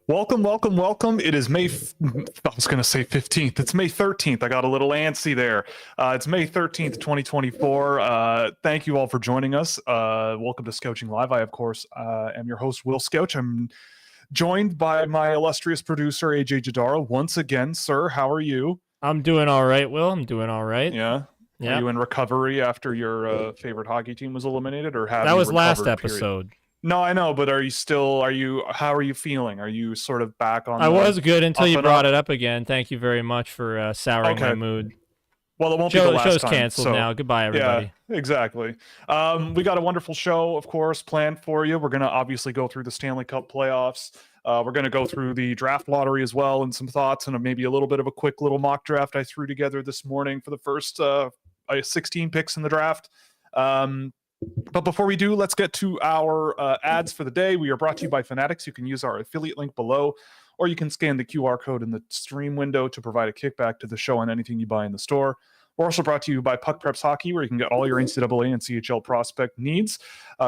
Welcome, welcome, welcome. It is I was going to say 15th. It's May 13th. I got a little antsy there. It's May 13th, 2024. Thank you all for joining us. Welcome to Scouching Live. I, of course, am your host, Will Scouch. I'm joined by my illustrious producer, AJ Jadaro. Once again, sir, how are you? I'm doing all right, Will. I'm doing all right. Yeah. Are you in recovery after your favorite hockey team was eliminated, or have that you was last recovered, episode? No, I know, but how are you feeling? Are you sort of back on I was good until you brought up? it up again. Thank you very much for souring my mood. Well, it won't be the last show's time. canceled now. Goodbye, everybody. Yeah, exactly. We got a wonderful show, of course, planned for you. We're going to obviously go through the Stanley Cup playoffs. We're going to go through the draft lottery as well and some thoughts and maybe a little bit of a quick little mock draft I threw together this morning for the first 16 picks in the draft. But before we do, let's get to our ads for the day. We are brought to you by Fanatics. You can use our affiliate link below, or you can scan the QR code in the stream window to provide a kickback to the show on anything you buy in the store. We're also brought to you by Puck Preps Hockey, where you can get all your NCAA and CHL prospect needs.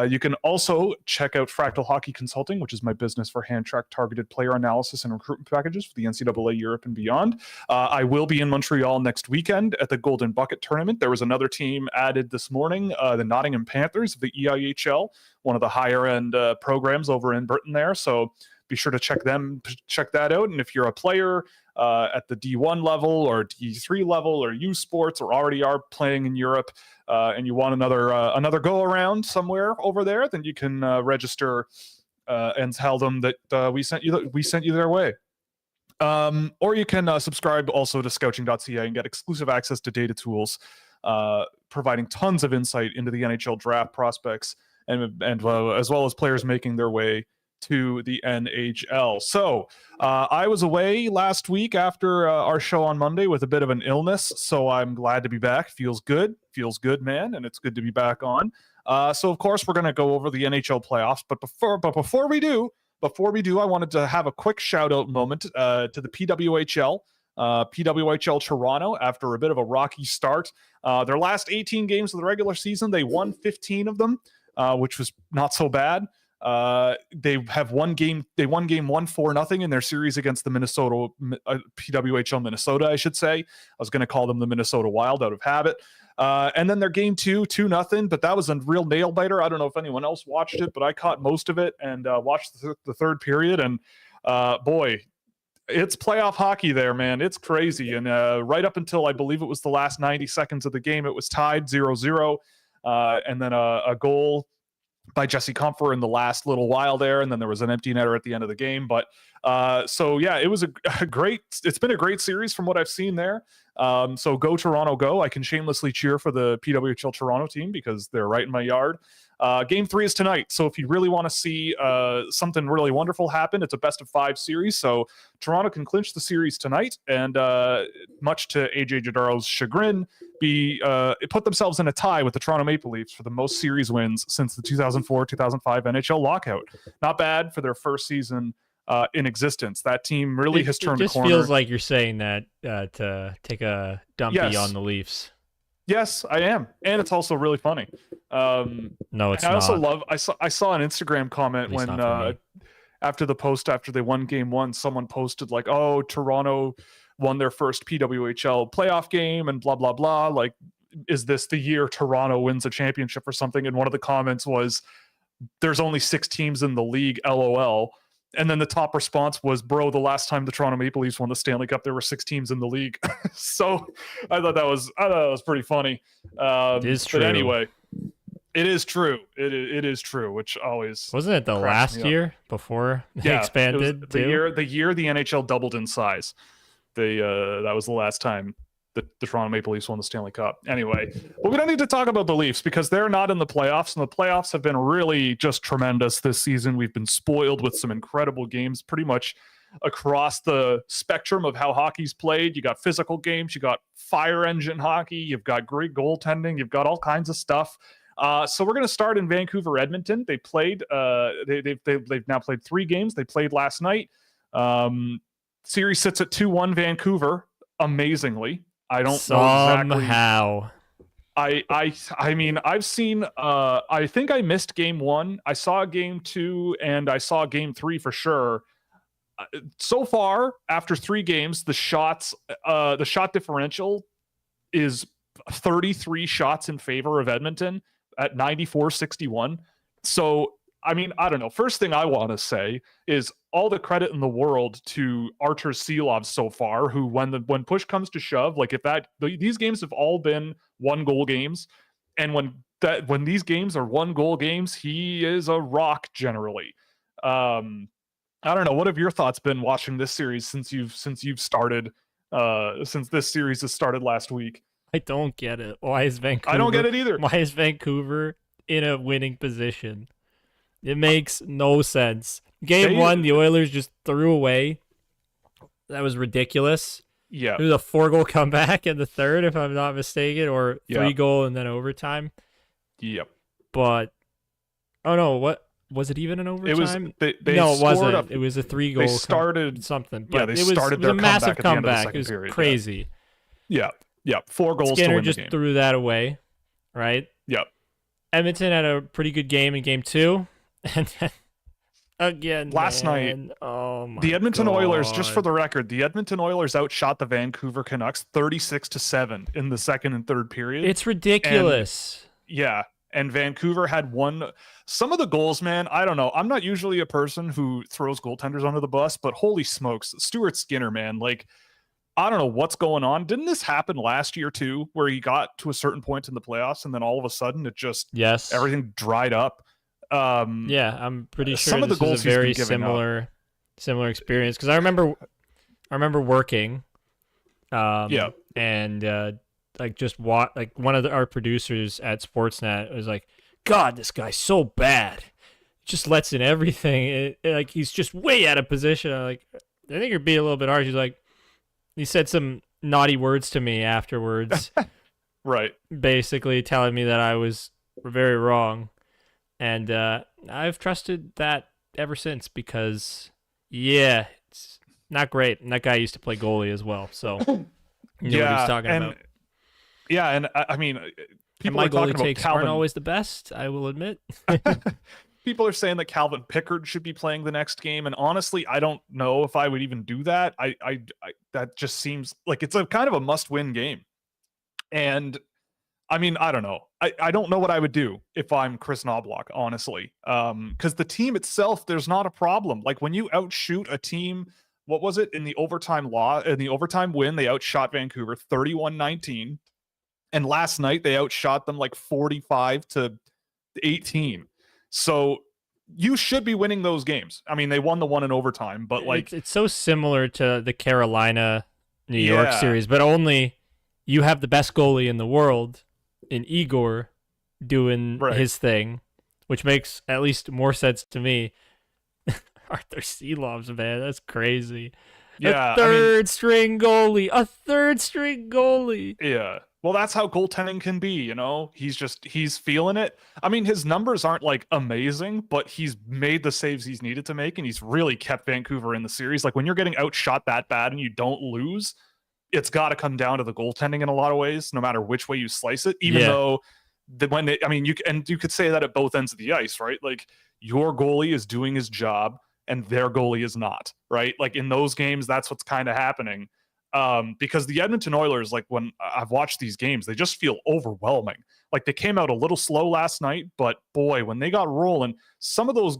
You can also check out Fractal Hockey Consulting, which is my business for hand-tracked targeted player analysis and recruitment packages for the NCAA Europe and beyond. I will be in Montreal next weekend at the Golden Bucket Tournament. There was another team added this morning, the Nottingham Panthers of the EIHL, one of the higher-end programs over in Britain there. So be sure to check that out. And if you're a player at the D1 level or D3 level or U Sports or already are playing in Europe and you want another go around somewhere over there, then you can register and tell them that we sent you their way. Or you can subscribe also to Scouching.ca and get exclusive access to data tools, providing tons of insight into the NHL draft prospects and as well as players making their way to the NHL. So I was away last week after our show on Monday with a bit of an illness, so I'm glad to be back. Feels good, man, and it's good to be back on. So of course we're going to go over the NHL playoffs, but before we do, I wanted to have a quick shout out moment to the PWHL. PWHL Toronto, after a bit of a rocky start. Their last 18 games of the regular season, they won 15 of them, which was not so bad. They won game 1-4 in their series against the Minnesota PWHL Minnesota, I should say. I was going to call them the Minnesota Wild out of habit. And then their game 2-0, but that was a real nail biter. I don't know if anyone else watched it, but I caught most of it and watched the third period. And boy, it's playoff hockey there, man. It's crazy. And right up until I believe it was the last 90 seconds of the game, it was tied 0-0. And then a goal by Jesse Comfer in the last little while there, and then there was an empty netter at the end of the game. But so yeah, it was it's been a great series from what I've seen there. So go Toronto, go. I can shamelessly cheer for the PWHL Toronto team because they're right in my yard. Game 3 is tonight, so if you really want to see something really wonderful happen, it's a best-of-5 series, so Toronto can clinch the series tonight, and much to AJ Jadaro's chagrin, put themselves in a tie with the Toronto Maple Leafs for the most series wins since the 2004-2005 NHL lockout. Not bad for their first season in existence. That team really has turned a corner. It just feels like you're saying that to take a dumpy on the Leafs. Yes, I am, and it's also really funny. No, it's not. I also I saw an Instagram comment when after they won Game 1, someone posted like, "Oh, Toronto won their first PWHL playoff game," and blah blah blah. Like, is this the year Toronto wins a championship or something? And one of the comments was, "There's only 6 teams in the league, LOL." And then the top response was, "Bro, the last time the Toronto Maple Leafs won the Stanley Cup, there were 6 teams in the league." So I thought that was pretty funny. It is true. But anyway, it is true. It is true. Which always wasn't it the last year before they expanded? The year the NHL doubled in size. That was the last time the Toronto Maple Leafs won the Stanley Cup. Anyway, but we don't need to talk about the Leafs because they're not in the playoffs, and the playoffs have been really just tremendous this season. We've been spoiled with some incredible games pretty much across the spectrum of how hockey's played. You got physical games, you got fire engine hockey, you've got great goaltending, you've got all kinds of stuff. So we're going to start in Vancouver, Edmonton. They played. They've now played 3 games. They played last night. Series sits at 2-1 Vancouver. Amazingly, I don't know exactly. I mean, I've seen I think I missed game 1. I saw game 2 and I saw game 3 for sure. So far, after 3 games, the shot differential is 33 shots in favor of Edmonton at 94-61. So, I mean, I don't know. First thing I want to say is all the credit in the world to Artur Silov so far, who when push comes to shove, like these games have all been 1-goal games, and when these games are 1-goal games, he is a rock generally. I don't know. What have your thoughts been watching this series since you've started since this series has started last week? I don't get it. Why is Vancouver? I don't get it either. Why is Vancouver in a winning position? It makes no sense. Game 1, the Oilers just threw away. That was ridiculous. Yeah. It was a 4-goal comeback in the third, if I'm not mistaken, or 3-goal and then overtime. Yep. But, oh no, what? Was it even an overtime? No, it wasn't. It was a 3-goal. They started something. But they started their a massive comeback. It was period, crazy. Yeah. 4 goals Skinner to win just the game. threw that away, right? Yep. Edmonton had a pretty good game in game 2, and then again last night. Oh my! The Edmonton God. Oilers, just for the record, the Edmonton Oilers outshot the Vancouver Canucks 36-7 in the second and third period. It's ridiculous. And Vancouver had some of the goals, man. I don't know. I'm not usually a person who throws goaltenders under the bus, but holy smokes, Stuart Skinner, man. Like, I don't know what's going on. Didn't this happen last year too, where he got to a certain point in the playoffs and then all of a sudden it just everything dried up? Yeah, I'm pretty sure some of the goals is a very similar experience, because I remember working, and like just like one of our producers at Sportsnet was like, "God, this guy's so bad. Just lets in everything. Like he's just way out of position." I'm like, I think you're being a little bit harsh. He's like, he said some naughty words to me afterwards, right? Basically telling me that I was very wrong, and I've trusted that ever since, because it's not great. And that guy used to play goalie as well, so you know what he's talking about. Yeah, and I mean, people and my are talking goalie takes about Calvin. Aren't always the best, I will admit. People are saying that Calvin Pickard should be playing the next game, and honestly, I don't know if I would even do that. I that just seems like it's a kind of a must-win game, and I mean, I don't know. I don't know what I would do if I'm Chris Knobloch, honestly, because the team itself, there's not a problem. Like when you outshoot a team, what was it in the overtime win? They outshot Vancouver 31-19. And last night they outshot them like 45-18. So you should be winning those games. I mean, they won the one in overtime, but like it's so similar to the Carolina New York series, but only you have the best goalie in the world in Igor doing his thing, which makes at least more sense to me. Artur Silovs, man, that's crazy. Yeah, a third string goalie. Yeah. Well, that's how goaltending can be, you know? He's feeling it. I mean, his numbers aren't like amazing, but he's made the saves he's needed to make, and he's really kept Vancouver in the series. Like when you're getting outshot that bad and you don't lose, it's got to come down to the goaltending in a lot of ways, no matter which way you slice it. Even though you could say that at both ends of the ice, right? Like your goalie is doing his job and their goalie is not, right? Like in those games, that's what's kind of happening. Because the Edmonton Oilers, like when I've watched these games, they just feel overwhelming. Like they came out a little slow last night, but boy, when they got rolling, some of those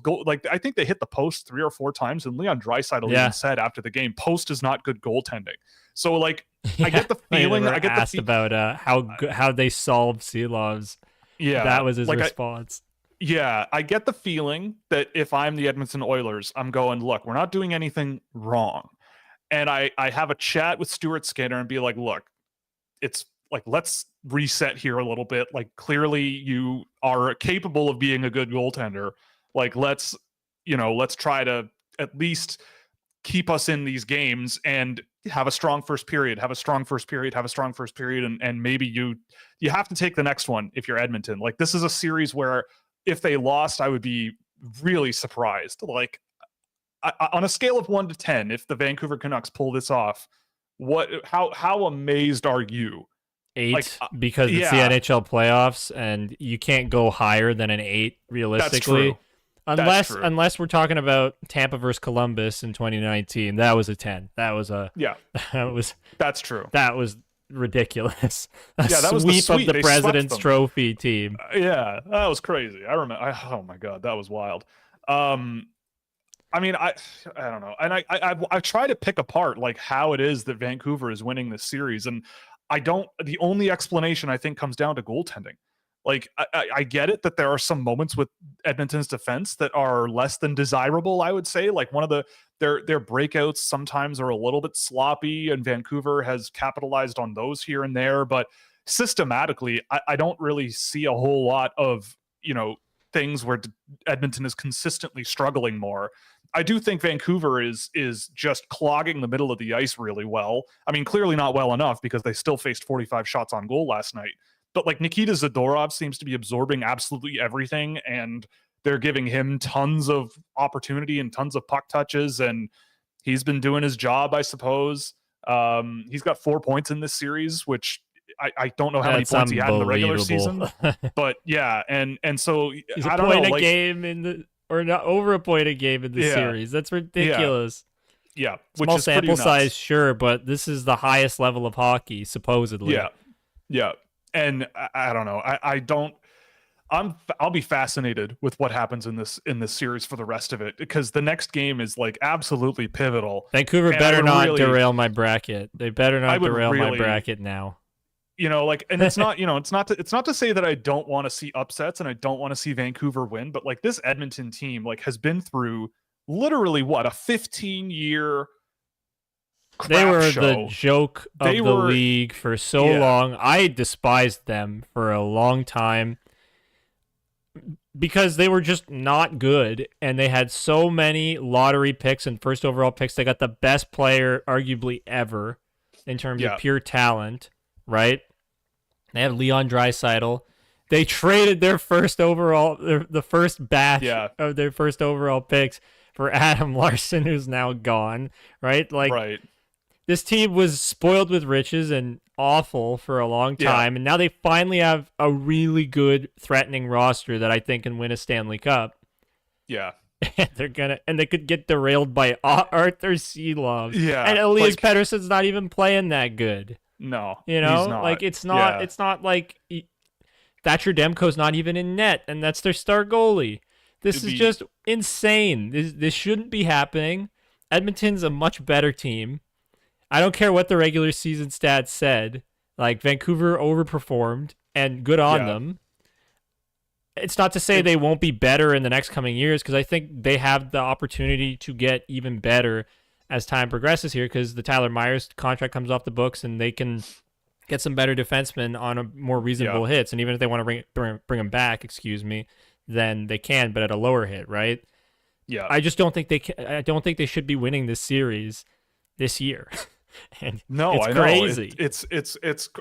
I think they hit the post 3 or 4 times, and Leon Draisaitl even said after the game, post is not good goaltending. So like, I get the feeling. I get asked about how they solved Silovs. Yeah, that was his response. I get the feeling that if I'm the Edmonton Oilers, I'm going, look, we're not doing anything wrong. And I have a chat with Stuart Skinner and be like, look, it's like, let's reset here a little bit. Like, clearly you are capable of being a good goaltender. Like, let's try to at least keep us in these games and have a strong first period, and maybe you have to take the next one if you're Edmonton. Like, this is a series where if they lost, I would be really surprised. Like, on a scale of 1 to 10, if the Vancouver Canucks pull this off, how amazed are you? 8 Like, because it's the yeah, NHL playoffs and you can't go higher than an 8 realistically. That's true. Unless we're talking about Tampa versus Columbus in 2019, that was a 10. That was a Yeah, that's true. that was ridiculous. A Yeah, that was the sweep of sweep. the They swept President's them. Trophy team. Yeah, that was crazy. I remember. Oh my god, that was wild. I mean, I don't know, and I try to pick apart like how it is that Vancouver is winning this series, and I don't. The only explanation I think comes down to goaltending. Like I get it that there are some moments with Edmonton's defense that are less than desirable. I would say like one of their breakouts sometimes are a little bit sloppy, and Vancouver has capitalized on those here and there, but systematically, I don't really see a whole lot of things where Edmonton is consistently struggling more. I do think Vancouver is just clogging the middle of the ice really well. I mean, clearly not well enough because they still faced 45 shots on goal last night. But like Nikita Zadorov seems to be absorbing absolutely everything, and they're giving him tons of opportunity and tons of puck touches, and he's been doing his job, I suppose. He's got 4 points in this series, which I don't know how many points he had in the regular season. But yeah, and so he's I a don't point know, a like, game in the or not over a point a game in the series. That's ridiculous. Yeah, small sample size, sure, but this is the highest level of hockey supposedly. Yeah, and I don't know. I don't. I'll be fascinated with what happens in this series for the rest of it, because the next game is like absolutely pivotal. Vancouver better not derail my bracket. They better not derail my bracket now. Like, and it's not, it's not to say that I don't want to see upsets and I don't want to see Vancouver win, but like this Edmonton team like has been through literally what, a 15-year they were show. The joke of the league for so long. I despised them for a long time because they were just not good, and they had so many lottery picks and first overall picks. They got the best player arguably ever in terms of pure talent, right? They have Leon Draisaitl. They traded their first overall, the first batch of their first overall picks for Adam Larson, who's now gone, right? Like, this team was spoiled with riches and awful for a long time, and now they finally have a really good, threatening roster that I think can win a Stanley Cup. Yeah. And they could get derailed by Arthur Seelov. Yeah. And Elias Pettersson's not even playing that good. No, he's not. Like it's not like Thatcher Demko's not even in net, and that's their star goalie. This is just insane. This shouldn't be happening. Edmonton's a much better team. I don't care what the regular season stats said. Like, Vancouver overperformed, and good on them. It's not to say they won't be better in the next coming years, because I think they have the opportunity to get even better as time progresses here, because the Tyler Myers contract comes off the books and they can get some better defensemen on a more reasonable hits. And even if they want to bring them back, then they can, but at a lower hit, right? Yeah. I just don't think I don't think they should be winning this series this year. And no, it's I know. Crazy. It's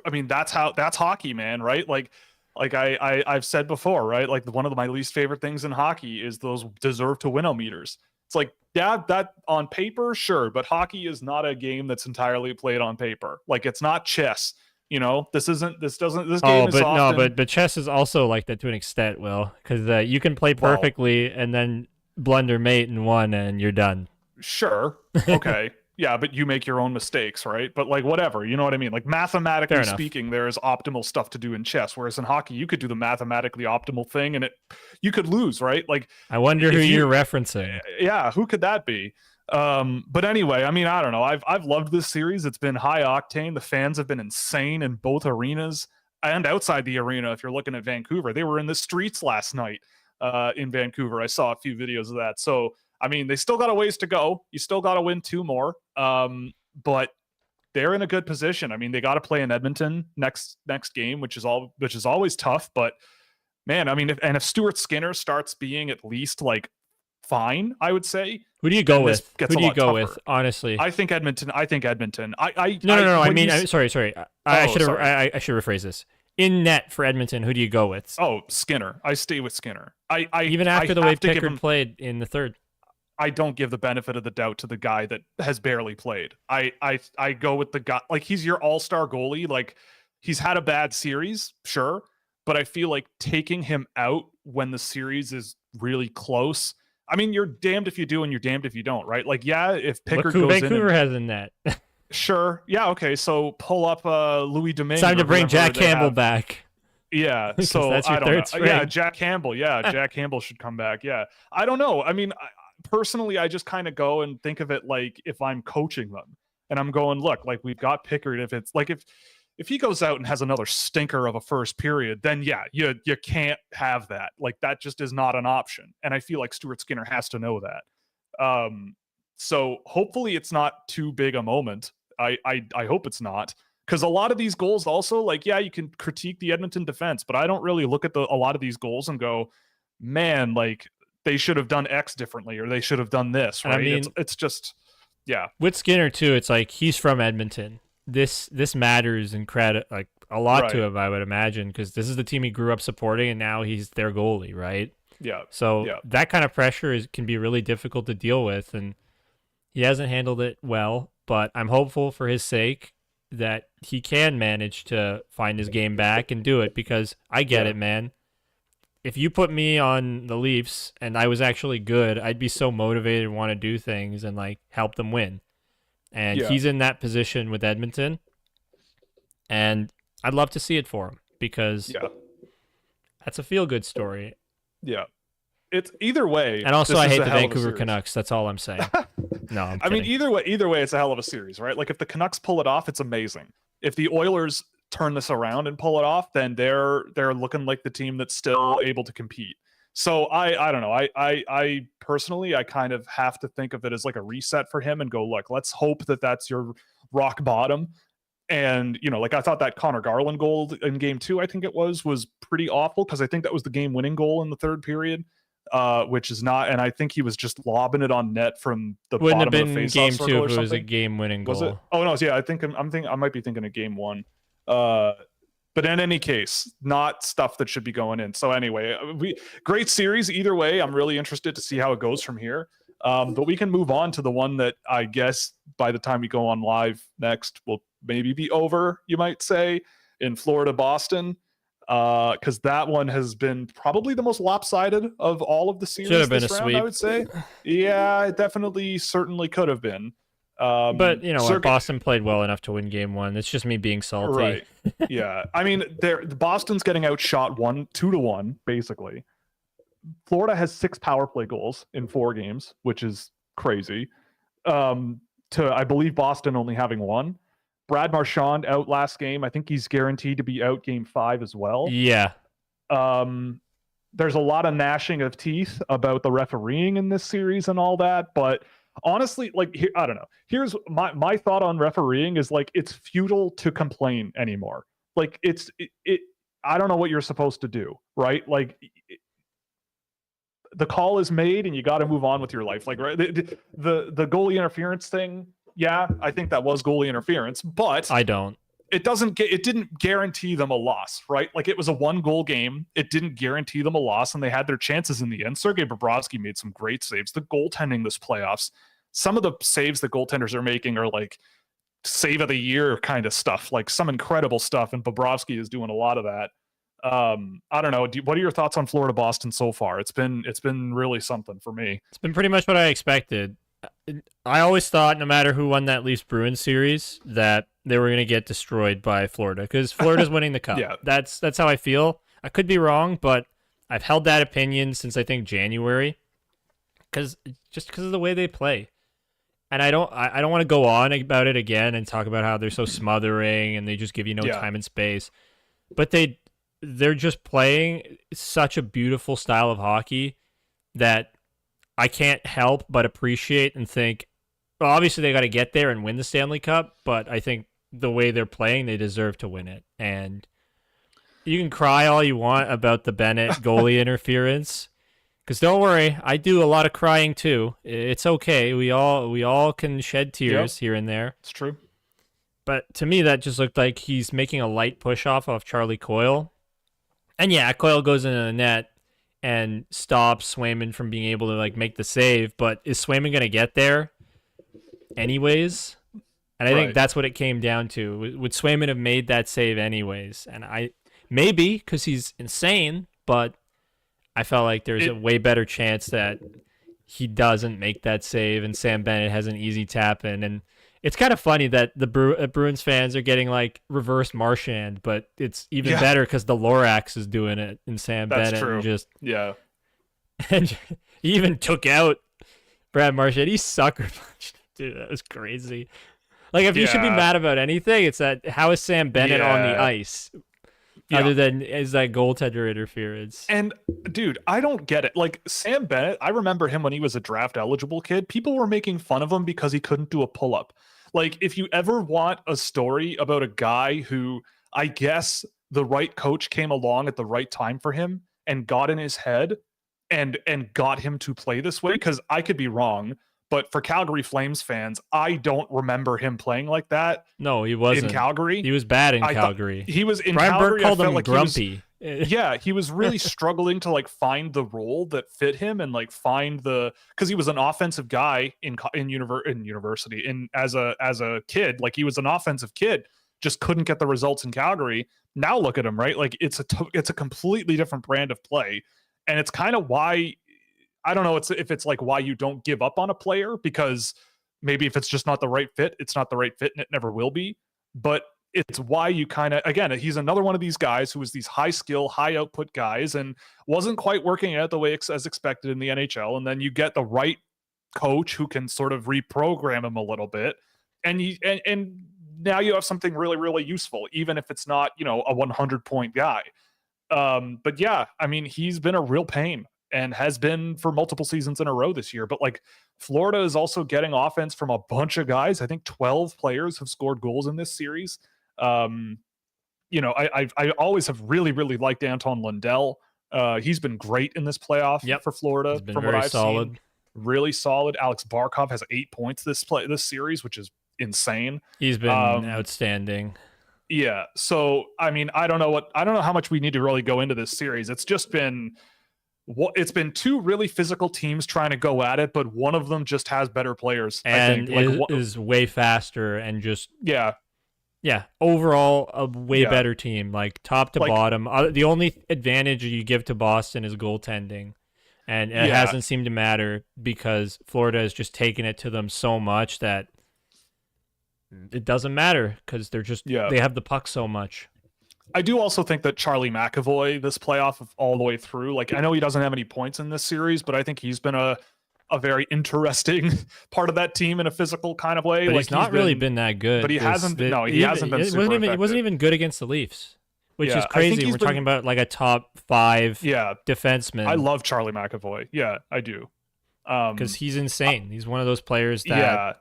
I mean, that's hockey, man, right? Like I've said before, right? Like one of my least favorite things in hockey is those deserve to win meters. It's like, yeah, that on paper, sure, but hockey is not a game that's entirely played on paper. Like, it's not chess. This game is often... but chess is also like that to an extent, Will, because you can play perfectly and then blunder mate in one and you're done. Sure. Okay. Yeah, but you make your own mistakes, right? But like, whatever, you know what I mean? Like, mathematically speaking, there is optimal stuff to do in chess, whereas in hockey, you could do the mathematically optimal thing and you could lose, right? Like, I wonder who you're referencing. Yeah, who could that be? But anyway, I mean, I don't know. I've loved this series. It's been high octane. The fans have been insane in both arenas and outside the arena. If you're looking at Vancouver, they were in the streets last night in Vancouver. I saw a few videos of that. So, I mean, they still got a ways to go. You still got to win 2 more. But they're in a good position. I mean, they got to play in Edmonton next game, which is always tough. But man, I mean, if Stuart Skinner starts being at least like fine, I would say. Who do you go with? Who do you go with? Honestly, I think Edmonton. No. I mean, sorry. I should rephrase this. In net for Edmonton, who do you go with? Oh, Skinner. I stay with Skinner. Even after the way Pickard played in the third. I don't give the benefit of the doubt to the guy that has barely played. I go with the guy, like, he's your all-star goalie. Like, he's had a bad series, sure, but I feel like taking him out when the series is really close. I mean, you're damned if you do and you're damned if you don't, right? Like, yeah, if Pickard Look who goes Vancouver in, has in net. sure, yeah, okay, so pull up Louis Domingue. It's time to bring Jack Campbell back. Yeah, so that's your I don't know. third string. Yeah, Jack Campbell. Yeah, Jack Campbell should come back. Yeah, I don't know. I mean, personally, I just kind of go and think of it like if I'm coaching them, and I'm going, look, like we've got Pickard. If it's like if he goes out and has another stinker of a first period, then yeah, you can't have that. Like that just is not an option. And I feel like Stuart Skinner has to know that. So hopefully it's not too big a moment. I hope it's not. Because a lot of these goals also, like, yeah, you can critique the Edmonton defense, but I don't really look at a lot of these goals and go, man, like they should have done X differently or they should have done this, right? I mean, it's just, yeah. With Skinner too, it's like he's from Edmonton. This matters and credit like a lot to him, I would imagine, because this is the team he grew up supporting, and now he's their goalie, right? Yeah. So that kind of pressure can be really difficult to deal with, and he hasn't handled it well. But I'm hopeful for his sake that he can manage to find his game back and do it, because I get it, man. If you put me on the Leafs and I was actually good, I'd be so motivated and want to do things and like help them win. And he's in that position with Edmonton, and I'd love to see it for him, because that's a feel-good story. Yeah. It's either way. And also, I hate the Vancouver Canucks. That's all I'm saying. No, I mean, either way, it's a hell of a series, right? Like if the Canucks pull it off, it's amazing. If the Oilers turn this around and pull it off, then they're looking like the team that's still able to compete. So I don't know. I personally, I kind of have to think of it as like a reset for him and go, look, let's hope that that's your rock bottom. And, you know, like I thought that Connor Garland goal in game 2, I think it was pretty awful, because I think that was the game winning goal in the third period. Which is not, and I think he was just lobbing it on net from the Wouldn't bottom have of been the game faceoff 2 circle if or it was a something. game-winning goal. Was it? Oh no, yeah, I might be thinking of game 1. But in any case, not stuff that should be going in. So anyway, great series either way. I'm really interested to see how it goes from here. But we can move on to the one that I guess by the time we go on live next will maybe be over, you might say, in Florida, Boston. Because that one has been probably the most lopsided of all of the series. Should have been a round, sweep, I would say. Yeah, it certainly could have been. But you know what? Boston played well enough to win game 1. It's just me being salty. Right. Yeah. I mean, Boston's getting outshot 2-1, basically. Florida has 6 power play goals in 4 games, which is crazy. To I believe Boston only having 1. Brad Marchand out last game. I think he's guaranteed to be out game 5 as well. Yeah. There's a lot of gnashing of teeth about the refereeing in this series and all that, but honestly, like, I don't know. Here's my thought on refereeing is like, it's futile to complain anymore. Like I don't know what you're supposed to do, right? Like the call is made and you got to move on with your life. Like, right, the goalie interference thing. Yeah, I think that was goalie interference, but I don't. It didn't guarantee them a loss, right? Like it was a 1-goal game. It didn't guarantee them a loss, and they had their chances in the end. Sergei Bobrovsky made some great saves. The goaltending this playoffs, some of the saves that goaltenders are making are like save of the year kind of stuff, like some incredible stuff, and Bobrovsky is doing a lot of that. I don't know. What are your thoughts on Florida Boston so far? It's been really something for me. It's been pretty much what I expected. I always thought no matter who won that Leafs Bruins series that they were going to get destroyed by Florida, because Florida's winning the cup. Yeah. That's how I feel. I could be wrong, but I've held that opinion since I think January, because of the way they play. And I don't want to go on about it again and talk about how they're so smothering and they just give you no time and space. But they're just playing such a beautiful style of hockey that I can't help but appreciate and think, well, obviously they got to get there and win the Stanley Cup, but I think the way they're playing, they deserve to win it. And you can cry all you want about the Bennett goalie interference, because don't worry, I do a lot of crying too. It's okay. We all can shed tears here and there. It's true. But to me, that just looked like he's making a light push off Charlie Coyle. And yeah, Coyle goes into the net and stops Swayman from being able to like make the save, but is Swayman going to get there anyways? And I think that's what it came down to. Would Swayman have made that save anyways? And maybe because he's insane, but I felt like there's a way better chance that he doesn't make that save and Sam Bennett has an easy tap in. And it's kind of funny that the Bruins fans are getting like reverse Marchand, but it's even better because the Lorax is doing it in Sam Bennett. True. And just and he even took out Brad Marchand. He sucker punched. Dude, that was crazy. Like, if you should be mad about anything, it's that how is Sam Bennett on the ice other than is that goaltender interference? And, dude, I don't get it. Like, Sam Bennett, I remember him when he was a draft-eligible kid. People were making fun of him because he couldn't do a pull-up. Like, if you ever want a story about a guy who, I guess, the right coach came along at the right time for him and got in his head and got him to play this way, because I could be wrong, but for Calgary Flames fans, I don't remember him playing like that. No, he wasn't. In Calgary. He was bad in Calgary. He was in Brian Calgary. Burke called him like grumpy. He was really struggling to like find the role that fit him and like find because he was an offensive guy as a kid. Like, he was an offensive kid, just couldn't get the results in Calgary. Now look at him, right? Like, it's a completely different brand of play, and it's kind of why. I don't know if it's like why you don't give up on a player, because maybe if it's just not the right fit, it's not the right fit and it never will be. But it's why you kind of, again, he's another one of these guys who was these high skill, high output guys and wasn't quite working out the way as expected in the NHL. And then you get the right coach who can sort of reprogram him a little bit. And now you have something really, really useful, even if it's not, a 100-point guy. But yeah, I mean, he's been a real pain and has been for multiple seasons in a row this year. But like, Florida is also getting offense from a bunch of guys. I think 12 players have scored goals in this series. I always have really, really liked Anton Lundell. He's been great in this playoff for Florida from what I've seen. Really solid. Alex Barkov has 8 points this series, which is insane. He's been outstanding. Yeah. So, I mean, I don't know how much we need to really go into this series. It's just been two really physical teams trying to go at it, but one of them just has better players and is way faster and just overall a way better team, like top to bottom. The only advantage you give to Boston is goaltending, and it hasn't seemed to matter because Florida has just taken it to them so much that it doesn't matter because they're just they have the puck so much. I do also think that Charlie McAvoy, this playoff all the way through, like, I know he doesn't have any points in this series, but I think he's been a very interesting part of that team in a physical kind of way. But like, he's not really been that good. But he hasn't been. No, he hasn't been. He wasn't even good agaagainst the Leafs, which is crazy. We're talking about like a top 5 defenseman. I love Charlie McAvoy. Yeah, I do. Because he's insane. He's one of those players that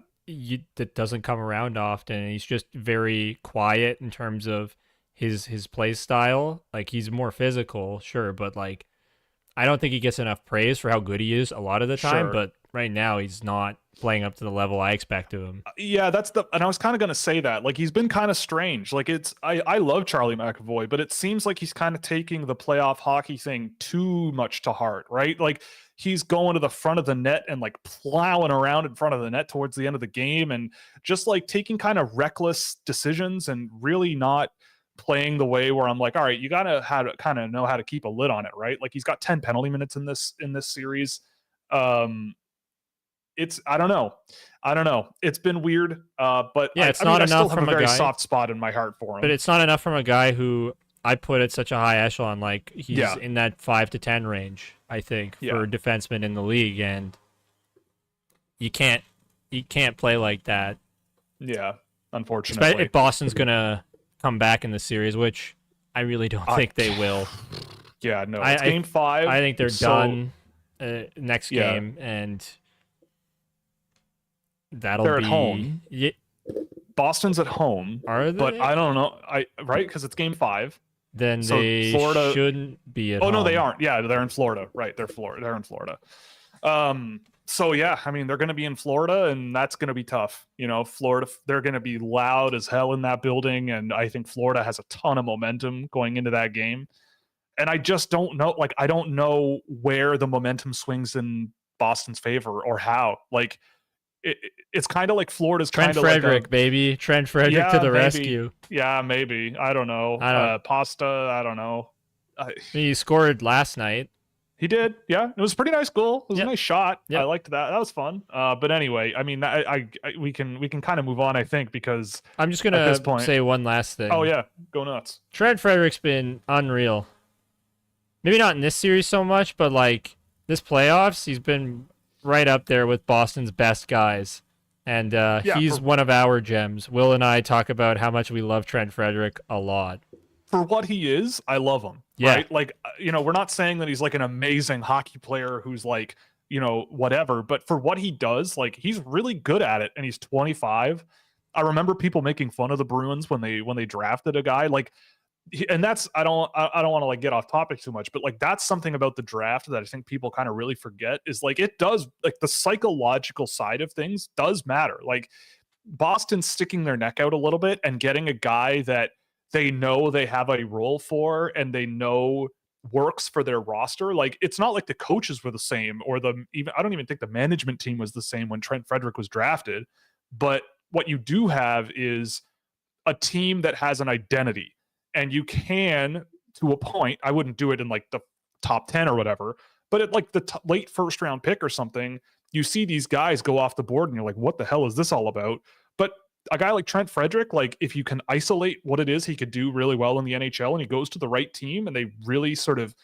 that doesn't come around often. He's just very quiet in terms of his play style. Like, he's more physical, sure, but like, I don't think he gets enough praise for how good he is a lot of the time. But right now, he's not playing up to the level I expect of him. Yeah, and I was kind of going to say that. Like, he's been kind of strange. Like, I love Charlie McAvoy, but it seems like he's kind of taking the playoff hockey thing too much to heart, right? Like, he's going to the front of the net and like plowing around in front of the net towards the end of the game and just like taking kind of reckless decisions and really not playing the way where I'm like, all right, you gotta kind of know how to keep a lid on it, right? Like, he's got 10 penalty minutes in this series. It's I don't know. It's been weird, but it's not enough. I still have a very soft spot in my heart for him. But it's not enough from a guy who I put at such a high echelon. Like, he's in that 5 to 10 range, I think, for defensemen in the league, and you can't play like that. Yeah, unfortunately. If Boston's gonna come back in the series, which I really don't think they will. Yeah, no, it's game 5. I think they're done next game, and they're at home. Yeah. Boston's at home. Are they? But I don't know. Right, because it's game 5. Then Florida shouldn't be at home. Oh, no, they aren't. Yeah, they're in Florida. Right, they're in Florida. So yeah, I mean, they're going to be in Florida, and that's going to be tough. Florida, they're going to be loud as hell in that building, and I think Florida has a ton of momentum going into that game. And I just don't know. Like, I don't know where the momentum swings in Boston's favor or how. Like, it's kind of like Florida's Trent kind of Frederick, like baby. Trent Frederick to the rescue. Yeah, maybe. I don't know. I don't. Pasta. I don't know. He scored last night. He did, yeah. It was a pretty nice goal. It was Yep. a nice shot. Yep. I liked that. That was fun. But anyway, I mean, we can kind of move on, I think, because I'm just at gonna this point, say one last thing. oh yeah, go nuts. Trent Frederick's been unreal. Maybe not in this series so much, but like this playoffs, he's been right up there with Boston's best guys. And he's one of our gems. Will and I talk about how much we love Trent Frederick a lot. For what he is, I love him. Yeah. Right? Like, we're not saying that he's like an amazing hockey player who's like, whatever, but for what he does, like he's really good at it, and he's 25. I remember people making fun of the Bruins when they drafted a guy like, and that's I don't want to like get off topic too much, but like that's something about the draft that I think people kind of really forget is like it does, like the psychological side of things does matter. Like Boston sticking their neck out a little bit and getting a guy that they know they have a role for and they know works for their roster. Like it's not like the coaches were the same or I don't even think the management team was the same when Trent Frederick was drafted. But what you do have is a team that has an identity, and you can, to a point, I wouldn't do it in like the top 10 or whatever, but at like the late first round pick or something, you see these guys go off the board and you're like, what the hell is this all about? But a guy like Trent Frederick, like if you can isolate what it is he could do really well in the NHL and he goes to the right team and they really sort of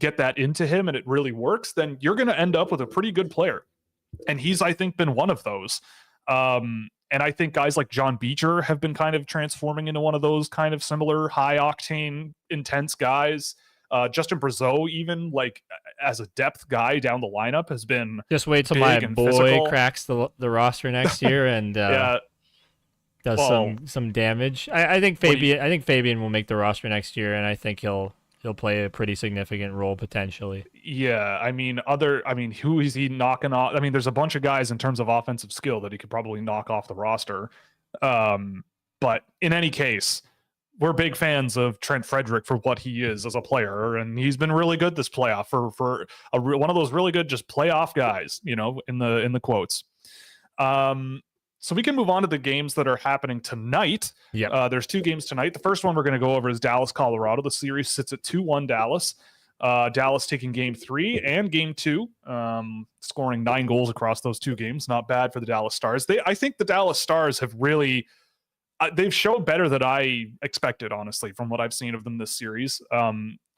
get that into him and it really works, then you're going to end up with a pretty good player. And he's, I think, been one of those. And I think guys like John Beecher have been kind of transforming into one of those kind of similar high octane, intense guys. Justin Brazeau, even like as a depth guy down the lineup, has been just wait till my boy physical. Cracks the roster next year and does some damage. I think Fabian will make the roster next year, and I think he'll play a pretty significant role potentially. Yeah, I mean, who is he knocking off? I mean, there's a bunch of guys in terms of offensive skill that he could probably knock off the roster. But in any case, we're big fans of Trent Frederick for what he is as a player, and he's been really good this playoff for one of those really good just playoff guys, in the quotes. So we can move on to the games that are happening tonight. Yeah. There's two games tonight. The first one we're going to go over is Dallas, Colorado. The series sits at 2-1 Dallas. Dallas taking game 3 and game 2, scoring 9 goals across those two games. Not bad for the Dallas Stars. I think the Dallas Stars have really, they've shown better than I expected, honestly, from what I've seen of them this series.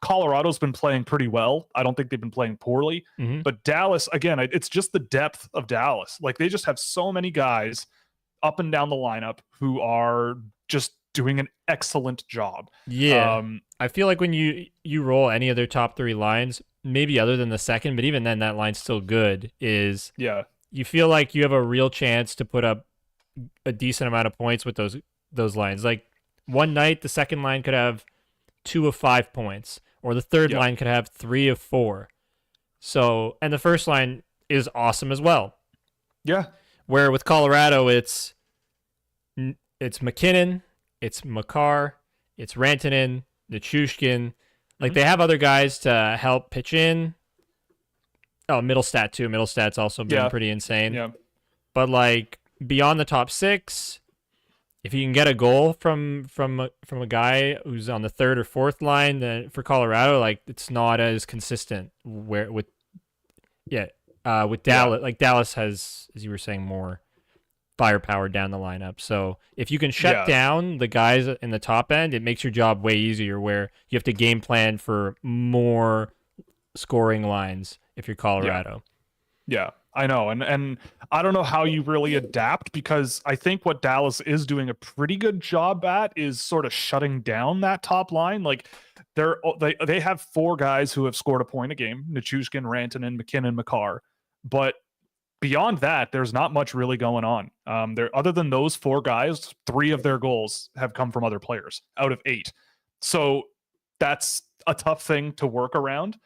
Colorado's been playing pretty well. I don't think they've been playing poorly, but Dallas, again, it's just the depth of Dallas. Like they just have so many guys up and down the lineup who are just doing an excellent job. Yeah. I feel like when you roll any of their top 3 lines, maybe other than the second, but even then that line's still good, is you feel like you have a real chance to put up a decent amount of points with those lines. Like one night, the second line could have 2 of 5 points, or the third line could have 3 of 4. So, and the first line is awesome as well. Yeah. Where with Colorado, it's McKinnon, it's Makar, it's Rantanen, Nichushkin. Like they have other guys to help pitch in. Oh, Middlestat too. Middlestat's also been pretty insane. Yeah. But like beyond the top 6, if you can get a goal from a guy who's on the 3rd or 4th line, then for Colorado, like it's not as consistent. With Dallas, like Dallas has, as you were saying, more firepower down the lineup. So if you can shut down the guys in the top end, it makes your job way easier. Where you have to game plan for more scoring lines if you're Colorado. Yeah. I know, and I don't know how you really adapt, because I think what Dallas is doing a pretty good job at is sort of shutting down that top line. Like they have 4 guys who have scored a point a game: Nichushkin, Rantanen, McKinnon, Makar. But beyond that, there's not much really going on. Other than those 4 guys, 3 of their goals have come from other players out of 8. So that's a tough thing to work around.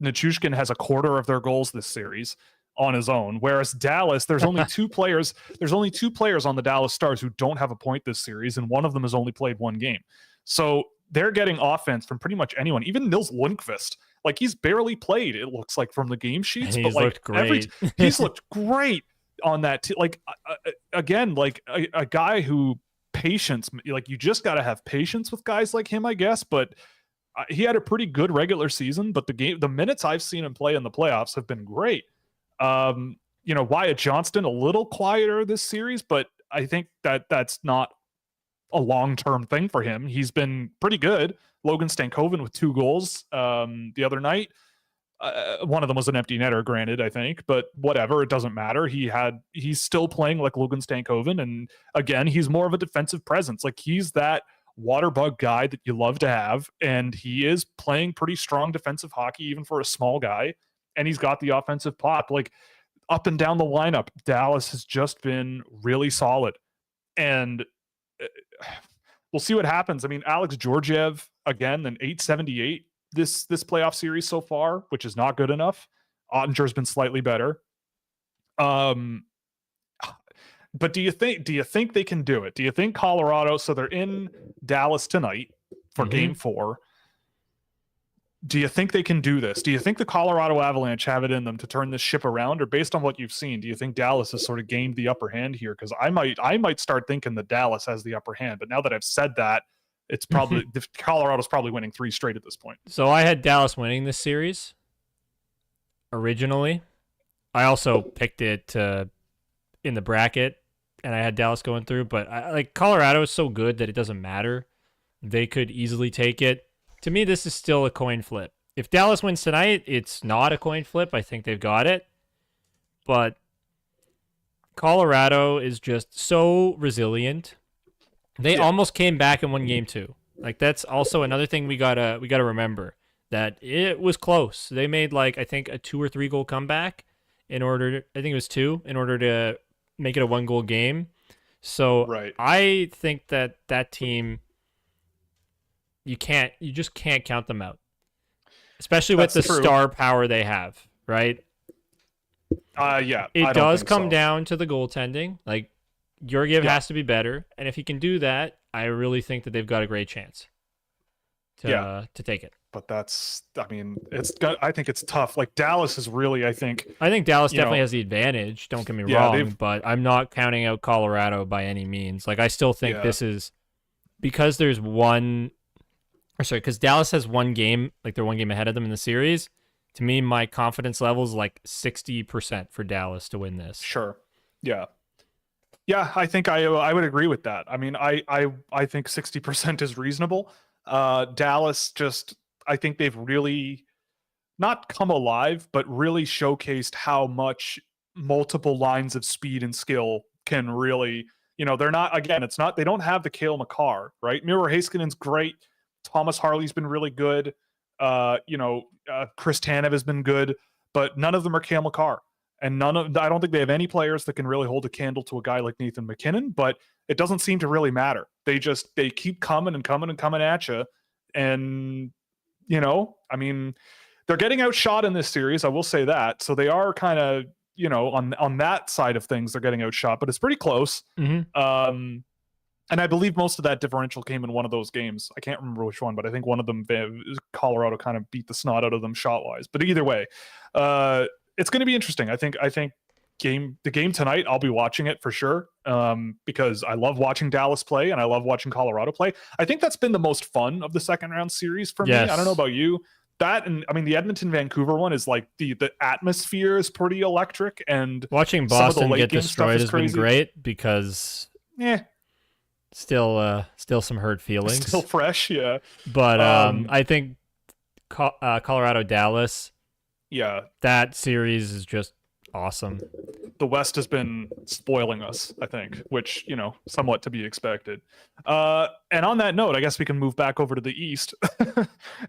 Nichushkin has a quarter of their goals this series on his own, whereas Dallas, there's only 2 players. There's only 2 players on the Dallas Stars who don't have a point this series, and one of them has only played 1 game. So they're getting offense from pretty much anyone. Even Nils Lundqvist, like he's barely played, it looks like, from the game sheets, and but like looked great. he's looked great. on that again, like a guy who patience, like you just got to have patience with guys like him, I guess. But he had a pretty good regular season, but the minutes I've seen him play in the playoffs have been great. Wyatt Johnston, a little quieter this series, but I think that's not a long-term thing for him. He's been pretty good. Logan Stankoven with 2 goals the other night. One of them was an empty netter, granted, I think, but whatever, it doesn't matter. He's still playing like Logan Stankoven, and again, he's more of a defensive presence. Like he's that water bug guy that you love to have, and he is playing pretty strong defensive hockey even for a small guy, and he's got the offensive pop. Like up and down the lineup, Dallas has just been really solid, and we'll see what happens. I mean, Alex Georgiev again, an 878 this playoff series so far, which is not good enough. Ottinger's been slightly better. But do you think they can do it? Do you think Colorado, so they're in Dallas tonight for game 4. Do you think they can do this? Do you think the Colorado Avalanche have it in them to turn this ship around? Or based on what you've seen, do you think Dallas has sort of gained the upper hand here? Because I might start thinking that Dallas has the upper hand. But now that I've said that, it's probably Colorado's probably winning 3 straight at this point. So I had Dallas winning this series originally. I also picked it in the bracket, and I had Dallas going through. But Colorado is so good that it doesn't matter. They could easily take it. To me, this is still a coin flip. If Dallas wins tonight, it's not a coin flip. I think they've got it. But Colorado is just so resilient. They almost came back and won game 2. Like that's also another thing we gotta remember, that it was close. They made I think a 2 or 3 goal comeback I think it was 2 in order to make it a 1-goal game. So right. I think that team, you just can't count them out, especially with the star power they have, right? Yeah. It does come down to the goaltending. Like Georgiev has to be better, and if he can do that, I really think that they've got a great chance to take it. But I think it's tough. Like Dallas is really, I think Dallas definitely has the advantage. Don't get me wrong, but I'm not counting out Colorado by any means. Like I still think this is because because Dallas has 1 game, like they're 1 game ahead of them in the series. To me, my confidence level is 60% for Dallas to win this. Sure. Yeah. Yeah, I think I would agree with that. I mean, I think 60% is reasonable. Dallas I think they've really not come alive, but really showcased how much multiple lines of speed and skill can really, they're not, again, it's not, they don't have the Cale Makar, right? Miro Heiskanen's great. Thomas Harley's been really good. Chris Tanev has been good, but none of them are Cale Makar. And I don't think they have any players that can really hold a candle to a guy like Nathan McKinnon, but it doesn't seem to really matter. They keep coming and coming and coming at you. And, they're getting outshot in this series. I will say that. So they are kind of, on that side of things, they're getting outshot, but it's pretty close. Mm-hmm. And I believe most of that differential came in one of those games. I can't remember which one, but I think one of them, Colorado kind of beat the snot out of them shot-wise. But either way, it's going to be interesting. I think the game tonight, I'll be watching it for sure, because I love watching Dallas play and I love watching Colorado play. I think that's been the most fun of the second round series for me. I don't know about you. That, and the Edmonton Vancouver one is the atmosphere is pretty electric, and watching Boston get destroyed has been great because still some hurt feelings, still fresh. Yeah, but I think Colorado Dallas, that series is just awesome. The West has been spoiling us, I think, which, somewhat to be expected. And on that note, I guess we can move back over to the East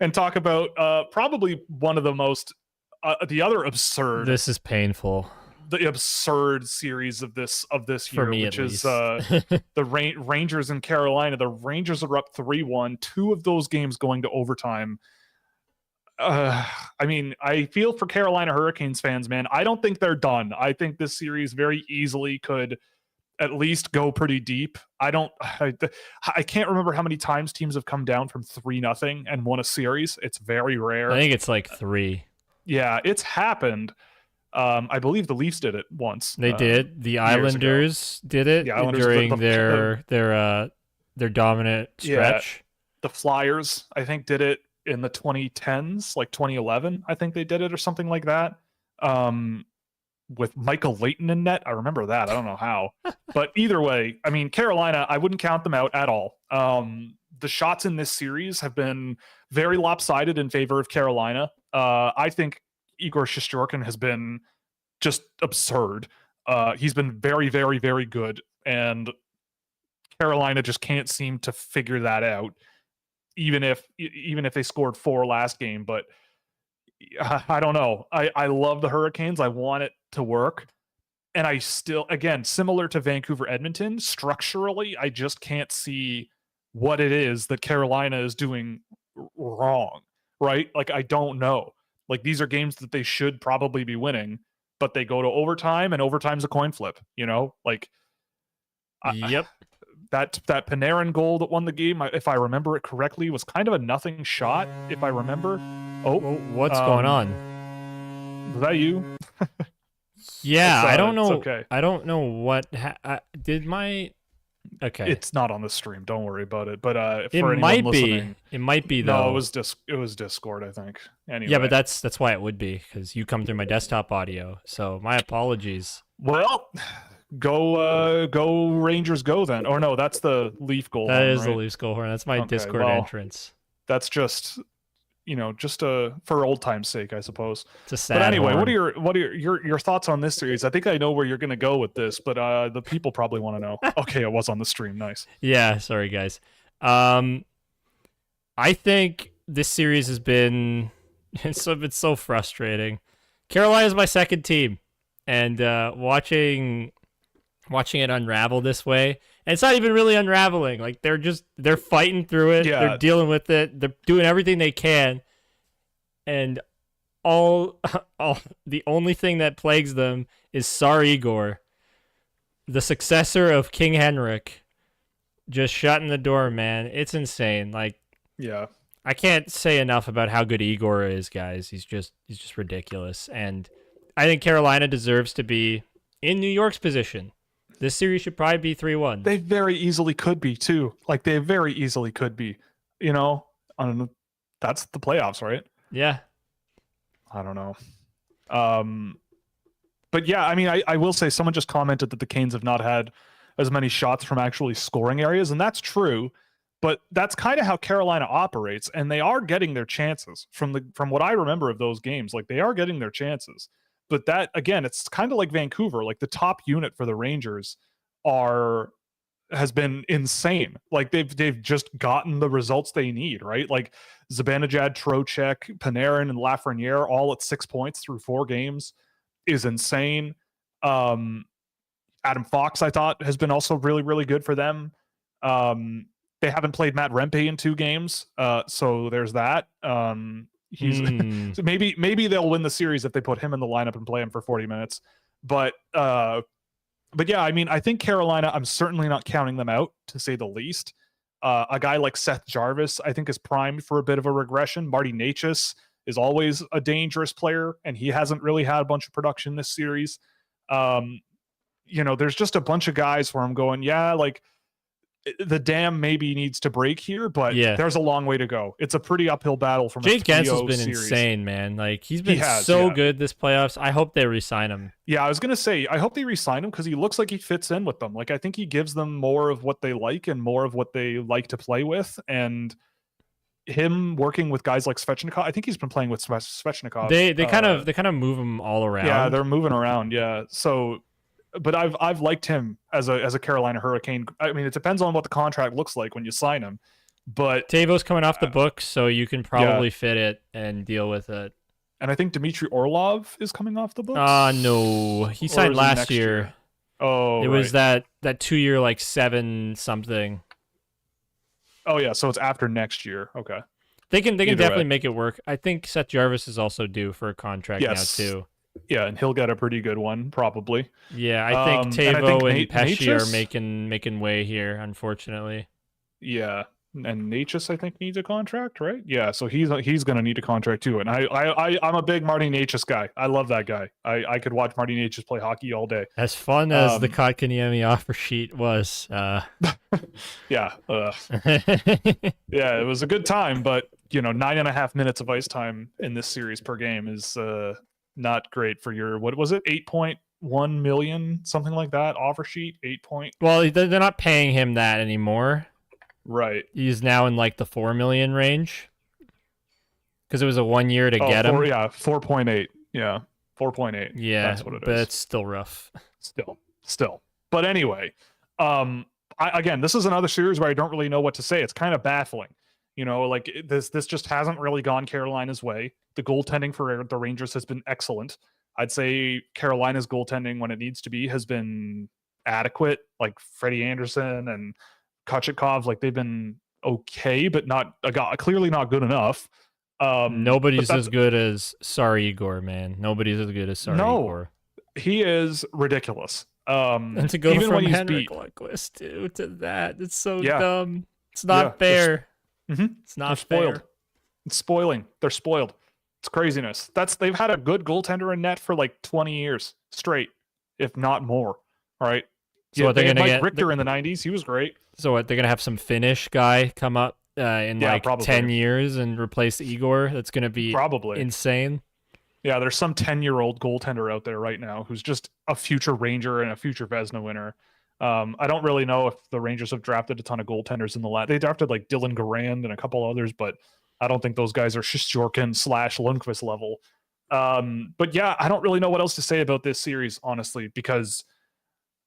and talk about probably one of the most, the other absurd. This is painful. The absurd series of this year, for me, which is the Rangers in Carolina. The Rangers are up 3-1. 2 of those games going to overtime. I feel for Carolina Hurricanes fans, man. I don't think they're done. I think this series very easily could at least go pretty deep. I can't remember how many times teams have come down from 3-0 and won a series. It's very rare. I think it's 3. Yeah, it's happened. I believe the Leafs did it once. They did. The years ago. Islanders did it The Islanders, during their dominant stretch. the Flyers, I think, did it in the 2010s, like 2011. I think they did it or something like that. With Michael Leighton in net. I remember that. I don't know how. But either way, I mean, Carolina, I wouldn't count them out at all. The shots in this series have been very lopsided in favor of Carolina. I think Igor Shesterkin has been just absurd. He's been very, very, very good. And Carolina just can't seem to figure that out, even if they scored 4 last game. But I don't know. I love the Hurricanes. I want it to work. And I still, again, similar to Vancouver, Edmonton, structurally, I just can't see what it is that Carolina is doing wrong, right? Like, I don't know. Like, these are games that they should probably be winning, but they go to overtime, and overtime's a coin flip, you know? Like, Yep. That Panarin goal that won the game, if I remember it correctly, was kind of a nothing shot, if I remember. Oh, what's going on? Was that you? Yeah, I don't it's know. okay. I don't know what did my. Okay, It's not on the stream. Don't worry about it. But it for might anyone be. listening, It might be though. no, it was Discord, I think. Anyway. Yeah, but that's why it would be, because you come through my desktop audio. So my apologies. Well, go Rangers, go then. Or no, that's the Leaf goal. That is right? the Leafs goal horn. That's my Okay, Discord well, entrance. That's just for old time's sake, I suppose. It's a sad But anyway, horn. what are your thoughts on this series? I think I know where you're going to go with this, but the people probably want to know. Okay, it was on the stream. Nice. Yeah, sorry guys. I think this series has been it's so frustrating. Carolina's my second team, and watching it unravel this way, and it's not even really unraveling. Like, they're fighting through it. Yeah. They're dealing with it. They're doing everything they can, and all the only thing that plagues them is Tsar Igor, the successor of King Henrik, just shutting the door, man. It's insane. Like, Yeah. I can't say enough about how good Igor is, guys. He's just ridiculous, and I think Carolina deserves to be in New York's position. This series should probably be 3-1. They very easily could be too. Like, they very easily could be. You know, that's the playoffs, right? Yeah. I don't know. But yeah, I mean, I will say someone just commented that the Canes have not had as many shots from actually scoring areas, and that's true. But that's kind of how Carolina operates, and they are getting their chances from what I remember of those games. Like, they are getting their chances. But that, again, it's kind of like Vancouver. Like, the top unit for the Rangers has been insane. Like, they've just gotten the results they need, right? Like, Zibanejad, Trocheck, Panarin, and Lafreniere all at 6 points through 4 games is insane. Adam Fox, I thought, has been also really, really good for them. They haven't played Matt Rempe in 2 games, so there's that. So maybe they'll win the series if they put him in the lineup and play him for 40 minutes. But yeah, I mean, I think Carolina, I'm certainly not counting them out, to say the least. A guy like Seth Jarvis, I think, is primed for a bit of a regression. Marty Necas is always a dangerous player, and he hasn't really had a bunch of production this series. There's just a bunch of guys where I'm going, yeah, like, the dam maybe needs to break here, but there's a long way to go. It's a pretty uphill battle from Jake a 3-0 Gensel's been series. insane, man. Like, he's been so good this playoffs. I hope they re-sign him. Yeah, I was gonna say, I hope they re-sign him because he looks like he fits in with them. Like, I think he gives them more of what they like and more of what they like to play with. And him working with guys like Svechnikov, I think he's been playing with Svechnikov. They kind of move him all around. Yeah, they're moving around. Yeah, so. But I've liked him as a Carolina Hurricane. I mean, it depends on what the contract looks like when you sign him. But Tavo's coming off the books, so you can probably fit it and deal with it. And I think Dmitry Orlov is coming off the books. No, he signed last year. Oh, it was that 2-year, like 7 something. Oh yeah, so it's after next year. Okay, they can definitely make it work. I think Seth Jarvis is also due for a contract now too. Yeah, and he'll get a pretty good one, probably. Yeah, I think Tavo and Pesci are making way here, unfortunately. Yeah. and Natchez, I think, needs a contract, right? Yeah, so he's going to need a contract too. And I'm a big Marty Natchez guy. I love that guy. I could watch Marty Natchez play hockey all day. As fun as the Kotkaniemi offer sheet was, yeah, yeah, it was a good time, but 9.5 minutes of ice time in this series per game is not great for your, what was it, 8.1 million, something like that offer sheet. 8 point. Well, they're not paying him that anymore. Right. He's now in like the 4 million range because it was a 1 year to get him. Yeah, 4.8. Yeah, 4.8. Yeah, that's what it is. But it's still rough. Still. But anyway, again, this is another series where I don't really know what to say. It's kind of baffling. This just hasn't really gone Carolina's way. The goaltending for the Rangers has been excellent. I'd say Carolina's goaltending, when it needs to be, has been adequate. Like Freddie Anderson and Kochetkov, like they've been okay, but clearly not good enough. Nobody's as good as Sorry Igor, man. Nobody's as good as Sorry Igor. He is ridiculous. And to go from Henrik Lundqvist to that, it's so dumb. It's not fair. It's not spoiled. fair. It's spoiling. They're spoiled. It's craziness. They've had a good goaltender in net for like 20 years straight, if not more. All right. So what they're gonna get Richter in the 90s. He was great. So what, they're gonna have some Finnish guy come up in probably 10 years and replace Igor? That's gonna be probably insane. Yeah, there's some 10-year-old goaltender out there right now who's just a future Ranger and a future Vezina winner. I don't really know if the Rangers have drafted a ton of goaltenders in the last. They drafted like Dylan Garand and a couple others, but I don't think those guys are Shesterkin / Lundqvist level. But yeah, I don't really know what else to say about this series, honestly, because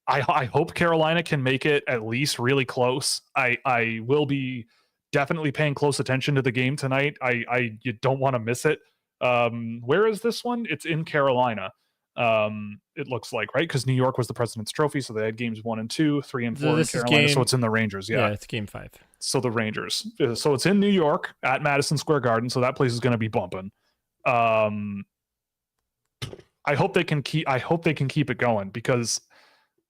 I hope Carolina can make it at least really close. I will be definitely paying close attention to the game tonight. You don't want to miss it. Where is this one? It's in Carolina. It looks like, right? Because New York was the President's Trophy, so they had games 1 and 2, 3 and 4 in Carolina. So it's in the Rangers. Yeah, it's game 5. So the Rangers. So it's in New York at Madison Square Garden. So that place is going to be bumping. I hope they can keep it going because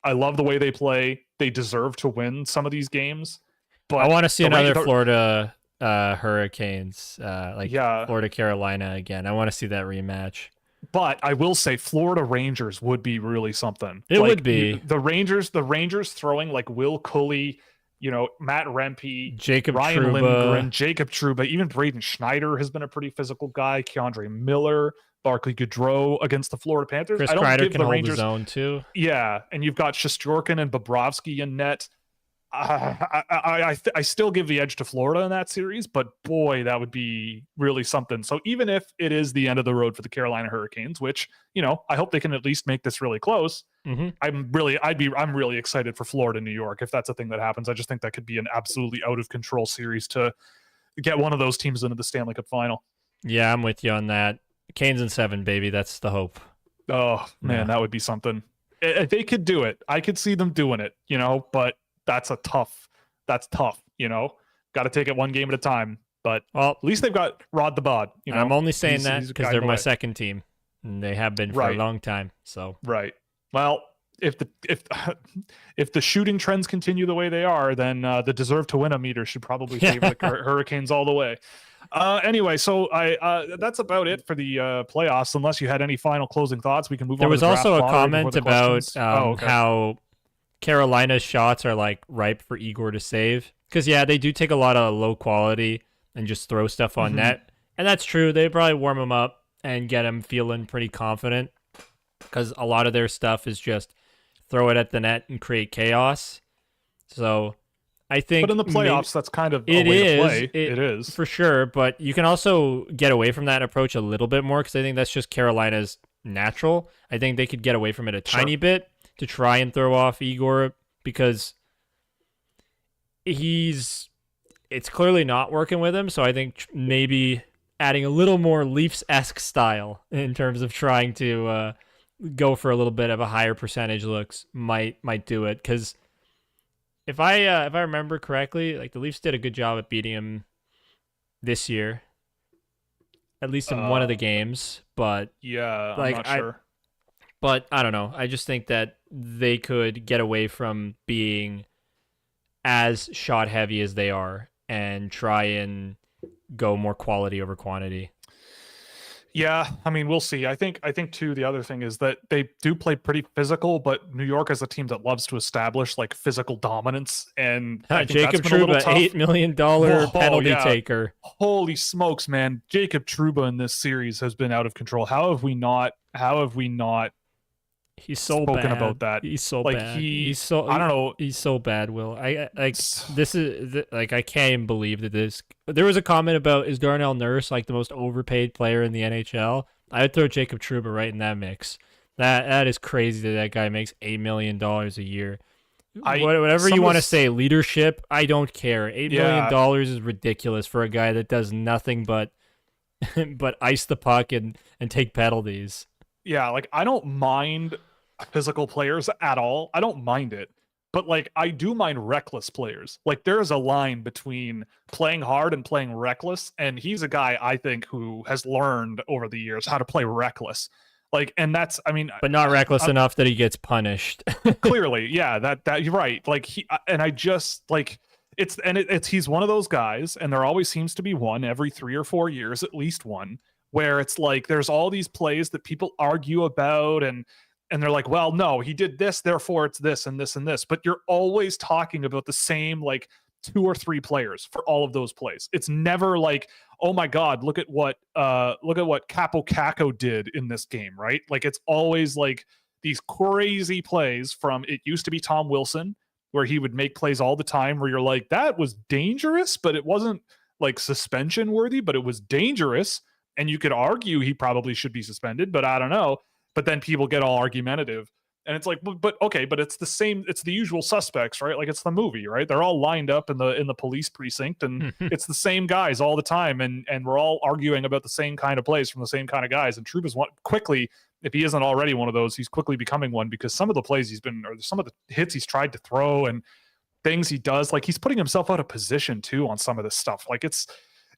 I love the way they play. They deserve to win some of these games. But I want to see another Florida Hurricanes, Florida Carolina again. I want to see that rematch. But I will say Florida Rangers would be really something. It would be. The Rangers throwing like Will Culley, Matt Rempe, Ryan Trouba. Lindgren, Jacob Trouba, even Braden Schneider has been a pretty physical guy. Keandre Miller, Barclay Goodrow against the Florida Panthers. Chris Kreider can hold his own too. Yeah, and you've got Shesterkin and Bobrovsky in net. I still give the edge to Florida in that series, but boy, that would be really something. So even if it is the end of the road for the Carolina Hurricanes, which I hope they can at least make this really close. Mm-hmm. I'm really excited for Florida, New York, if that's a thing that happens. I just think that could be an absolutely out of control series to get one of those teams into the Stanley Cup final. Yeah, I'm with you on that. Canes in 7, baby. That's the hope. Oh man, that would be something. If they could do it, I could see them doing it. But that's tough. Got to take it one game at a time. But at least they've got Rod the Bod. I'm only saying that because they're my second team, and they have been for a long time. So right. Well, if the shooting trends continue the way they are, then the deserve to win a meter should probably favor the Hurricanes all the way. Anyway, so that's about it for the playoffs. Unless you had any final closing thoughts, we can move on. There was also a comment about okay. how Carolina's shots are like ripe for Igor to save. Because they do take a lot of low quality and just throw stuff on net. And that's true. They probably warm him up and get him feeling pretty confident. Because a lot of their stuff is just throw it at the net and create chaos. So I think, but in the playoffs, that's kind of a way to play. It is for sure. But you can also get away from that approach a little bit more because I think that's just Carolina's natural. I think they could get away from it a tiny bit to try and throw off Igor because it's clearly not working with him. So I think maybe adding a little more Leafs-esque style in terms of trying to go for a little bit of a higher percentage looks might do it. Because if I remember correctly, like the Leafs did a good job at beating him this year, at least in one of the games. But yeah, I'm not sure. But I don't know. I just think that they could get away from being as shot heavy as they are and try and go more quality over quantity. Yeah, I mean, we'll see. I think too, the other thing is that they do play pretty physical, but New York is a team that loves to establish like physical dominance, and I think that's Jacob been a little Trouba, tough. $8 million penalty taker. Holy smokes, man! Jacob Trouba in this series has been out of control. How have we not He's so spoken bad about that? He's so Like bad. I don't know. He's so bad. Will I like this is like I can't even believe that this. There was a comment about, is Darnell Nurse like the most overpaid player in the NHL? I would throw Jacob Trouba right in that mix. That is crazy that guy makes $8 million a year. Whatever you want to say, leadership, I don't care. $8 million is ridiculous for a guy that does nothing but ice the puck and take penalties. Yeah, like I don't mind physical players at all. I don't mind it. But like I do mind reckless players. Like there is a line between playing hard and playing reckless, and he's a guy I think who has learned over the years how to play reckless. Like, and that's, I mean, but not reckless enough that he gets punished. Clearly, yeah, that you're right. Like I just like it's he's one of those guys, and there always seems to be one every 3 or 4 years, at least one, where it's like there's all these plays that people argue about, and they're like, well, no, he did this, therefore it's this and this and this. But you're always talking about the same like 2 or 3 players for all of those plays. It's never like, oh my God, look at what Capo Caco did in this game, right? Like it's always like these crazy plays from, it used to be Tom Wilson, where he would make plays all the time where you're like, that was dangerous, but it wasn't like suspension worthy, but it was dangerous. And you could argue he probably should be suspended, but I don't know. But then people get all argumentative, and it's like, but okay, but it's the same. It's the usual suspects, right? Like it's the movie, right? They're all lined up in the police precinct, and it's the same guys all the time, and we're all arguing about the same kind of plays from the same kind of guys. And Trouba's one quickly, if he isn't already one of those, he's quickly becoming one, because some of the plays he's been, or some of the hits he's tried to throw and things he does, like he's putting himself out of position too on some of this stuff. Like it's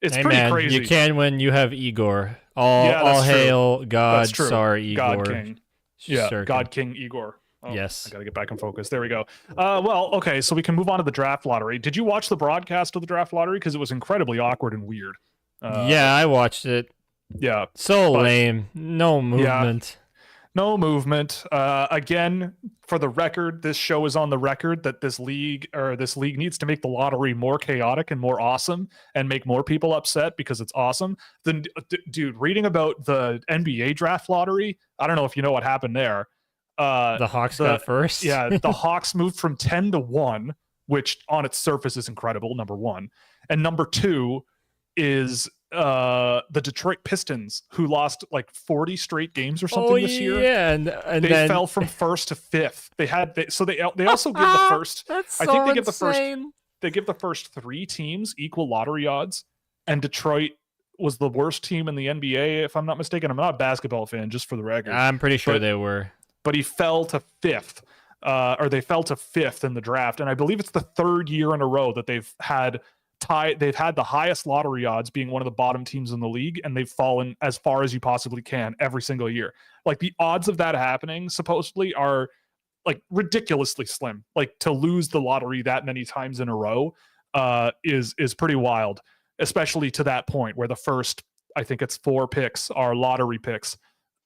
hey, pretty man, crazy. You can when you have Igor. All hail God. Sorry, Igor. God King. Yeah, Sturkin. God King Igor. Oh, yes. I got to get back in focus. There we go. Well, okay, so we can move on to the draft lottery. Did you watch the broadcast of the draft lottery? Because it was incredibly awkward and weird. Yeah, I watched it. Yeah. So lame. No movement. Yeah. No movement. Again, for the record, this show is on the record that this league needs to make the lottery more chaotic and more awesome and make more people upset because it's awesome. Then, dude, reading about the NBA draft lottery, I don't know if you know what happened there. The Hawks got first. Yeah, the Hawks moved from 10-1, which on its surface is incredible, number one. And number two is the Detroit Pistons, who lost like 40 straight games or something this year. Yeah, and they then fell from 1st to 5th. They also give the first. That's I think they so give the first. insane. They give the first 3 teams equal lottery odds, and Detroit was the worst team in the NBA, if I'm not mistaken. I'm not a basketball fan, just for the record. I'm pretty sure they were. But he fell to 5th, or they fell to 5th in the draft, and I believe it's the 3rd year in a row that they've had the highest lottery odds, being one of the bottom teams in the league, and they've fallen as far as you possibly can every single year. Like the odds of that happening supposedly are like ridiculously slim. Like to lose the lottery that many times in a row is pretty wild, especially to that point where the first, I think it's 4 picks are lottery picks.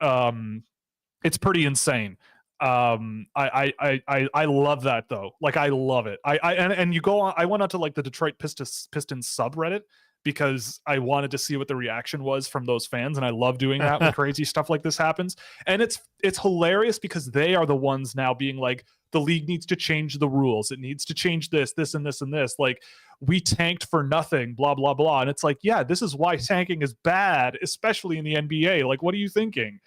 It's pretty insane. I love that though. Like I love it. And you go on, I went onto like the Detroit Pistons subreddit because I wanted to see what the reaction was from those fans, and I love doing that when crazy stuff like this happens. And it's hilarious because they are the ones now being like, the league needs to change the rules. It needs to change this and this and this. Like we tanked for nothing, blah blah blah. And it's like, yeah, this is why tanking is bad, especially in the NBA. Like, what are you thinking?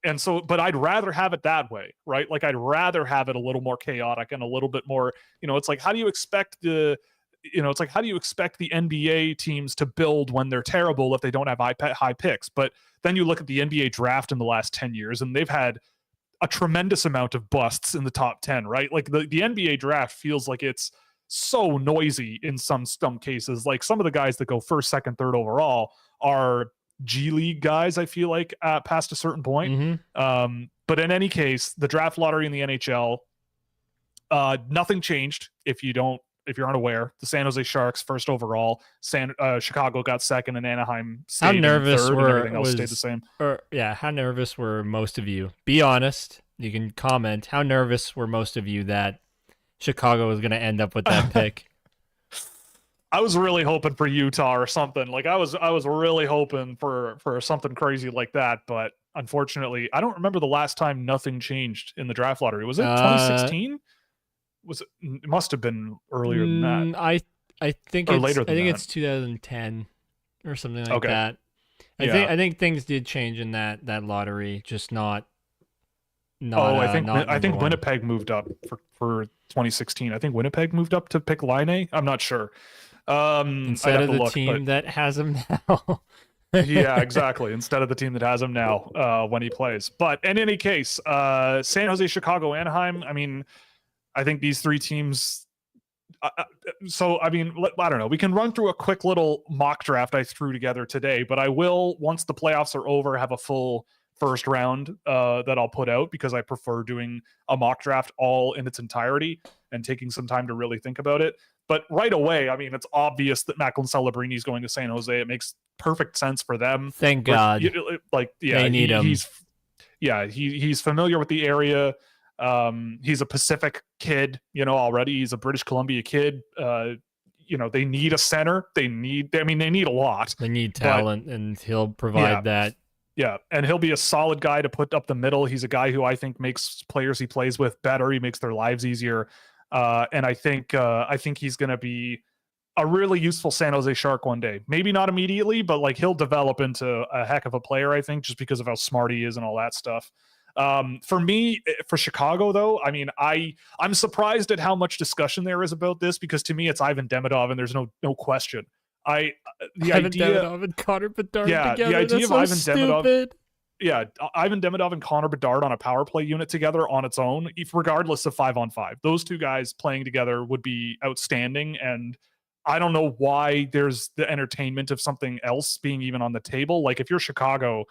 And so, but I'd rather have it that way, right? Like I'd rather have it a little more chaotic and a little bit more, it's like, how do you expect the NBA teams to build when they're terrible if they don't have high picks? But then you look at the NBA draft in the last 10 years, and they've had a tremendous amount of busts in the top 10, right? Like the NBA draft feels like it's so noisy in some cases. Like some of the guys that go first, second, third overall are G League guys, I feel like, past a certain point. Mm-hmm. But in any case, the draft lottery in the NHL, nothing changed if you don't if you're unaware, the San Jose Sharks first overall, Chicago got second, and Anaheim How stayed in nervous third, and everything else was stayed the same. how nervous were most of you? Be honest. You can comment. How nervous were most of you that Chicago was going to end up with that pick? I was really hoping for Utah or something. Like I was really hoping for something crazy like that, but unfortunately, I don't remember the last time nothing changed in the draft lottery. Was it 2016? It must have been earlier than that. I think or it's later I than think that. it's 2010 or something like Okay. that. Yeah. I think things did change in that lottery, just not I think number one. Winnipeg moved up for 2016. I think Winnipeg moved up to pick Laine. I'm not sure. Instead of the team that has him now. Yeah, exactly. Instead of the team that has him now when he plays. But in any case, San Jose, Chicago, Anaheim. I mean, I think these three teams. So, I mean, I don't know. We can run through a quick little mock draft I threw together today, but I will, once the playoffs are over, have a full first round that I'll put out because I prefer doing a mock draft all in its entirety and taking some time to really think about it. But right away, I mean, it's obvious that Macklin Celebrini is going to San Jose. It makes perfect sense for them. Thank God. They need him. He's familiar with the area. He's a Pacific kid, already. He's a British Columbia kid. They need a center. They need a lot. They need talent, and he'll provide that. Yeah, and he'll be a solid guy to put up the middle. He's a guy who I think makes players he plays with better. He makes their lives easier. And I think he's going to be a really useful San Jose Shark one day. Maybe not immediately, but like he'll develop into a heck of a player, I think, just because of how smart he is and all that stuff. For me, for Chicago, though, I mean, I'm surprised at how much discussion there is about this because to me, it's Ivan Demidov, and there's no question. Ivan Demidov and Connor Bedard together. The idea of so Ivan stupid. Demidov. Yeah, Ivan Demidov and Connor Bedard on a power play unit together on its own, regardless of 5-on-5. Those two guys playing together would be outstanding, and I don't know why there's the entertainment of something else being even on the table. Like, if you're Chicago,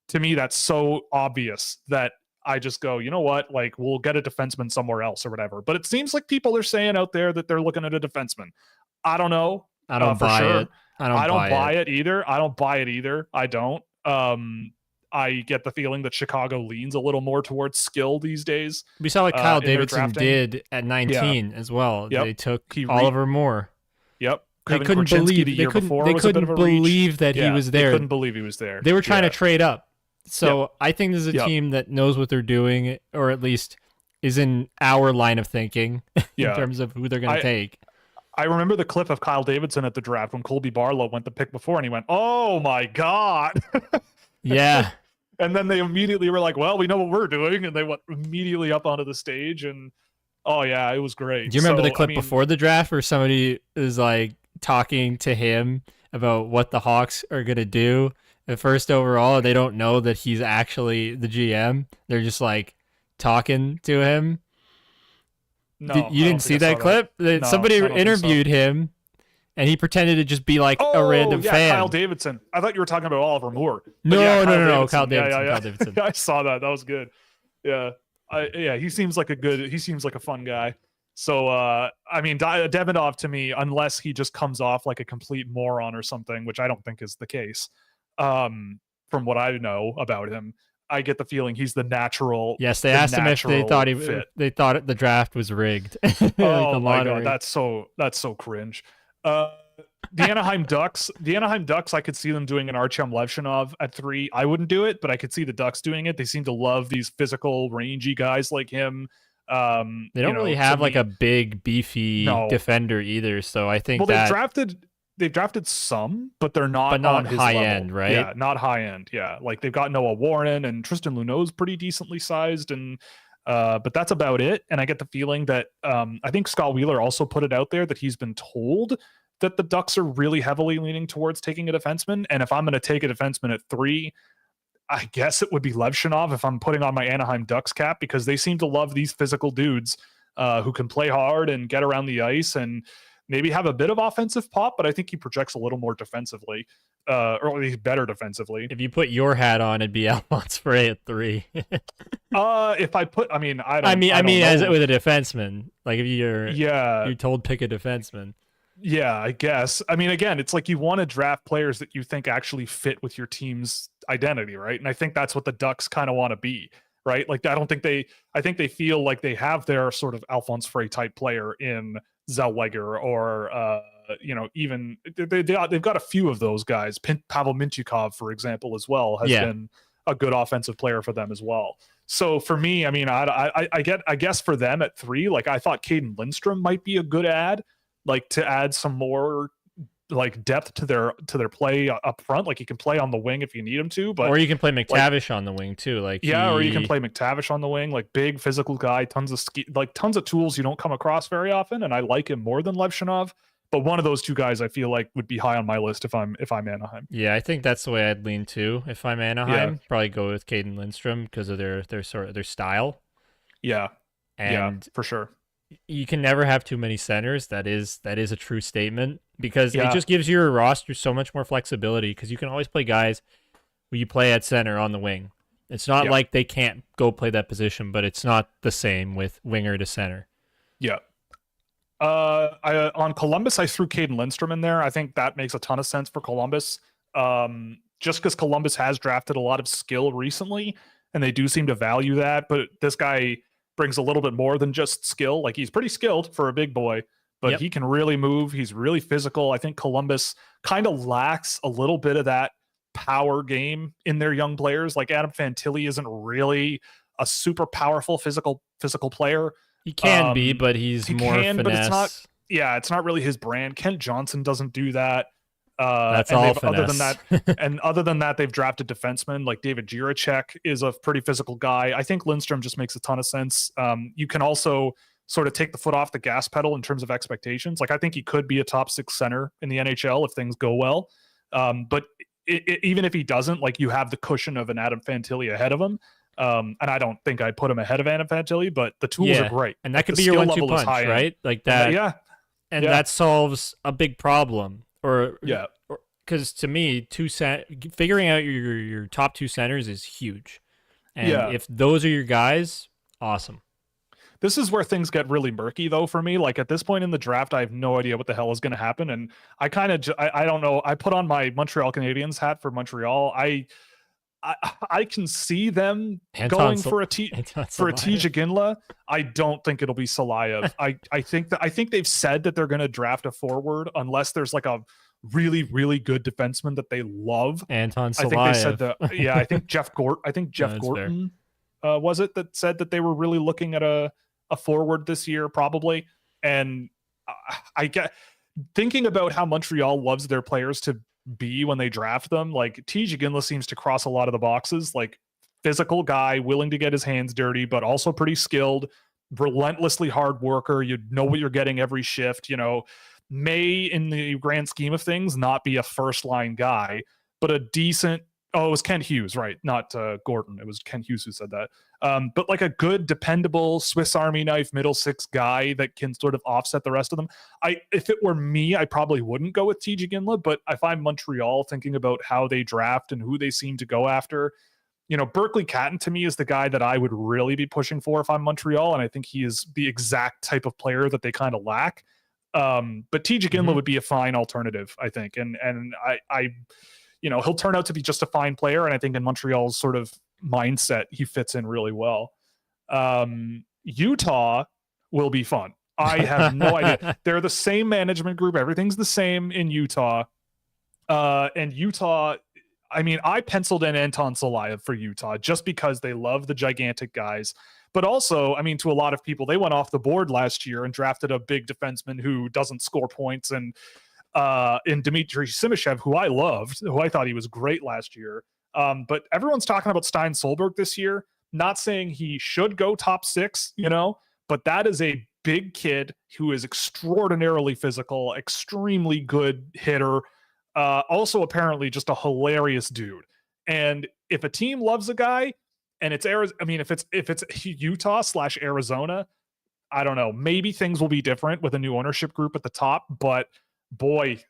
to me, that's so obvious that I just go, you know what? Like, we'll get a defenseman somewhere else or whatever. But it seems like people are saying out there that they're looking at a defenseman. I don't know. I don't buy it. I don't buy it either. I don't. I get the feeling that Chicago leans a little more towards skill these days. We saw what Kyle Davidson did at 19 as well. Yep. They took Oliver Moore. Yep. They couldn't believe that he was there. They couldn't believe he was there. They were trying to trade up. So I think this is a team that knows what they're doing, or at least is in our line of thinking in terms of who they're going to take. I remember the clip of Kyle Davidson at the draft when Colby Barlow went the pick before, and he went, "Oh my God." Yeah. And then they immediately were like, well, we know what we're doing. And they went immediately up onto the stage. And, oh, yeah, it was great. Do you remember the clip before the draft where somebody is like talking to him about what the Hawks are going to do at first overall? They don't know that he's actually the GM. They're just like talking to him. No, you didn't see that clip? No, somebody interviewed him. And he pretended to just be like a random fan. Kyle Davidson. I thought you were talking about Oliver Moore. No, Kyle Davidson. Kyle Davidson. I saw that. That was good. Yeah. He seems like a fun guy. So, I mean, Demidov to me, unless he just comes off like a complete moron or something, which I don't think is the case, from what I know about him, I get the feeling he's the natural. Yes, they asked him if they thought the draft was rigged. Oh my God, that's so cringe. The Anaheim Ducks, I could see them doing an Artyom Levshinov at 3. I wouldn't do it, but I could see the Ducks doing it. They seem to love these physical, rangy guys like him. They don't really have like a big, beefy defender either. So I think they've drafted some, but they're not on his high level. end, right? Yeah, not high end. Yeah, like they've got Noah Warren and Tristan Luneau's pretty decently sized, and but that's about it. And I get the feeling that I think Scott Wheeler also put it out there that he's been told that the Ducks are really heavily leaning towards taking a defenseman. And if I'm going to take a defenseman at 3, I guess it would be Levshinov if I'm putting on my Anaheim Ducks cap, because they seem to love these physical dudes who can play hard and get around the ice. And maybe have a bit of offensive pop, but I think he projects a little more defensively, or at least better defensively. If you put your hat on, it'd be Alphonse Frey at 3. If I put, I mean, I mean, don't as know. with a defenseman, like if you're told pick a defenseman. Yeah, I guess. I mean, again, it's like you want to draft players that you think actually fit with your team's identity, right? And I think that's what the Ducks kind of want to be, right? Like, I think they feel like they have their sort of Alphonse Frey type player in Zellweger, or, even they've got a few of those guys. Pavel Mintyukov, for example, as well, has been a good offensive player for them as well. So for me, I mean, I guess for them at 3, like I thought Caden Lindstrom might be a good add, like to add some more like depth to their play up front. Like he can play on the wing if you need him to, but or you can play McTavish on the wing too. Like or you can play McTavish on the wing, like big physical guy, tons of tools you don't come across very often, and I like him more than Levshinov. But one of those two guys I feel like would be high on my list if I'm Anaheim. Yeah, I think that's the way I'd lean too. If I'm Anaheim, probably go with Caden Lindstrom because of their style. Yeah. And for sure. You can never have too many centers. That is a true statement, because it just gives your roster so much more flexibility, because you can always play guys who you play at center on the wing. It's not like they can't go play that position, but it's not the same with winger to center. Yeah. On Columbus, I threw Caden Lindstrom in there. I think that makes a ton of sense for Columbus. Just because Columbus has drafted a lot of skill recently, and they do seem to value that. But this guy brings a little bit more than just skill. Like, he's pretty skilled for a big boy, but he can really move. He's really physical. I think Columbus kind of lacks a little bit of that power game in their young players. Like, Adam Fantilli isn't really a super powerful physical player. He can be, but he's more finesse. But it's not really his brand. Kent Johnson doesn't do that. That's all finesse. Other than that, they've drafted defensemen like David Jiricek is a pretty physical guy. I think Lindstrom just makes a ton of sense. You can also sort of take the foot off the gas pedal in terms of expectations. Like, I think he could be a top 6 center in the NHL if things go well. But even if he doesn't, like, you have the cushion of an Adam Fantilli ahead of him. And I don't think I'd put him ahead of Adam Fantilli, but the tools are great. And that could be your 1-2 punch, right? Like that. And that solves a big problem. Because to me, figuring out your top 2 centers is huge. And if those are your guys, awesome. This is where things get really murky, though, for me. Like, at this point in the draft, I have no idea what the hell is going to happen. And I don't know. I put on my Montreal Canadiens hat for Montreal. I can see them going for a Ginla. I don't think it'll be Salayev. I think they've said that they're going to draft a forward unless there's like a really, really good defenseman that they love. Anton Salayev. I think they said that. Yeah, I think Jeff Gorton was it that said that they were really looking at a forward this year, probably. And I get thinking about how Montreal loves their players to be when they draft them. Like, T.J. Ginla seems to cross a lot of the boxes. Like, physical guy, willing to get his hands dirty, but also pretty skilled, relentlessly hard worker. You know what you're getting every shift. May, in the grand scheme of things, not be a first line guy, but a decent. Oh, it was Kent Hughes, right? Not Gordon. It was Kent Hughes who said that. But like a good, dependable Swiss Army knife middle 6 guy that can sort of offset the rest of them. If it were me, I probably wouldn't go with T.J. Ginla, but if I'm Montreal, thinking about how they draft and who they seem to go after, Berkeley Catton to me is the guy that I would really be pushing for if I'm Montreal, and I think he is the exact type of player that they kind of lack. But T.J. Ginla would be a fine alternative, I think, and I he'll turn out to be just a fine player, and I think in Montreal's sort of mindset, he fits in really well. Utah will be fun. I have no idea. They're the same management group. Everything's the same in Utah. And Utah, I mean, I penciled in Anton Salayev for Utah just because they love the gigantic guys. But also, I mean, to a lot of people, they went off the board last year and drafted a big defenseman who doesn't score points, and in Dmitry Simashev, who I loved, who I thought he was great last year. But everyone's talking about Stein Solberg this year. Not saying he should go top 6, but that is a big kid who is extraordinarily physical, extremely good hitter. Also, apparently, just a hilarious dude. And if a team loves a guy, and it's Arizona, I mean, if it's Utah / Arizona, I don't know. Maybe things will be different with a new ownership group at the top, but boy,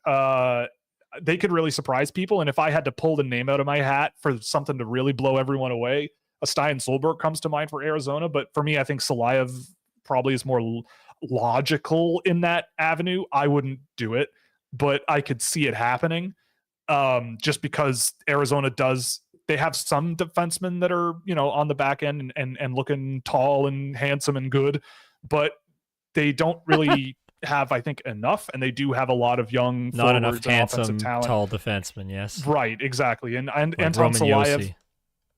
they could really surprise people. And if I had to pull the name out of my hat for something to really blow everyone away, a Stein Solberg comes to mind for Arizona. But for me, I think Salayev probably is more logical in that avenue. I wouldn't do it, but I could see it happening, just because Arizona they have some defensemen that are, on the back end and looking tall and handsome and good, but they don't really have, I think, enough. And they do have a lot of young, not enough and handsome, talent. tall defensemen. Yes. Right. Exactly. And like Anton Roman Salayev. Josi.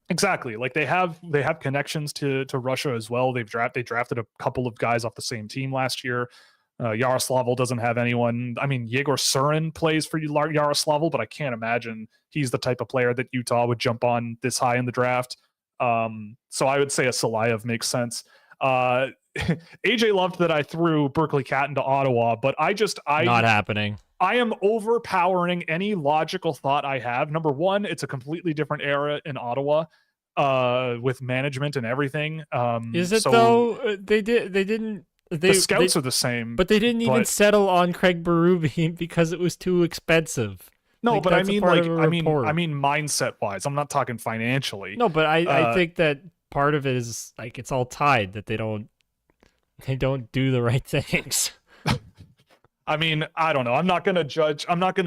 Exactly. Like they have connections to Russia as well. They drafted a couple of guys off the same team last year. Yaroslavl doesn't have anyone. I mean, Yegor Surin plays for Yaroslavl, but I can't imagine he's the type of player that Utah would jump on this high in the draft. So I would say a Salayev makes sense. AJ loved that I threw Berkeley Cat into Ottawa, but not happening. I am overpowering any logical thought I have. Number one, it's a completely different era in Ottawa, with management and everything. Is it though? The scouts are the same, but they didn't even settle on Craig Berube because it was too expensive. No, but I mean, mindset wise, I'm not talking financially. No, but I think that part of it is like it's all tied that they don't do the right things. I mean, I don't know. I'm not going to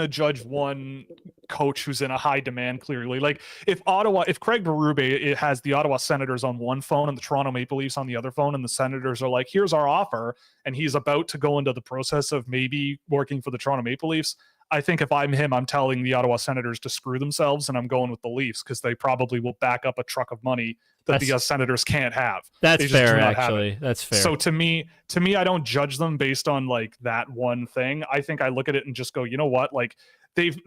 judge one coach who's in a high demand, clearly. Like if Craig Berube has the Ottawa Senators on one phone and the Toronto Maple Leafs on the other phone, and the Senators are like, here's our offer, and he's about to go into the process of maybe working for the Toronto Maple Leafs, I think if I'm him, I'm telling the Ottawa Senators to screw themselves, and I'm going with the Leafs because they probably will back up a truck of money that the Senators can't have. That's fair, actually. That's fair. So to me, I don't judge them based on like that one thing. I think I look at it and just go, you know what? Like they've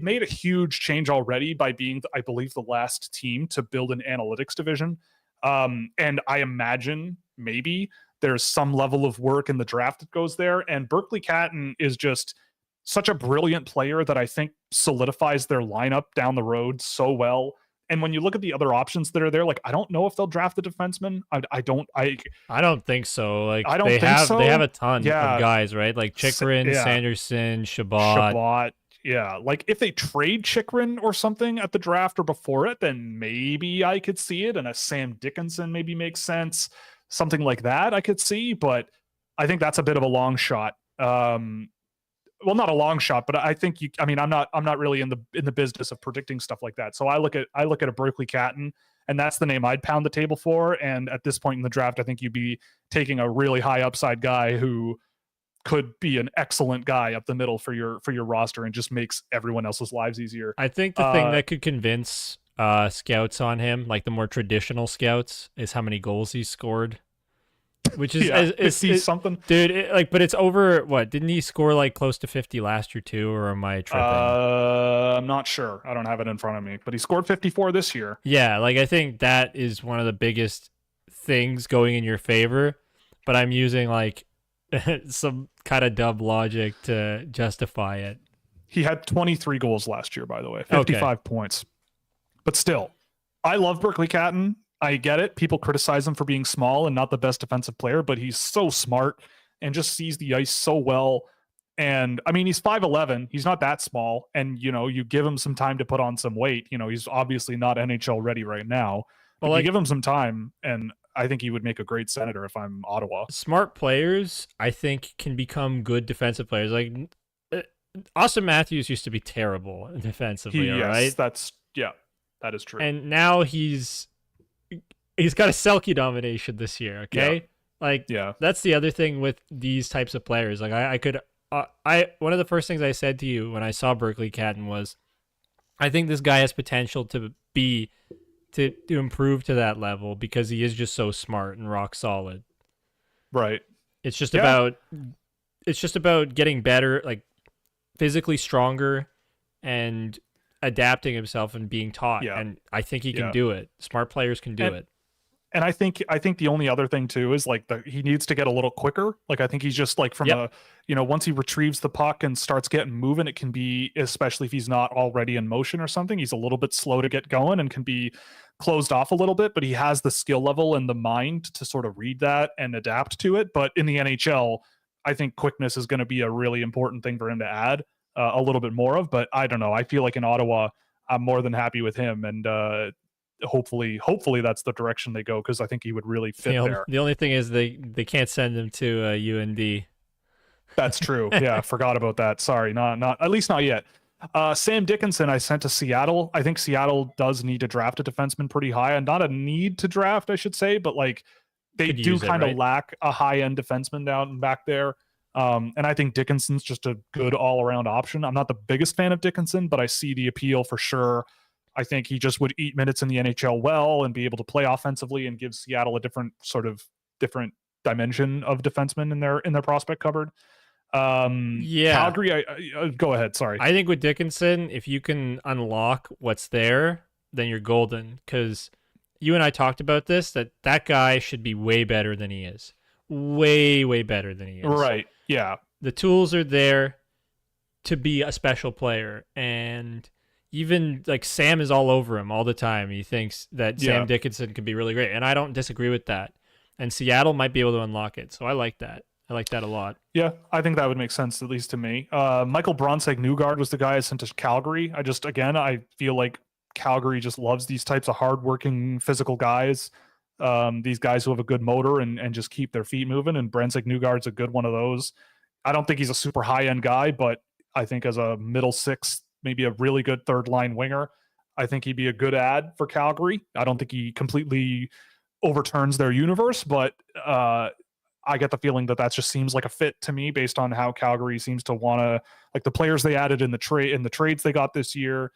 made a huge change already by being, I believe, the last team to build an analytics division. And I imagine maybe there's some level of work in the draft that goes there. And Berkeley Catton is just such a brilliant player that I think solidifies their lineup down the road so well. And when you look at the other options that are there, like I don't know if they'll draft a defenseman. I don't think so. Like I don't think so. They have a ton of guys, right? Like Chychrun, Sanderson, Shabbat. Yeah. Like if they trade Chychrun or something at the draft or before it, then maybe I could see it. And a Sam Dickinson maybe makes sense. Something like that I could see, but I think that's a bit of a long shot. Well, not a long shot, but I think I'm not really in the business of predicting stuff like that. So I look at a Berkeley Catton, and that's the name I'd pound the table for. And at this point in the draft, I think you'd be taking a really high upside guy who could be an excellent guy up the middle for your roster and just makes everyone else's lives easier. I think the thing that could convince scouts on him, like the more traditional scouts, is how many goals he's scored. Which is something, dude. But it's over. What, didn't he score like close to 50 last year too, or am I tripping? I'm not sure. I don't have it in front of me, but he scored 54 this year. Yeah, like I think that is one of the biggest things going in your favor. But I'm using like some kind of dumb logic to justify it. He had 23 goals last year, by the way, 55 points. But still, I love Berkeley Catton. I get it. People criticize him for being small and not the best defensive player, but he's so smart and just sees the ice so well. And I mean, he's 5'11". He's not that small. And, you give him some time to put on some weight. He's obviously not NHL ready right now. But you give him some time, and I think he would make a great Senator if I'm Ottawa. Smart players, I think, can become good defensive players. Like Austin Matthews used to be terrible defensively, right? That is true. And now he's got a Selke domination this year. Okay. That's the other thing with these types of players. Like one of the first things I said to you when I saw Berkeley Catton was, I think this guy has potential to improve to that level because he is just so smart and rock solid. Right. It's just about getting better, like physically stronger and adapting himself and being taught. Yeah. And I think he can do it. Smart players can do it. And I think the only other thing too is like he needs to get a little quicker. Like I think he's just like once he retrieves the puck and starts getting moving, it can be, especially if he's not already in motion or something, he's a little bit slow to get going and can be closed off a little bit, but he has the skill level and the mind to sort of read that and adapt to it. But in the NHL, I think quickness is going to be a really important thing for him to add a little bit more of. But I don't know. I feel like in Ottawa, I'm more than happy with him, and hopefully that's the direction they go, because I think he would really fit there. The only thing is they can't send him to UND. That's true. Yeah, forgot about that. Sorry, not at least not yet. Sam Dickinson, I sent to Seattle. I think Seattle does need to draft a defenseman pretty high, and not a need to draft, I should say, but like they do kind of lack a high-end defenseman down back there. And I think Dickinson's just a good all-around option. I'm not the biggest fan of Dickinson, but I see the appeal for sure. I think he just would eat minutes in the NHL well and be able to play offensively and give Seattle a different dimension of defensemen in their prospect cupboard. Calgary, I go ahead. Sorry. I think with Dickinson, if you can unlock what's there, then you're golden. Because you and I talked about this, that guy should be way better than he is. Way better than he is. Right. Yeah. The tools are there to be a special player, and even like Sam is all over him all the time. He thinks that Sam Dickinson could be really great, and I don't disagree with that. And Seattle might be able to unlock it, so I like that. I like that a lot. Yeah, I think that would make sense, at least to me. Michael Bronseg-Newgard was the guy I sent to Calgary. I feel like Calgary just loves these types of hardworking, physical guys. These guys who have a good motor and just keep their feet moving, and Bronseg-Newgard's a good one of those. I don't think he's a super high-end guy, but I think as a middle six, maybe a really good third-line winger, I think he'd be a good ad for Calgary. I don't think he completely overturns their universe, but I get the feeling that just seems like a fit to me based on how Calgary seems to want to, like the players they added in the trades they got this year.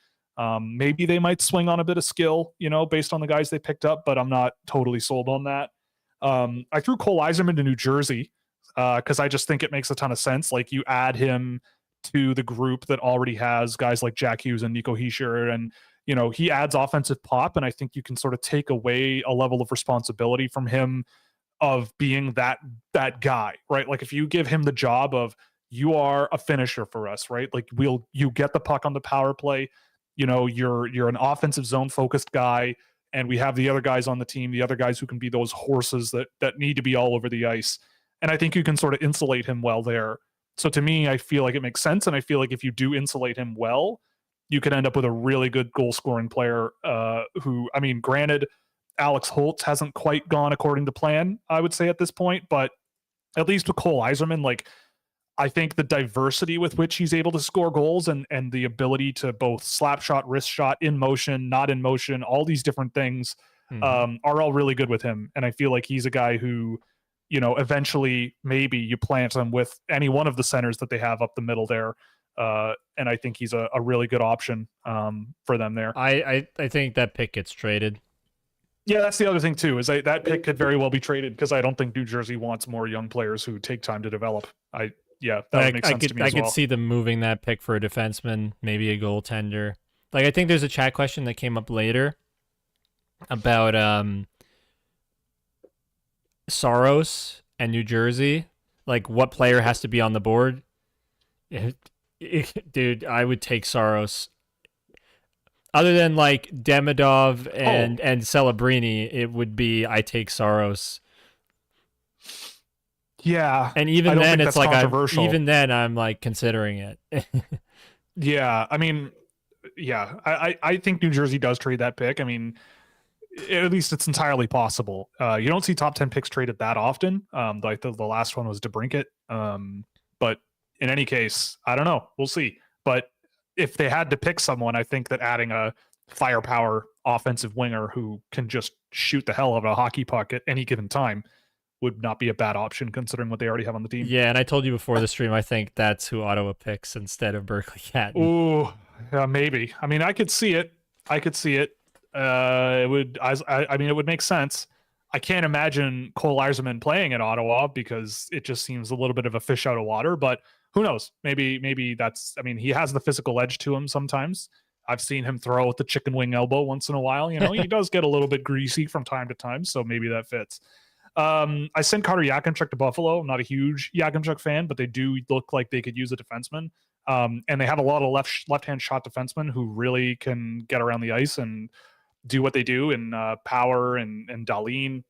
Maybe they might swing on a bit of skill, based on the guys they picked up, but I'm not totally sold on that. I threw Cole Yzerman to New Jersey because I just think it makes a ton of sense. Like you add him to the group that already has guys like Jack Hughes and Nico Hischier, and he adds offensive pop, and I think you can sort of take away a level of responsibility from him of being that guy, right? Like if you give him the job of, you are a finisher for us, right? Like you get the puck on the power play, you're an offensive zone focused guy, and we have the other guys on the team, the other guys who can be those horses that need to be all over the ice. And I think you can sort of insulate him well there. So to me, I feel like it makes sense, and I feel like if you do insulate him well, you could end up with a really good goal scoring player who, I mean, granted, Alex Holtz hasn't quite gone according to plan, I would say at this point, but at least with Cole Yzerman, like I think the diversity with which he's able to score goals and the ability to both slap shot, wrist shot, in motion, not in motion, all these different things are all really good with him. And I feel like he's a guy who, eventually maybe you plant him with any one of the centers that they have up the middle there. And I think he's a really good option for them there. I think that pick gets traded. Yeah, that's the other thing too, is that pick could very well be traded, because I don't think New Jersey wants more young players who take time to develop. That would make sense to me as well. I could see them moving that pick for a defenseman, maybe a goaltender. Like I think there's a chat question that came up later about Saros and New Jersey. Like what player has to be on the board? Dude, I would take Saros. Other than like Demidov and Celebrini, it would be I take Saros. Yeah, and even then, it's like I'm like considering it. Yeah, I mean, I think New Jersey does trade that pick. I mean, at least it's entirely possible. You don't see top 10 picks traded that often. Like the last one was DeBrincat. But in any case, I don't know. We'll see. But if they had to pick someone, I think that adding a firepower offensive winger who can just shoot the hell out of a hockey puck at any given time would not be a bad option, considering what they already have on the team. Yeah, and I told you before the stream, I think that's who Ottawa picks instead of Berkeley Catton. Ooh, maybe. I mean, I could see it. It would make sense. I can't imagine Cole Yzerman playing at Ottawa because it just seems a little bit of a fish out of water, but who knows? Maybe that's, I mean, he has the physical edge to him sometimes. I've seen him throw with the chicken wing elbow once in a while. He does get a little bit greasy from time to time, so maybe that fits. I sent Carter Yakimchuk to Buffalo. I'm not a huge Yakimchuk fan, but they do look like they could use a defenseman. And they have a lot of left-hand shot defensemen who really can get around the ice and do what they do in Power and Dahlin.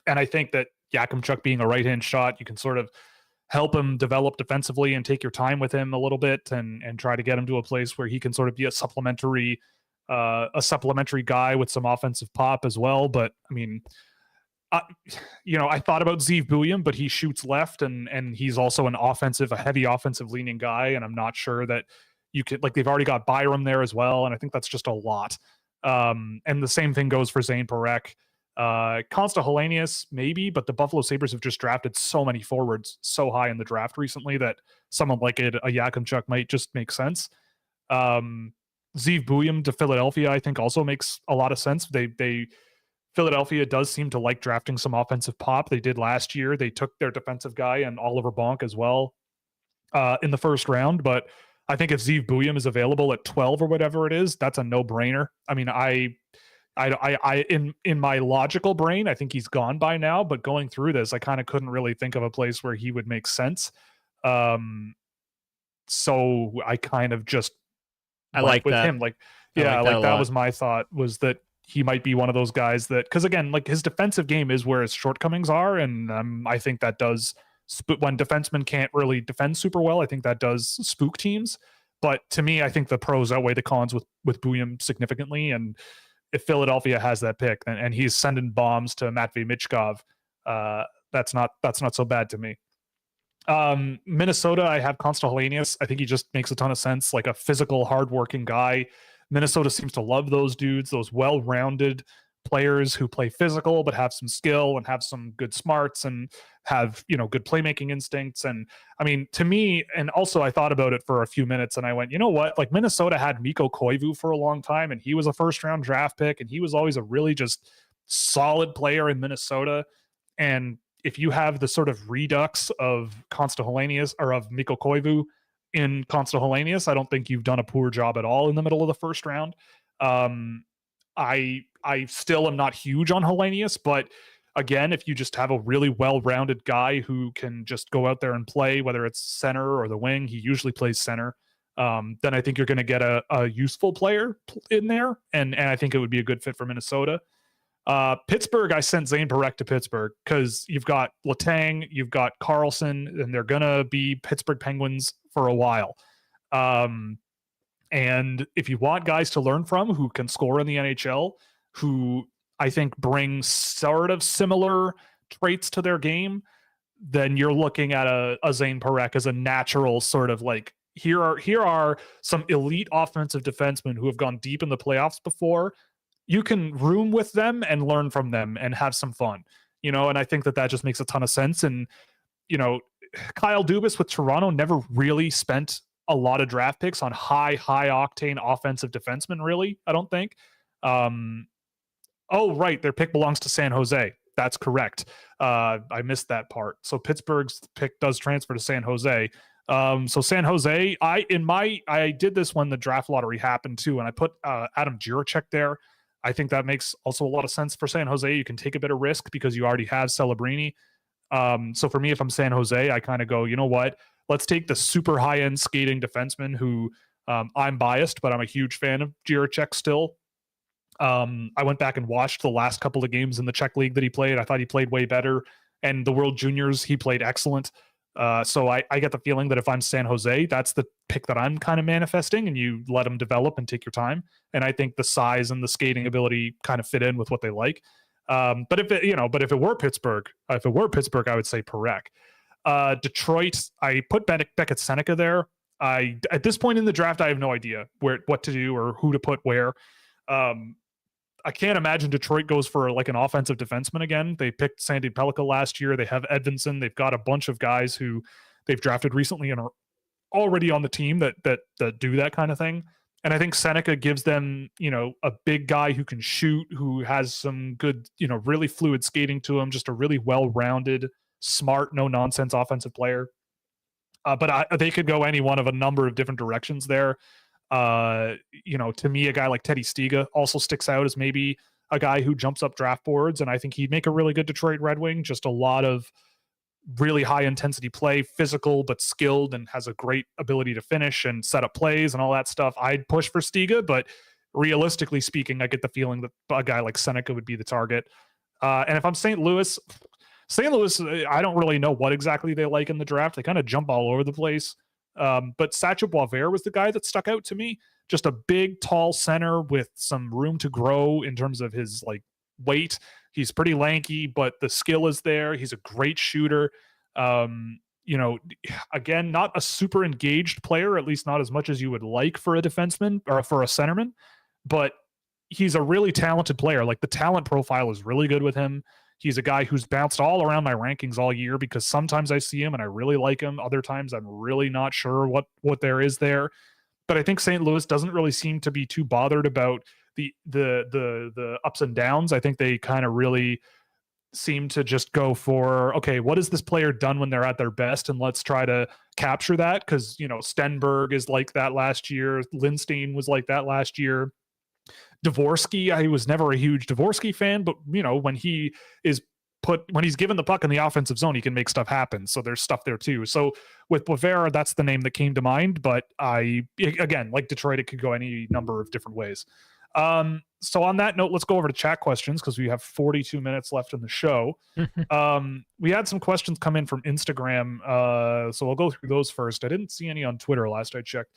And I think that Yakimchuk being a right-hand shot, you can sort of help him develop defensively and take your time with him a little bit and try to get him to a place where he can sort of be a supplementary guy with some offensive pop as well. But I mean, I thought about Zeev Buium, but he shoots left and he's also a heavy offensive leaning guy. And I'm not sure that you could, like, they've already got Byram there as well. And I think that's just a lot. And the same thing goes for Zane Parekh. Consta Helenius, maybe, but the Buffalo Sabres have just drafted so many forwards so high in the draft recently that someone like a Yakimchuk might just make sense. Zeev Buium to Philadelphia, I think, also makes a lot of sense. Philadelphia does seem to like drafting some offensive pop. They did last year. They took their defensive guy and Oliver Bonk as well in the first round. But I think if Zeev Buium is available at 12 or whatever it is, that's a no-brainer. I mean, I in my logical brain, I think he's gone by now. But going through this, I kind of couldn't really think of a place where he would make sense. So I kind of just like with that. him. That was my thought, was that he might be one of those guys that, because again, like, his defensive game is where his shortcomings are, and I think that does when defensemen can't really defend super well, I think that does spook teams. But to me, I think the pros outweigh the cons with Buium significantly, and if Philadelphia has that pick and he's sending bombs to Matvei Michkov, that's not so bad to me. Minnesota, I have Consta Helenius. I think he just makes a ton of sense, like a physical, hardworking guy. Minnesota seems to love those dudes, those well-rounded players who play physical but have some skill and have some good smarts and have, good playmaking instincts. And I mean, to me, and also I thought about it for a few minutes and I went, you know what? Like, Minnesota had Mikko Koivu for a long time and he was a first-round draft pick and he was always a really just solid player in Minnesota. And if you have the sort of redux of Consta Helenius or of Mikko Koivu in Consta Helenius, I don't think you've done a poor job at all in the middle of the first round. I still am not huge on Helenius, but again, if you just have a really well-rounded guy who can just go out there and play, whether it's center or the wing, he usually plays center, then I think you're going to get a useful player in there, and I think it would be a good fit for Minnesota. Pittsburgh, I sent Zane Parekh to Pittsburgh because you've got Letang, you've got Carlson, and they're going to be Pittsburgh Penguins for a while. And if you want guys to learn from who can score in the NHL, who I think bring sort of similar traits to their game, then you're looking at a Zane Parekh as a natural sort of like, here are some elite offensive defensemen who have gone deep in the playoffs before. You can room with them and learn from them and have some fun, and I think that just makes a ton of sense. And, Kyle Dubas with Toronto never really spent a lot of draft picks on high octane offensive defensemen, really, I don't think. Oh, right. Their pick belongs to San Jose. That's correct. I missed that part. So Pittsburgh's pick does transfer to San Jose. So San Jose, I did this when the draft lottery happened too, and I put Adam Jiricek there. I think that makes also a lot of sense for San Jose. You can take a bit of risk because you already have Celebrini. So for me, if I'm San Jose, I kind of go, you know what? Let's take the super high-end skating defenseman who I'm biased, but I'm a huge fan of Jiricek still. I went back and watched the last couple of games in the Czech league that he played. I thought he played way better. And the World Juniors, he played excellent. So I get the feeling that if I'm San Jose, that's the pick that I'm kind of manifesting, and you let him develop and take your time. And I think the size and the skating ability kind of fit in with what they like. But if it were Pittsburgh, I would say Parekh. Detroit, I put Beckett Seneca there. At this point in the draft, I have no idea what to do or who to put where. I can't imagine Detroit goes for like an offensive defenseman again. They picked Sandy Pellica last year. They have Edvinson. They've got a bunch of guys who they've drafted recently and are already on the team that do that kind of thing. And I think Seneca gives them, a big guy who can shoot, who has some good, really fluid skating to him, just a really well-rounded, smart, no-nonsense offensive player. But they could go any one of a number of different directions there. To me, a guy like Teddy Stiga also sticks out as maybe a guy who jumps up draft boards, and I think he'd make a really good Detroit Red Wing. Just a lot of really high intensity play, physical but skilled, and has a great ability to finish and set up plays and all that stuff. I'd push for Stiga, but realistically speaking, I get the feeling that a guy like Seneca would be the target. And if I'm St. Louis, I don't really know what exactly they like in the draft. They kind of jump all over the place. But Sacha Boisvert was the guy that stuck out to me. Just a big, tall center with some room to grow in terms of his like weight. He's pretty lanky, but the skill is there. He's a great shooter. Again, not a super engaged player, at least not as much as you would like for a defenseman or for a centerman, but he's a really talented player. Like the talent profile is really good with him. He's a guy who's bounced all around my rankings all year because sometimes I see him and I really like him. Other times I'm really not sure what there is there. But I think St. Louis doesn't really seem to be too bothered about the ups and downs. I think they kind of really seem to just go for, okay, what has this player done when they're at their best? And let's try to capture that. Because, Stenberg is like that last year. Lindstein was like that last year. Dvorsky, I was never a huge Dvorsky fan, but when he's given the puck in the offensive zone, he can make stuff happen. So there's stuff there too. So with Boisvert, that's the name that came to mind. But again, like Detroit, it could go any number of different ways. So on that note, let's go over to chat questions because we have 42 minutes left in the show. We had some questions come in from Instagram. So I'll go through those first. I didn't see any on Twitter last I checked.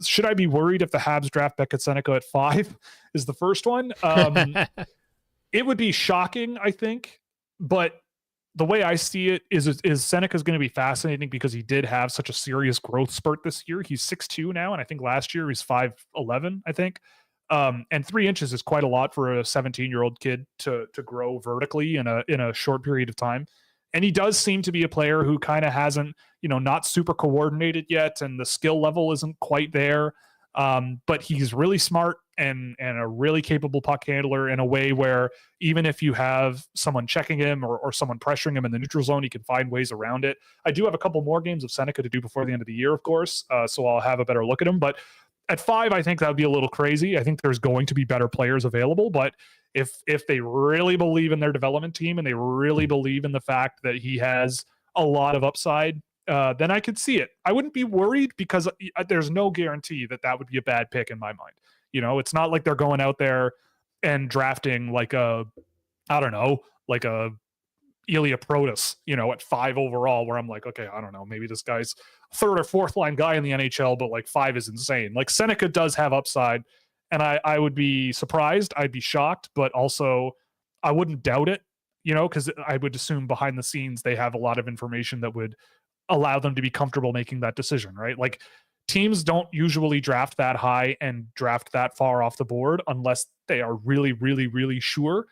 Should I be worried if the Habs draft Beckett Seneca at 5 is the first one. It would be shocking, I think, but the way I see it is Seneca's going to be fascinating because he did have such a serious growth spurt this year. He's 6'2" now. And I think last year he's 5'11", I think. And 3 inches is quite a lot for a 17-year-old kid to grow vertically in a short period of time. And he does seem to be a player who kind of hasn't, not super coordinated yet, and the skill level isn't quite there. But he's really smart and a really capable puck handler in a way where even if you have someone checking him or someone pressuring him in the neutral zone, he can find ways around it. I do have a couple more games of Seneca to do before the end of the year, of course, so I'll have a better look at him. But at 5, I think that would be a little crazy. I think there's going to be better players available, but if they really believe in their development team and they really believe in the fact that he has a lot of upside, then I could see it. I wouldn't be worried because there's no guarantee that would be a bad pick in my mind. It's not like they're going out there and drafting like a Ilya Protas, at 5 overall, where I'm like, okay, I don't know, maybe this guy's third or fourth line guy in the NHL, but like 5 is insane. Like Seneca does have upside, and I would be surprised, I'd be shocked, but also I wouldn't doubt it, because I would assume behind the scenes they have a lot of information that would allow them to be comfortable making that decision, right? Like teams don't usually draft that high and draft that far off the board unless they are really, really, really sure.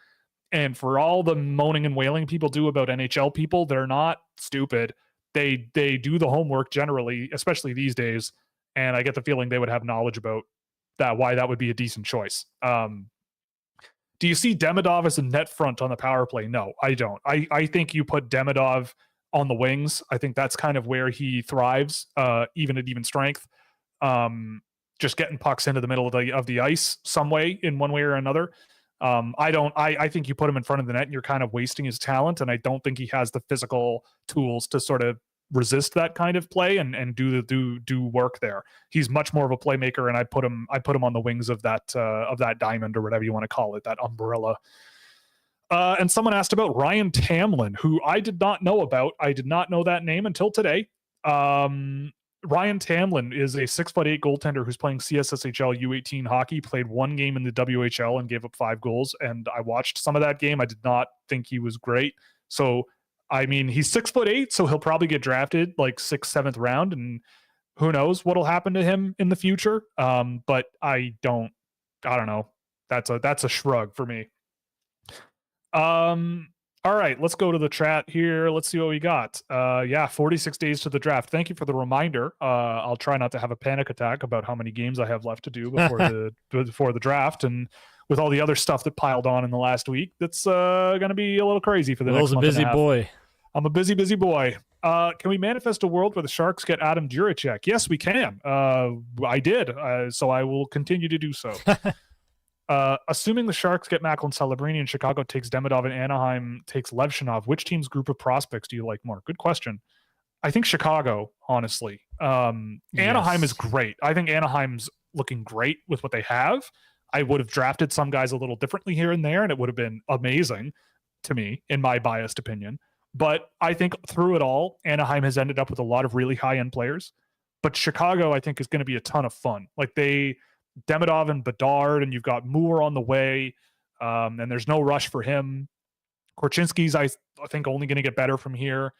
And for all the moaning and wailing people do about NHL people, they're not stupid. They do the homework generally, especially these days. And I get the feeling they would have knowledge about that, why that would be a decent choice. Do you see Demidov as a net front on the power play? No, I don't. I think you put Demidov on the wings. I think that's kind of where he thrives, even at even strength. Just getting pucks into the middle of the ice some way, in one way or another. I think you put him in front of the net and you're kind of wasting his talent. And I don't think he has the physical tools to sort of resist that kind of play and do work there. He's much more of a playmaker, and I put him on the wings of that diamond, or whatever you want to call it, that umbrella. And someone asked about Ryan Tamlin, who I did not know about. I did not know that name until today. Ryan Tamlin is a 6'8" goaltender who's playing CSSHL U18 hockey, played 1 game in the WHL and gave up 5 goals. And I watched some of that game. I did not think he was great. So, I mean, he's 6'8", so he'll probably get drafted like 6th, 7th round. And who knows what'll happen to him in the future. But I don't know. That's a shrug for me. All right, let's go to the chat here. Let's see what we got. 46 days to the draft. Thank you for the reminder. I'll try not to have a panic attack about how many games I have left to do before the draft, and with all the other stuff that piled on in the last week, that's going to be a little crazy for the next month and a half. Boy. I'm a busy boy. Can we manifest a world where the Sharks get Adam Juracek? Yes, we can. I did, so I will continue to do so. Assuming the Sharks get Macklin Celebrini and Chicago takes Demidov and Anaheim takes Levshinov, which team's group of prospects do you like more? Good question. I think Chicago, honestly. Anaheim is great. I think Anaheim's looking great with what they have. I would have drafted some guys a little differently here and there, and it would have been amazing to me, in my biased opinion. But I think through it all, Anaheim has ended up with a lot of really high-end players. But Chicago, I think, is going to be a ton of fun. Like Demidov and Bedard, and you've got Moore on the way, and there's no rush for him. Korchinski's, I think, only going to get better from here.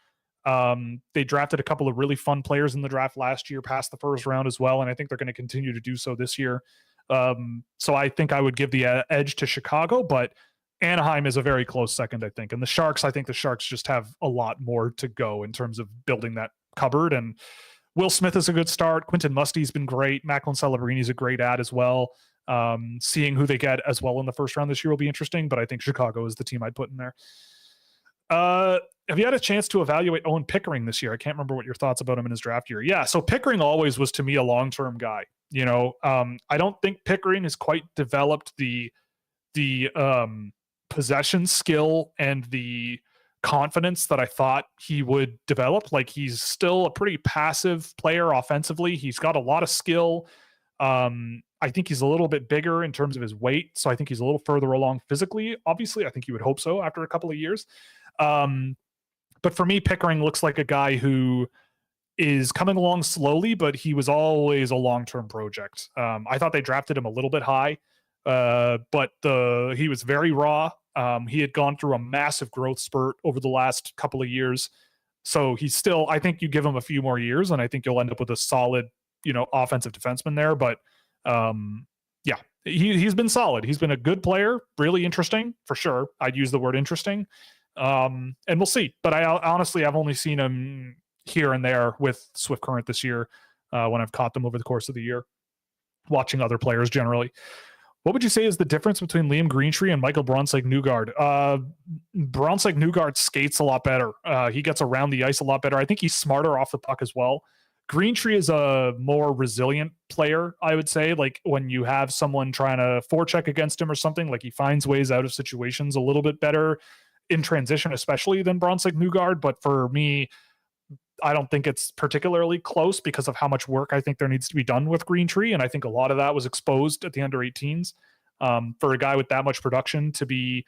They drafted a couple of really fun players in the draft last year, past the first round as well, and I think they're going to continue to do so this year. So I think I would give the edge to Chicago, but Anaheim is a very close second, I think. And the Sharks, I think the Sharks just have a lot more to go in terms of building that cupboard. And Will Smith is a good start. Quentin Musty's been great. Macklin Celebrini's a great ad as well. Seeing who they get as well in the first round this year will be interesting, but I think Chicago is the team I'd put in there. Have you had a chance to evaluate Owen Pickering this year? I can't remember what your thoughts about him in his draft year. Yeah, so Pickering always was to me a long-term guy. I don't think Pickering has quite developed the possession skill and the confidence that I thought he would develop. Like, he's still a pretty passive player offensively. He's got a lot of skill. I think he's a little bit bigger in terms of his weight, so I think he's a little further along physically. Obviously, I think you would hope so after a couple of years. But for me, Pickering looks like a guy who is coming along slowly, but he was always a long-term project. I thought they drafted him a little bit high, but he was very raw. He had gone through a massive growth spurt over the last couple of years. So he's still, I think you give him a few more years, and I think you'll end up with a solid, offensive defenseman there. But yeah, he's been solid. He's been a good player, really interesting for sure. I'd use the word interesting. And we'll see. But I've only seen him here and there with Swift Current this year when I've caught them over the course of the year, watching other players generally. What would you say is the difference between Liam Greentree and Michael Bronseg-Newgard? Bronseg-Newgard skates a lot better. He gets around the ice a lot better. I think he's smarter off the puck as well. Greentree is a more resilient player, I would say. Like, when you have someone trying to forecheck against him or something, like, he finds ways out of situations a little bit better in transition, especially than Bronseg-Newgard. But for me, I don't think it's particularly close because of how much work I think there needs to be done with Greentree. And I think a lot of that was exposed at the under 18s. For a guy with that much production to be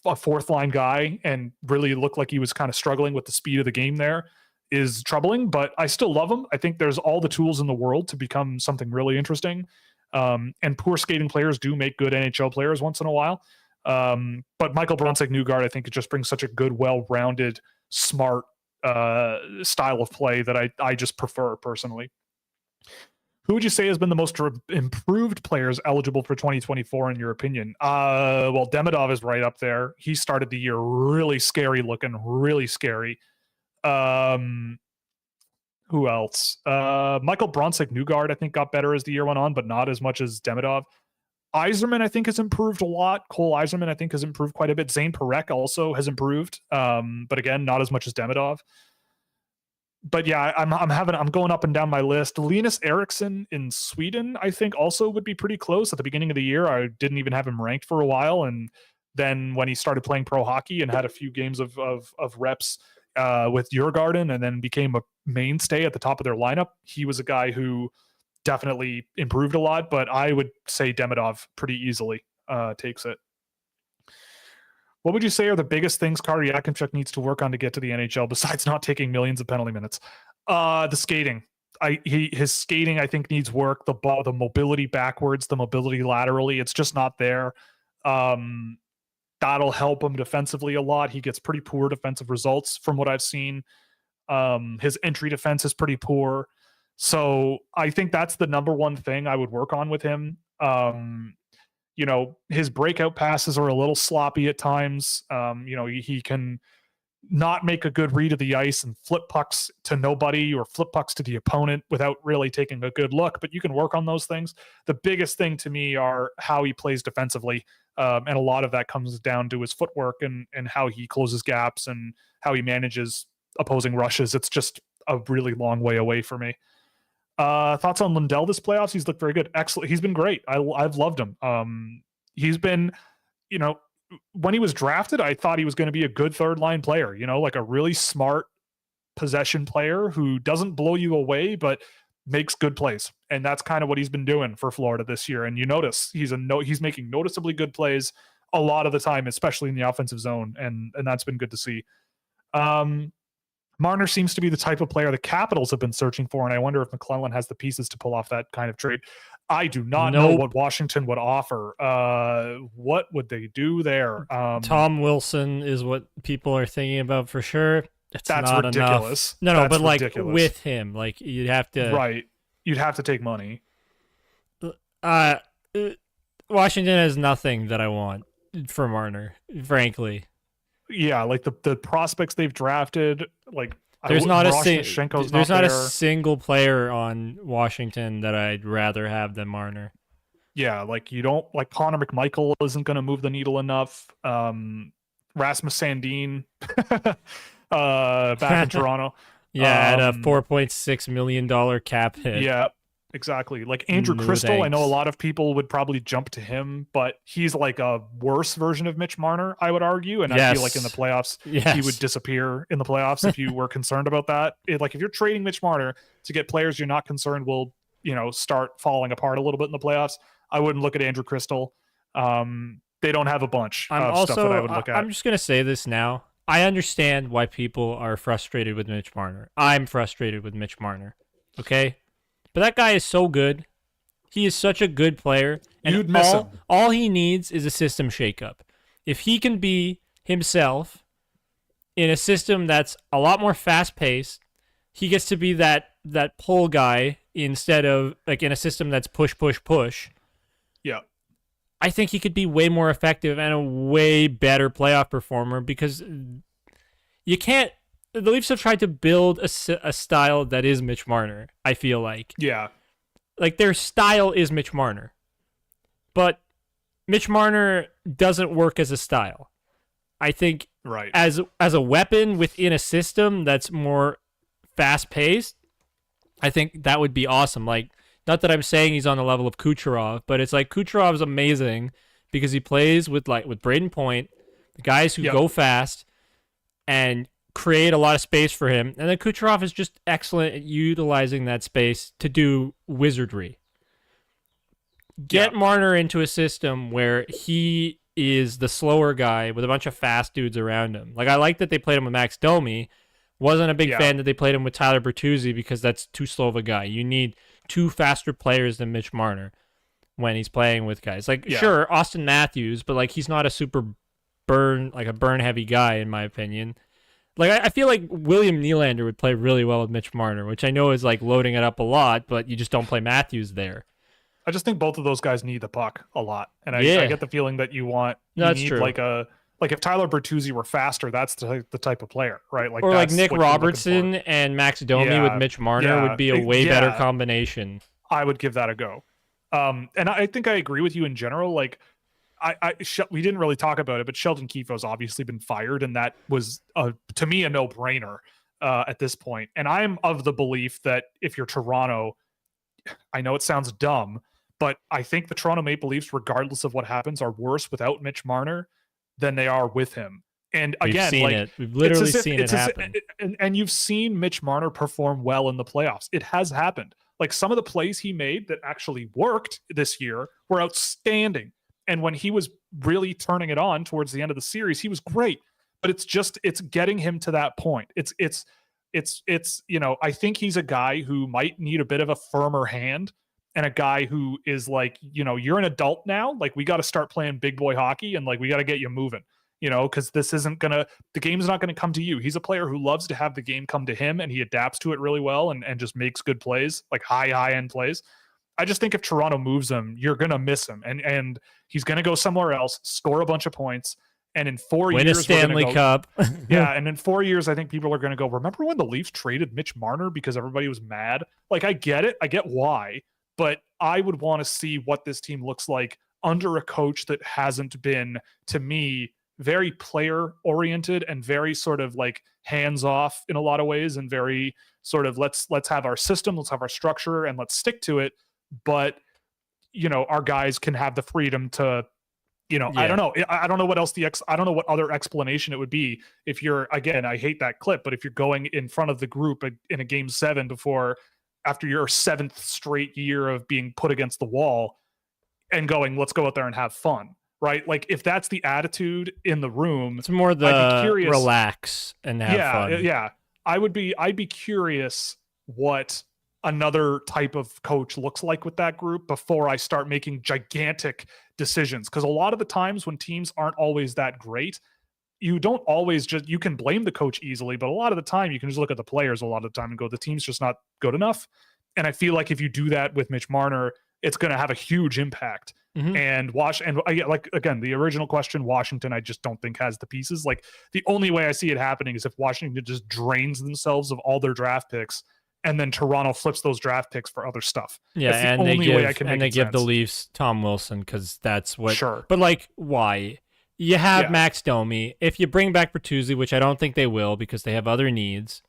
a fourth line guy and really look like he was kind of struggling with the speed of the game there is troubling, but I still love him. I think there's all the tools in the world to become something really interesting. And poor skating players do make good NHL players once in a while. But Michael Bronseg-Newgard, I think it just brings such a good, well-rounded, smart style of play that I just prefer personally. Who would you say has been the most improved players eligible for 2024 in your opinion? Well, Demidov is right up there. He started the year really scary looking, really scary. Who else? Michael Bronseg-Newgard, I think, got better as the year went on, but not as much as Demidov. Yzerman, I think, has improved a lot. Cole Yzerman, I think, has improved quite a bit. Zane Parekh also has improved, but again, not as much as Demidov. But yeah, I'm going up and down my list. Linus Eriksson in Sweden, I think, also would be pretty close. At the beginning of the year, I didn't even have him ranked for a while, and then when he started playing pro hockey and had a few games of reps with Djurgården and then became a mainstay at the top of their lineup, he was a guy who definitely improved a lot. But I would say Demidov pretty easily takes it. What would you say are the biggest things Carter Yakimchuk needs to work on to get to the NHL besides not taking millions of penalty minutes? The skating. His skating, I think, needs work. The mobility backwards, the mobility laterally, it's just not there. That'll help him defensively a lot. He gets pretty poor defensive results from what I've seen. His entry defense is pretty poor. So I think that's the number one thing I would work on with him. His breakout passes are a little sloppy at times. He can not make a good read of the ice and flip pucks to nobody or flip pucks to the opponent without really taking a good look, but you can work on those things. The biggest thing to me are how he plays defensively. And a lot of that comes down to his footwork and how he closes gaps and how he manages opposing rushes. It's just a really long way away for me. Thoughts on Lundell this playoffs? He's looked very good. Excellent. He's been great. I've loved him. He's been, when he was drafted, I thought he was going to be a good third line player, like a really smart possession player who doesn't blow you away, but makes good plays, and that's kind of what he's been doing for Florida this year. And you notice he's making noticeably good plays a lot of the time, especially in the offensive zone, and that's been good to see. Marner seems to be the type of player the Capitals have been searching for, and I wonder if McClellan has the pieces to pull off that kind of trade. I do not know what Washington would offer. What would they do there? Tom Wilson is what people are thinking about for sure. That's not ridiculous. Enough. No, that's but ridiculous. Like with him, like you'd have to. Right. You'd have to take money. Washington has nothing that I want for Marner, frankly. Yeah, like the prospects they've drafted, like there's not a single player on Washington that I'd rather have than Marner. Yeah, like you don't like Connor McMichael isn't going to move the needle enough. Rasmus Sandin back in Toronto. Yeah, at a $4.6 million cap hit. Yeah, exactly. Like Andrew Crystal, I know a lot of people would probably jump to him, but he's like a worse version of Mitch Marner, I would argue. And I feel like in the playoffs, he would disappear in the playoffs if you were concerned about that. Like if you're trading Mitch Marner to get players you're not concerned will, start falling apart a little bit in the playoffs, I wouldn't look at Andrew Crystal. They don't have a bunch of stuff that I would look at. I'm just going to say this now. I understand why people are frustrated with Mitch Marner. I'm frustrated with Mitch Marner. Okay? But that guy is so good. He is such a good player. And you'd miss him. All he needs is a system shakeup. If he can be himself in a system that's a lot more fast-paced, he gets to be that pull guy instead of like in a system that's push, push, push. Yeah. I think he could be way more effective and a way better playoff performer because you can't. The Leafs have tried to build a style that is Mitch Marner, I feel like. Yeah. Like their style is Mitch Marner. But Mitch Marner doesn't work as a style. I think as a weapon within a system that's more fast-paced, I think that would be awesome. Like, not that I'm saying he's on the level of Kucherov, but it's like Kucherov's amazing because he plays with Braden Point, the guys who go fast and create a lot of space for him. And then Kucherov is just excellent at utilizing that space to do wizardry. Get Marner into a system where he is the slower guy with a bunch of fast dudes around him. Like, I like that they played him with Max Domi. Wasn't a big fan that they played him with Tyler Bertuzzi because that's too slow of a guy. You need two faster players than Mitch Marner when he's playing with guys. Like, sure, Austin Matthews, but like he's not a super burn heavy guy in my opinion. Like I feel like William Nylander would play really well with Mitch Marner, which I know is like loading it up a lot, but you just don't play Matthews there. I just think both of those guys need the puck a lot, and I get the feeling that you need true. Like if Tyler Bertuzzi were faster, that's the type of player, right? Like, or like Nick Robertson and Max Domi with Mitch Marner would be a way better combination. I would give that a go. And I think I agree with you in general. Like, we didn't really talk about it, but Sheldon Keefe's obviously been fired, and that was to me a no-brainer at this point. And I'm of the belief that if you're Toronto, I know it sounds dumb, but I think the Toronto Maple Leafs, regardless of what happens, are worse without Mitch Marner than they are with him. And again, we've literally seen it happen. And you've seen Mitch Marner perform well in the playoffs. It has happened. Like some of the plays he made that actually worked this year were outstanding. And when he was really turning it on towards the end of the series, he was great. But it's getting him to that point. It's I think he's a guy who might need a bit of a firmer hand, and a guy who is like, you're an adult now. Like, we got to start playing big boy hockey, and like, we got to get you moving, because the game's not going to come to you. He's a player who loves to have the game come to him, and he adapts to it really well and just makes good plays, like high end plays. I just think if Toronto moves him, you're going to miss him, and he's going to go somewhere else, score a bunch of points. And in 4 years, win a Stanley Cup. And in 4 years, I think people are going to go, remember when the Leafs traded Mitch Marner because everybody was mad? Like, I get it. I get why. But I would want to see what this team looks like under a coach that hasn't been, to me, very player-oriented and very sort of like hands-off in a lot of ways, and very sort of let's have our system, let's have our structure, and let's stick to it. But, our guys can have the freedom to, I don't know. I don't know what else I don't know what other explanation it would be if you're, again, I hate that clip, but if you're going in front of the group in a game 7 before after your 7th straight year of being put against the wall and going, let's go out there and have fun, right? Like if that's the attitude in the room, It's more I'd be the curious. relax and have fun. Yeah. I'd be curious what another type of coach looks like with that group before I start making gigantic decisions. Because a lot of the times when teams aren't always that great, you don't always you can blame the coach easily, but a lot of the time you can just look at the players a lot of the time and go, the team's just not good enough. And I feel like if you do that with Mitch Marner, it's going to have a huge impact. And again, the original question, Washington, I just don't think has the pieces. Like the only way I see it happening is if Washington just drains themselves of all their draft picks, and then Toronto flips those draft picks for other stuff. Yeah, that's the and only way I can and make they give the sense. Leafs Tom Wilson because that's what. Sure, but like, why? You have Max Domi. If you bring back Bertuzzi, which I don't think they will because they have other needs.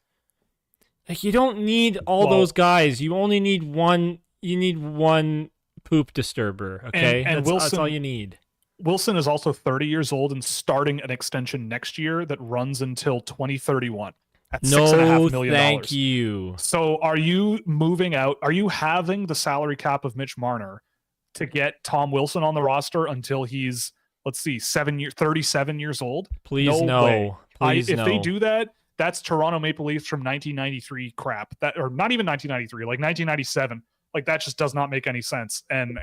Like you don't need all those guys. You only need one. You need one poop disturber. Okay, and that's, Wilson, that's all you need. Wilson is also 30 years old and starting an extension next year that runs until 2031 at $6.5 million. Thank you. So are you moving out? Are you having the salary cap of Mitch Marner to get Tom Wilson on the roster until he's, let's see, 37 years old? Please no. Please if no. they do that, that's Toronto Maple Leafs from 1993 crap. Or not even 1993, like 1997. Like that just does not make any sense, and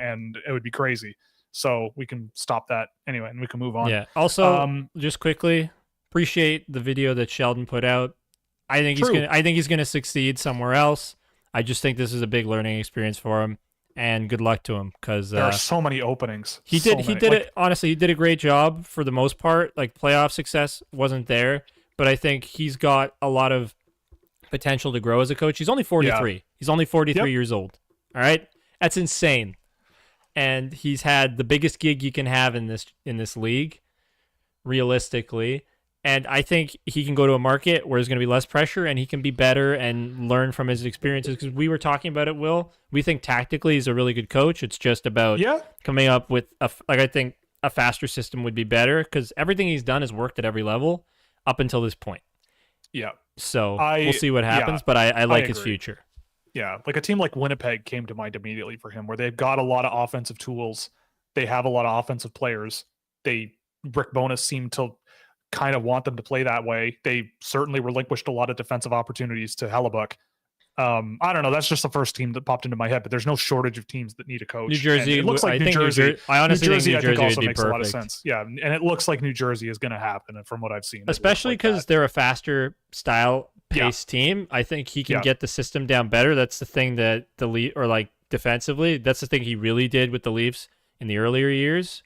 it would be crazy. So we can stop that anyway, and we can move on. Yeah. Also, just quickly, appreciate the video that Sheldon put out. I think he's gonna succeed somewhere else. I just think this is a big learning experience for him, and good luck to him because there are so many openings. He did it honestly. He did a great job for the most part. Like playoff success wasn't there, but I think he's got a lot of potential to grow as a coach. He's only 43. Yeah. He's only 43 years old. All right, that's insane, and he's had the biggest gig you can have in this league, realistically. And I think he can go to a market where there's going to be less pressure, and he can be better and learn from his experiences. Because we were talking about it, Will. We think tactically he's a really good coach. It's just about coming up with I think a faster system would be better because everything he's done has worked at every level up until this point. Yeah. So we'll see what happens, but I like his future. Yeah, like a team like Winnipeg came to mind immediately for him, where they've got a lot of offensive tools. They have a lot of offensive players. Rick Bowness seemed to kind of want them to play that way. They certainly relinquished a lot of defensive opportunities to Hellebuck. I don't know. That's just the first team that popped into my head, but there's no shortage of teams that need a coach. New Jersey. It looks like New Jersey. I honestly think New Jersey also would be makes perfect. a lot of sense. Yeah, and it looks like New Jersey is going to happen from what I've seen. Especially because they're a faster style pace team. I think he can get the system down better. That's the thing that the Leafs, or like defensively, that's the thing he really did with the Leafs in the earlier years.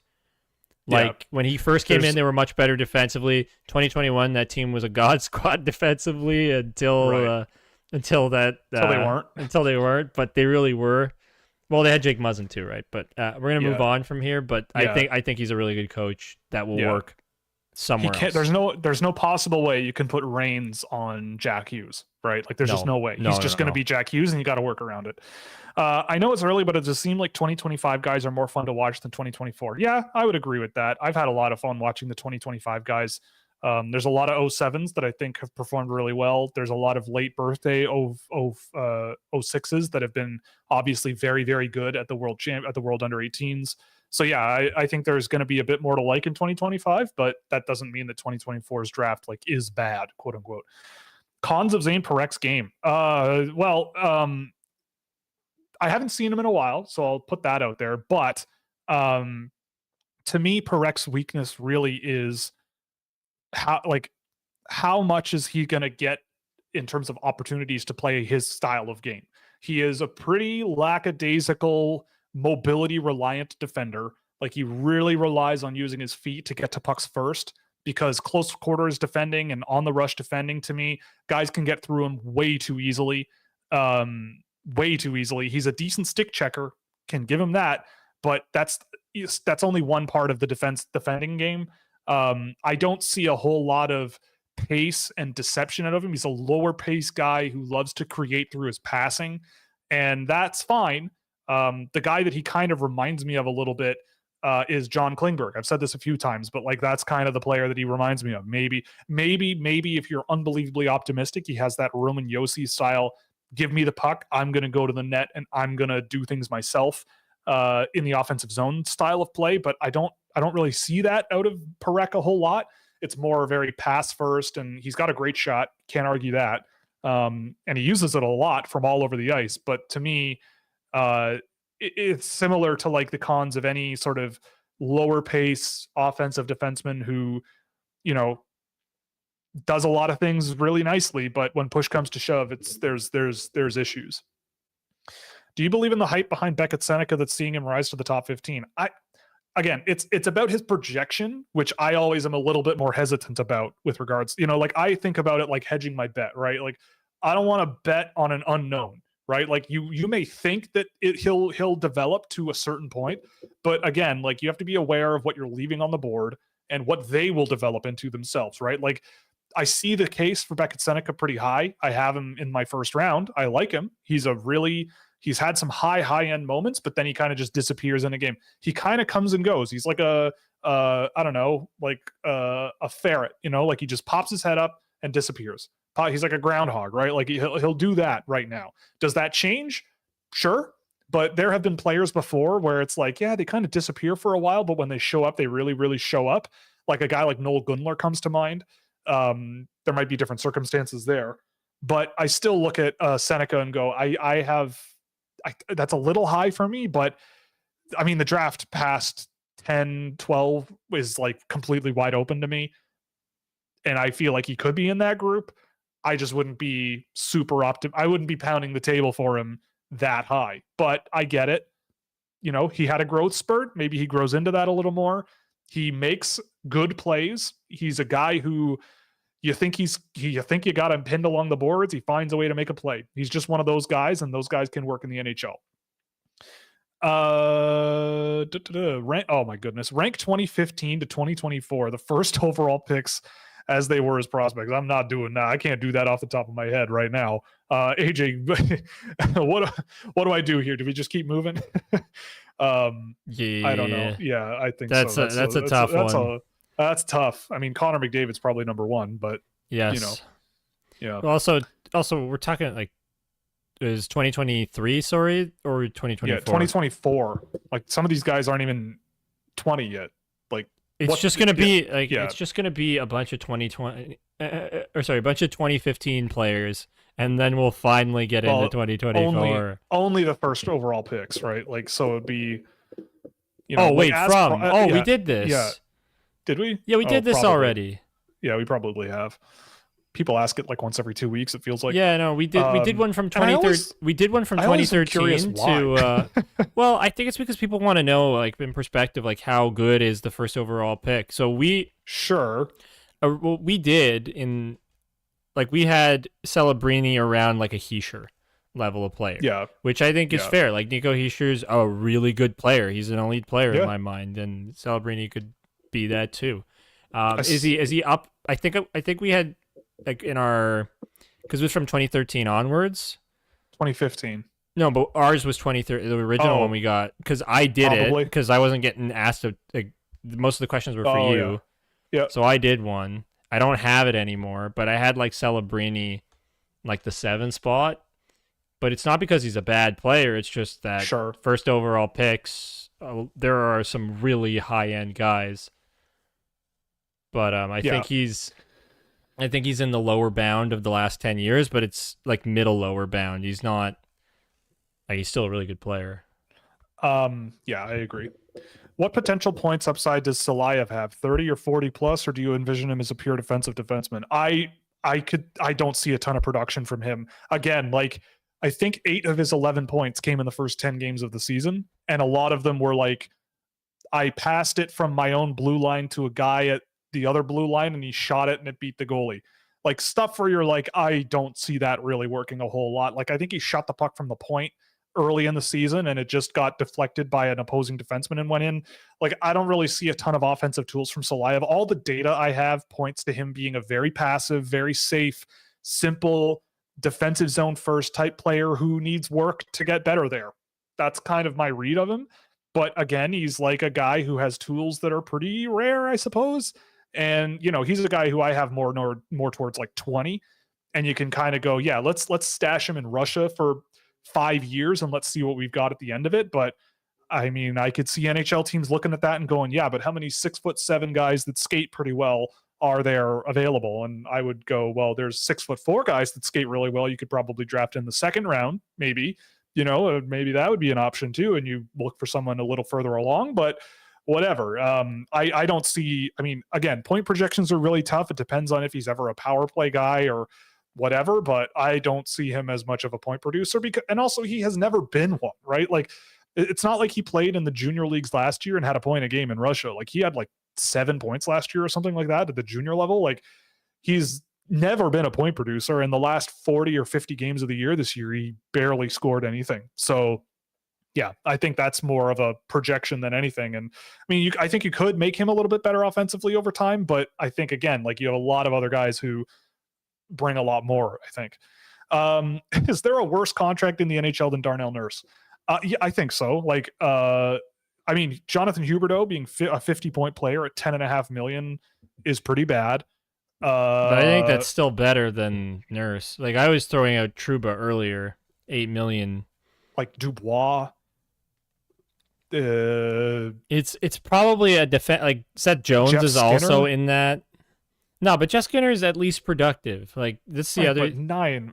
Like when he first came in, they were much better defensively. 2021, that team was a god squad defensively until they weren't, but they really were. Well, they had Jake Muzzin too, right? But we're gonna move on from here. But I think he's a really good coach that will work somewhere else. There's no possible way you can put reins on Jack Hughes, right? Like there's just no way. He's just going to be Jack Hughes, and you got to work around it. I know it's early, but it just seemed like 2025 guys are more fun to watch than 2024. Yeah, I would agree with that. I've had a lot of fun watching the 2025 guys. There's a lot of 07s that I think have performed really well. There's a lot of late birthday 06s that have been obviously very, very good at the World Under 18s. So yeah, I think there's going to be a bit more to like in 2025, but that doesn't mean that 2024's draft is bad, quote unquote. Cons of Zane Parek's game. I haven't seen him in a while, so I'll put that out there. But to me, Parek's weakness really is how much is he going to get in terms of opportunities to play his style of game. He is a pretty lackadaisical, mobility reliant defender. Like he really relies on using his feet to get to pucks first, because close quarters defending and on the rush defending, to me, guys can get through him way too easily. He's a decent stick checker, can give him that, but that's only one part of the defending game. I don't see a whole lot of pace and deception out of him. He's a lower pace guy who loves to create through his passing, and that's fine. The guy that he kind of reminds me of a little bit is John Klingberg. I've said this a few times, but that's kind of the player that he reminds me of. Maybe if you're unbelievably optimistic, he has that Roman Josi style give me the puck, I'm going to go to the net and I'm going to do things myself in the offensive zone style of play. But I don't really see that out of Parekh a whole lot. It's more very pass first, and he's got a great shot. Can't argue that. And he uses it a lot from all over the ice. But to me, it's similar to like the cons of any sort of lower pace offensive defenseman who, does a lot of things really nicely, but when push comes to shove, there's issues. Do you believe in the hype behind Beckett Seneca that's seeing him rise to the top 15? Again, it's about his projection, which I always am a little bit more hesitant about with regards, like I think about it like hedging my bet, right? Like I don't want to bet on an unknown, right? Like you may think that he'll develop to a certain point, but again, like you have to be aware of what you're leaving on the board and what they will develop into themselves, right? Like I see the case for Beckett Seneca pretty high. I have him in my first round. I like him. He's had some high end moments, but then he kind of just disappears in a game. He kind of comes and goes. He's like a ferret, like he just pops his head up and disappears. He's like a groundhog, right? Like he'll do that right now. Does that change? Sure. But there have been players before where it's like, yeah, they kind of disappear for a while, but when they show up, they really, really show up. Like a guy like Noel Gunler comes to mind. There might be different circumstances there, but I still look at Seneca and go, that's a little high for me, but I mean, the draft past 10, 12 is like completely wide open to me. And I feel like he could be in that group. I just wouldn't be I wouldn't be pounding the table for him that high, but I get it. He had a growth spurt. Maybe he grows into that a little more. He makes good plays. He's a guy who you think you got him pinned along the boards. He finds a way to make a play. He's just one of those guys, and those guys can work in the NHL. Oh my goodness. Rank 2015 to 2024, the first overall picks as they were as prospects. I'm not doing that. I can't do that off the top of my head right now. AJ, what do I do here? Do we just keep moving? Yeah, I don't know. Yeah, I think that's a tough one. That's tough. I mean, Connor McDavid's probably number one, but yes, yeah. Also, we're talking like is 2023, sorry, or 2024? Yeah, 2024. Like some of these guys aren't even 20 yet. Like it's just gonna be it's just gonna be a bunch of 2020 a bunch of 2015 players, and then we'll finally get into 2024. Only the first overall picks, right? Like so it'd be. We did this. Yeah. Did we? Yeah, we did this probably. already. Yeah, we probably have. People ask it like once every 2 weeks. It feels like. Yeah, no, we did. We did one from 2013. We did one from 2013 to. Well, I think it's because people want to know, like in perspective, like how good is the first overall pick. So we we did we had Celebrini around like a Hischier level of player. Yeah, which I think is fair. Like Nico Hischier's a really good player. He's an elite player in my mind, and Celebrini could be that too. Is he up? I think we had like in our, because it was from 2013 onwards. 2015. No, but ours was 2013. The original one we got, because I did it because I wasn't getting asked to, like, most of the questions were for you. Yeah. So I did one. I don't have it anymore, but I had like Celebrini, like the 7 spot. But it's not because he's a bad player. It's just that first overall picks, there are some really high end guys. But I think he's in the lower bound of the last 10 years, but it's like middle lower bound. He's not like, he's still a really good player. Yeah, I agree. What potential points upside does Salayev have? 30 or 40 plus, or do you envision him as a pure defensive defenseman? I don't see a ton of production from him. Again, like I think 8 of his 11 points came in the first 10 games of the season, and a lot of them were like I passed it from my own blue line to a guy at the other blue line and he shot it and it beat the goalie. Like stuff where you're like, I don't see that really working a whole lot. Like I think he shot the puck from the point early in the season and it just got deflected by an opposing defenseman and went in. Like I don't really see a ton of offensive tools from Salayev. All the data I have points to him being a very passive, very safe, simple defensive zone first type player who needs work to get better there. That's kind of my read of him. But again, he's like a guy who has tools that are pretty rare, I suppose. And, you know, he's a guy who I have more towards like 20. and you can kind of go, yeah, let's stash him in Russia for 5 years and let's see what we've got at the end of it. But I mean, I could see NHL teams looking at that and going, yeah, but how many 6'7" guys that skate pretty well are there available? And I would go, well, there's 6'4" guys that skate really well. You could probably draft in the second round, maybe, maybe that would be an option too. And you look for someone a little further along, but whatever. I don't see, I mean, again, point projections are really tough. It depends on if he's ever a power play guy or whatever, but I don't see him as much of a point producer and also he has never been one, right? Like, it's not like he played in the junior leagues last year and had a point a game in Russia. Like he had like 7 points last year or something like that at the junior level. Like he's never been a point producer. In the last 40 or 50 games of the year this year, he barely scored anything. So yeah, I think that's more of a projection than anything. And I mean, I think you could make him a little bit better offensively over time, but I think again, like you have a lot of other guys who bring a lot more, I think. Is there a worse contract in the NHL than Darnell Nurse? Yeah, I think so. Like, I mean, Jonathan Huberdeau being a 50-point player at $10.5 million is pretty bad. But I think that's still better than Nurse. Like I was throwing out Trouba earlier, $8 million. Like Dubois. It's probably a defense. Like Seth Jones Jeff is Skinner? also in that. No, but Jeff Skinner is at least productive. Like this, the other.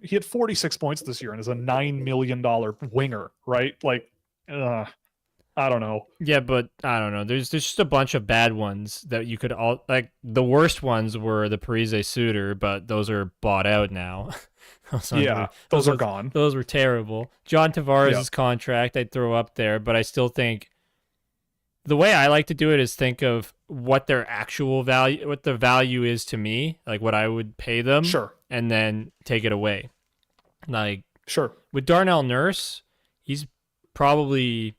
He had 46 points this year and is a $9 million winger, right? Like, I don't know. Yeah, but I don't know. There's just a bunch of bad ones that you could all like. The worst ones were the Parise Suter, but those are bought out now. those are gone. Those were terrible. John Tavares' contract I'd throw up there, but I still think the way I like to do it is think of what their actual value, what the value is to me, like what I would pay them, and then take it away. Like, with Darnell Nurse, he's probably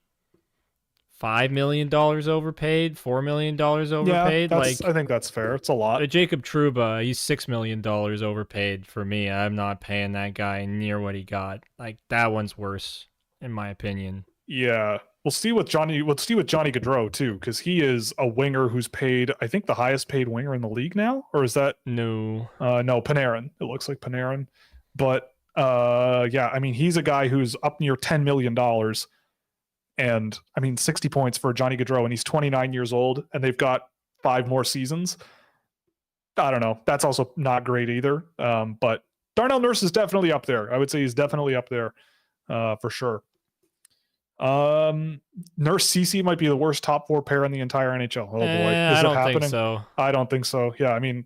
$5 million overpaid, $4 million overpaid. Yeah, like I think that's fair. It's a lot. Jacob Trouba, he's $6 million overpaid for me. I'm not paying that guy near what he got. Like that one's worse, in my opinion. Yeah. We'll see with Johnny Gaudreau too, because he is a winger who's paid, I think, the highest paid winger in the league now, or is that no, Panarin? It looks like Panarin, but yeah, I mean, he's a guy who's up near $10 million, and I mean, 60 points for Johnny Gaudreau, and he's 29 years old, and they've got 5 more seasons. I don't know. That's also not great either. But Darnell Nurse is definitely up there. I would say he's definitely up there for sure. Nurse CC might be the worst top 4 pair in the entire NHL. Oh boy, is it happening? Think so. I don't think so. Yeah, I mean,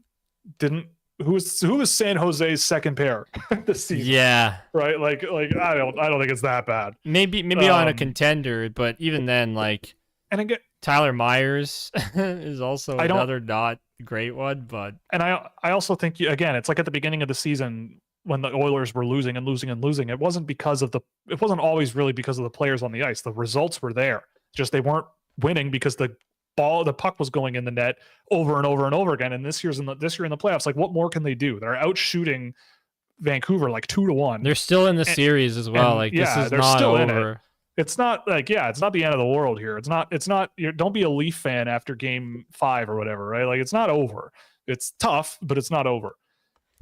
who was San Jose's second pair this season? Yeah, right. Like I don't think it's that bad. Maybe on a contender, but even then, like, and again, Tyler Myers is also another not great one. But I also think again, it's like at the beginning of the season, when the Oilers were losing, it wasn't always really because of the players on the ice. The results were there. Just they weren't winning because the puck was going in the net over and over and over again. And this year in the playoffs, like what more can they do? They're out shooting Vancouver like 2-1. They're still in the series as well. Like this is not still over. It's not like, it's not the end of the world here. It's not, don't be a Leaf fan after game 5 or whatever, right? Like it's not over. It's tough, but it's not over.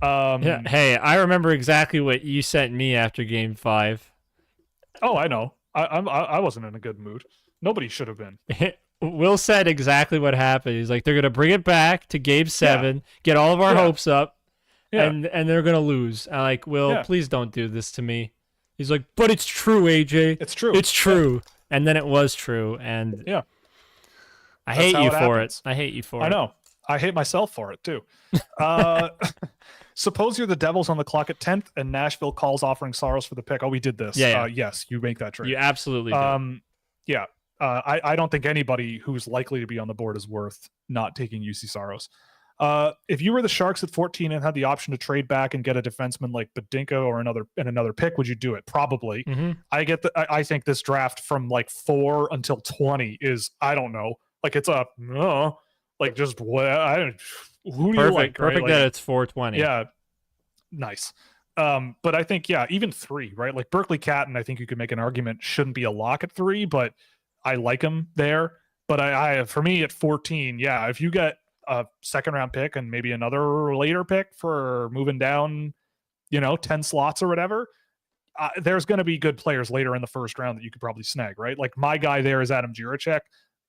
Hey, I remember exactly what you sent me after game 5. Oh, I know. I wasn't in a good mood. Nobody should have been. Will said exactly what happened. He's like, they're gonna bring it back to game 7, get all of our hopes up, and they're gonna lose. I'm like, Will, please don't do this to me. He's like, but it's true, AJ. It's true. It's true. And then it was true. And I hate you for it. I hate you for it. I know. I hate myself for it too. Suppose you're the Devils on the clock at 10th and Nashville calls offering Saros for the pick. Oh, we did this. Yes, you make that trade. You absolutely do. Yeah. I don't think anybody who's likely to be on the board is worth not taking UC Saros. If you were the Sharks at 14 and had the option to trade back and get a defenseman like Badinka or another pick, would you do it? Probably. Mm-hmm. I think this draft from like 4 until 20 is, I don't know. Like it's like just what who do you like? Perfect right? that it's 420. Yeah. Nice. But I think, even 3, right? Like Berkeley Catton, I think you could make an argument shouldn't be a lock at 3, but I like him there. But I for me at 14, if you get a second round pick and maybe another later pick for moving down 10 slots or whatever, there's going to be good players later in the first round that you could probably snag, right? Like my guy there is Adam Jiricek.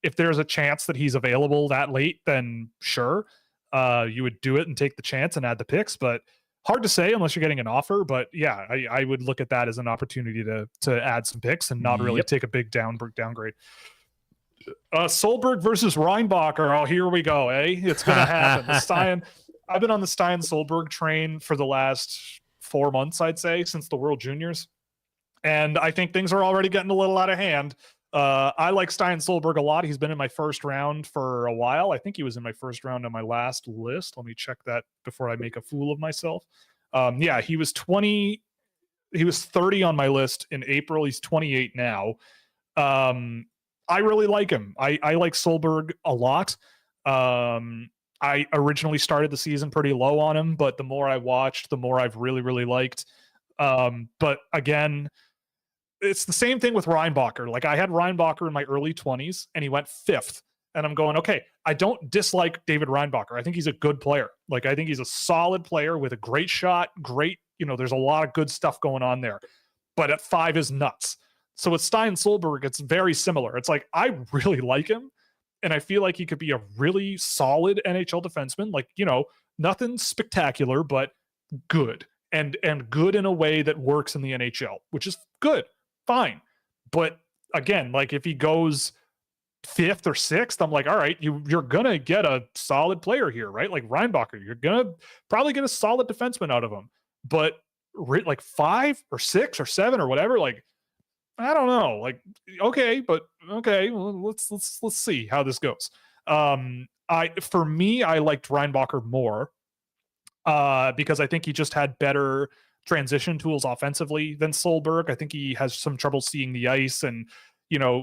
If there's a chance that he's available that late, then sure, you would do it and take the chance and add the picks. But hard to say unless you're getting an offer. But yeah, I would look at that as an opportunity to add some picks and not really take a big downgrade. Solberg versus Reinbacher. Oh, here we go. It's gonna happen. I've been on the Stein Solberg train for the last 4 months, I'd say, since the World Juniors, and I think things are already getting a little out of hand. I like Stein Solberg a lot. He's been in my first round for a while. I think he was in my first round on my last list. Let me check that before I make a fool of myself. Yeah, he was 20. He was 30 on my list in April. He's 28 now. I really like him. I like Solberg a lot. I originally started the season pretty low on him, but the more I watched, the more I've really, really liked. But again, it's the same thing with Reinbacher. Like I had Reinbacher in my early 20s and he went 5th. And I'm going, okay, I don't dislike David Reinbacher. I think he's a good player. Like I think he's a solid player with a great shot, great, there's a lot of good stuff going on there. But at 5 is nuts. So with Stein Solberg, it's very similar. It's like, I really like him. And I feel like he could be a really solid NHL defenseman. Like, nothing spectacular, but good. And good in a way that works in the NHL, which is good. Fine. But again, like if he goes 5th or 6th, I'm like, all right, you're gonna get a solid player here, right? Like Reinbacher, you're gonna probably get a solid defenseman out of him. But like 5 or 6 or 7 or whatever, like I don't know. Like okay, well, let's see how this goes. For me, I liked Reinbacher more because I think he just had better transition tools offensively than Solberg. I think he has some trouble seeing the ice and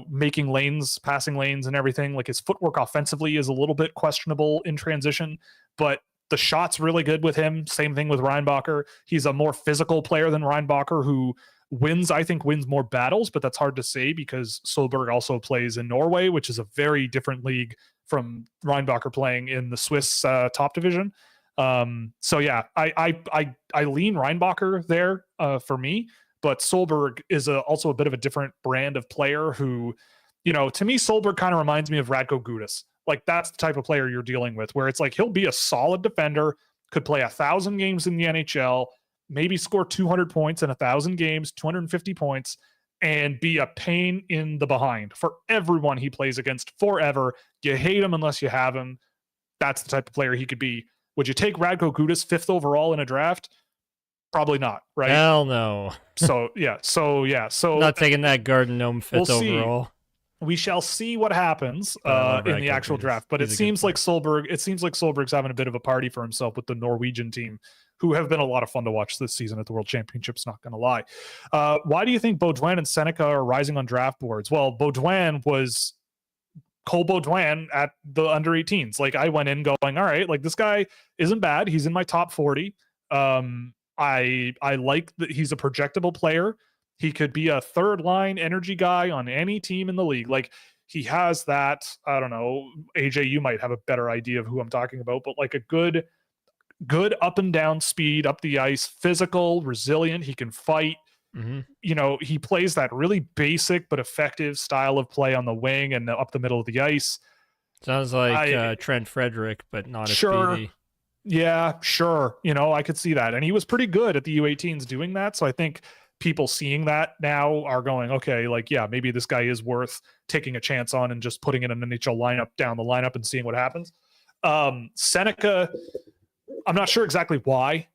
making lanes, passing lanes and everything. Like his footwork offensively is a little bit questionable in transition, but the shot's really good with him. Same thing with Reinbacher. He's a more physical player than Reinbacher who wins more battles, but that's hard to say because Solberg also plays in Norway, which is a very different league from Reinbacher playing in the Swiss top division. So yeah, I lean Reinbacher there for me, but Solberg is also a bit of a different brand of player who, to me, Solberg kind of reminds me of Radko Gudas. Like that's the type of player you're dealing with, where it's like he'll be a solid defender, could play 1,000 games in the NHL, maybe score 200 points in 1,000 games, 250 points, and be a pain in the behind for everyone he plays against forever. You hate him unless you have him. That's the type of player he could be. Would you take Radko Gudas 5th overall in a draft? Probably not, right? Hell no. So not taking that Garden Gnome 5th overall. We shall see what happens in the actual draft. But it seems like Solberg's having a bit of a party for himself with the Norwegian team, who have been a lot of fun to watch this season at the World Championships, not going to lie. Why do you think Baudouin and Seneca are rising on draft boards? Well, Baudouin was Cole Baudouin at the under 18s. Like I went in going, all right, like this guy isn't bad. He's in my top 40. I like that he's a projectable player. He could be a third line energy guy on any team in the league. Like he has that, I don't know, AJ, you might have a better idea of who I'm talking about, but like a good up and down speed, up the ice, physical, resilient. He can fight. Mm-hmm. He plays that really basic but effective style of play on the wing and up the middle of the ice. Sounds like Trent Frederick, but not as speedy. Yeah, sure. I could see that. And he was pretty good at the U18s doing that. So I think people seeing that now are going, okay, like, yeah, maybe this guy is worth taking a chance on and just putting in an NHL lineup down the lineup and seeing what happens. Seneca, I'm not sure exactly why.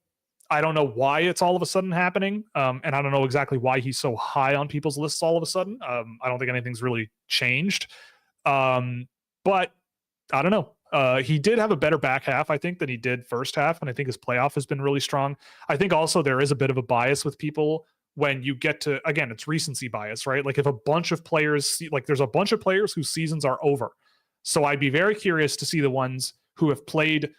I don't know why it's all of a sudden happening. And I don't know exactly why he's so high on people's lists all of a sudden. I don't think anything's really changed. But I don't know. He did have a better back half, I think, than he did first half. And I think his playoff has been really strong. I think also there is a bit of a bias with people when you get to, again, it's recency bias, right? Like if a bunch of players, like there's a bunch of players whose seasons are over. So I'd be very curious to see the ones who have played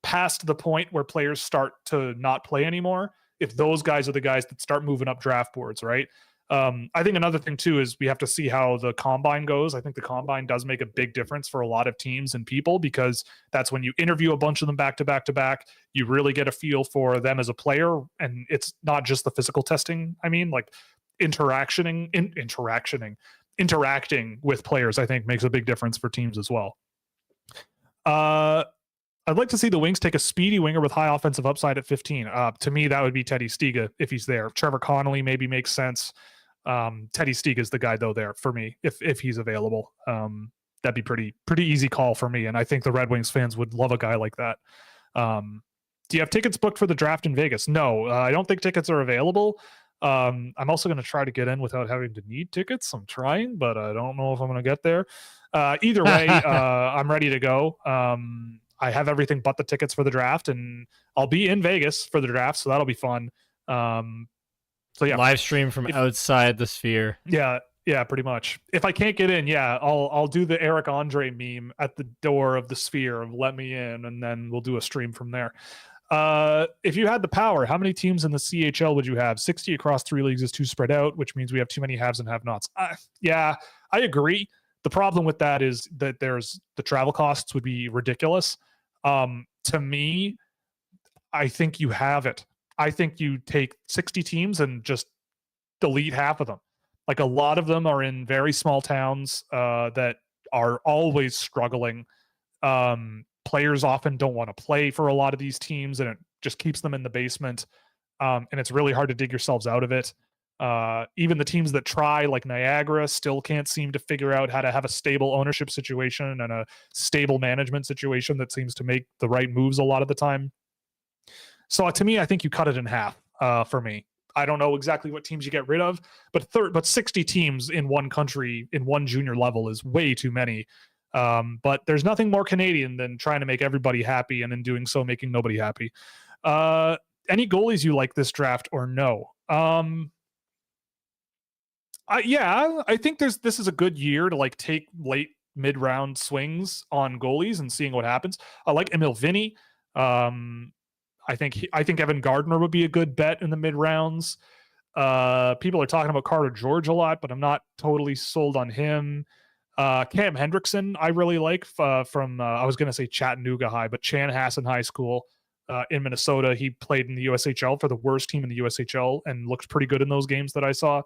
past the point where players start to not play anymore, if those guys are the guys that start moving up draft boards, right? I think another thing too is we have to see how the combine goes. I think the combine does make a big difference for a lot of teams and people, because that's when you interview a bunch of them back to back to back. You really get a feel for them as a player, and it's not just the physical testing. I mean, like interacting with players, I think makes a big difference for teams as well. I'd like to see the Wings take a speedy winger with high offensive upside at 15. To me, that would be Teddy Stiga if he's there. Trevor Connolly maybe makes sense. Teddy Stiga is the guy though there for me if he's available. That'd be pretty easy call for me, and I think the Red Wings fans would love a guy like that. Do you have tickets booked for the draft in Vegas? No, I don't think tickets are available. I'm also going to try to get in without having to need tickets. I'm trying, but I don't know if I'm going to get there. Either way, I'm ready to go. I have everything but the tickets for the draft, and I'll be in Vegas for the draft, so that'll be fun. So yeah, live stream from outside the Sphere. Yeah, pretty much. If I can't get in, I'll do the Eric Andre meme at the door of the Sphere of let me in, and then we'll do a stream from there. If you had the power, how many teams in the CHL would you have? 60 across 3 leagues is too spread out, which means we have too many haves and have-nots. Yeah, I agree. The problem with that is that there's the travel costs would be ridiculous. To me, I think you have it. I think you take 60 teams and just delete half of them. Like a lot of them are in very small towns that are always struggling. Players often don't want to play for a lot of these teams, and it just keeps them in the basement. And it's really hard to dig yourselves out of it. Even the teams that try, like Niagara, still can't seem to figure out how to have a stable ownership situation and a stable management situation that seems to make the right moves a lot of the time. So to me, I think you cut it in half for me. I don't know exactly what teams you get rid of, but 60 teams in one country in one junior level is way too many. But there's nothing more Canadian than trying to make everybody happy, and in doing so, making nobody happy. Any goalies you like this draft or no? I think this is a good year to like take late mid-round swings on goalies and seeing what happens. I like Emil Vinny. I think Evan Gardner would be a good bet in the mid rounds. People are talking about Carter George a lot, but I'm not totally sold on him. Cam Hendrickson, I really like from I was going to say Chattanooga High, but Chanhassen High School in Minnesota. He played in the USHL for the worst team in the USHL and looked pretty good in those games that I saw.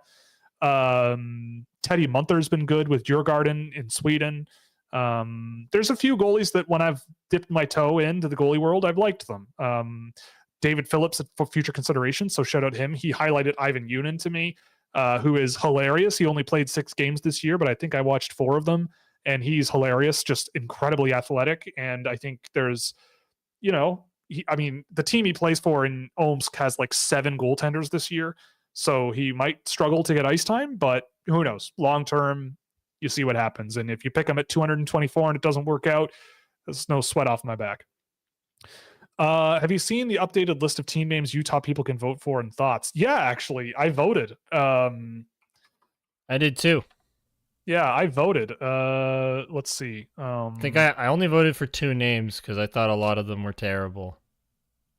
Teddy Munther's been good with Djurgården in Sweden. There's a few goalies that when I've dipped my toe into the goalie world, I've liked them. David Phillips for future consideration, so shout out him. He highlighted Ivan Yunin to me, who is hilarious. He only played 6 games this year, but I think I watched 4 of them, and he's hilarious, just incredibly athletic. And I think there's, the team he plays for in Omsk has like 7 goaltenders this year, so he might struggle to get ice time, but who knows? Long term, you see what happens. And if you pick him at 224 and it doesn't work out, there's no sweat off my back. Have you seen the updated list of team names Utah people can vote for and thoughts? Yeah, actually, I voted. I did too. Yeah, I voted. Let's see. I think I only voted for 2 names because I thought a lot of them were terrible.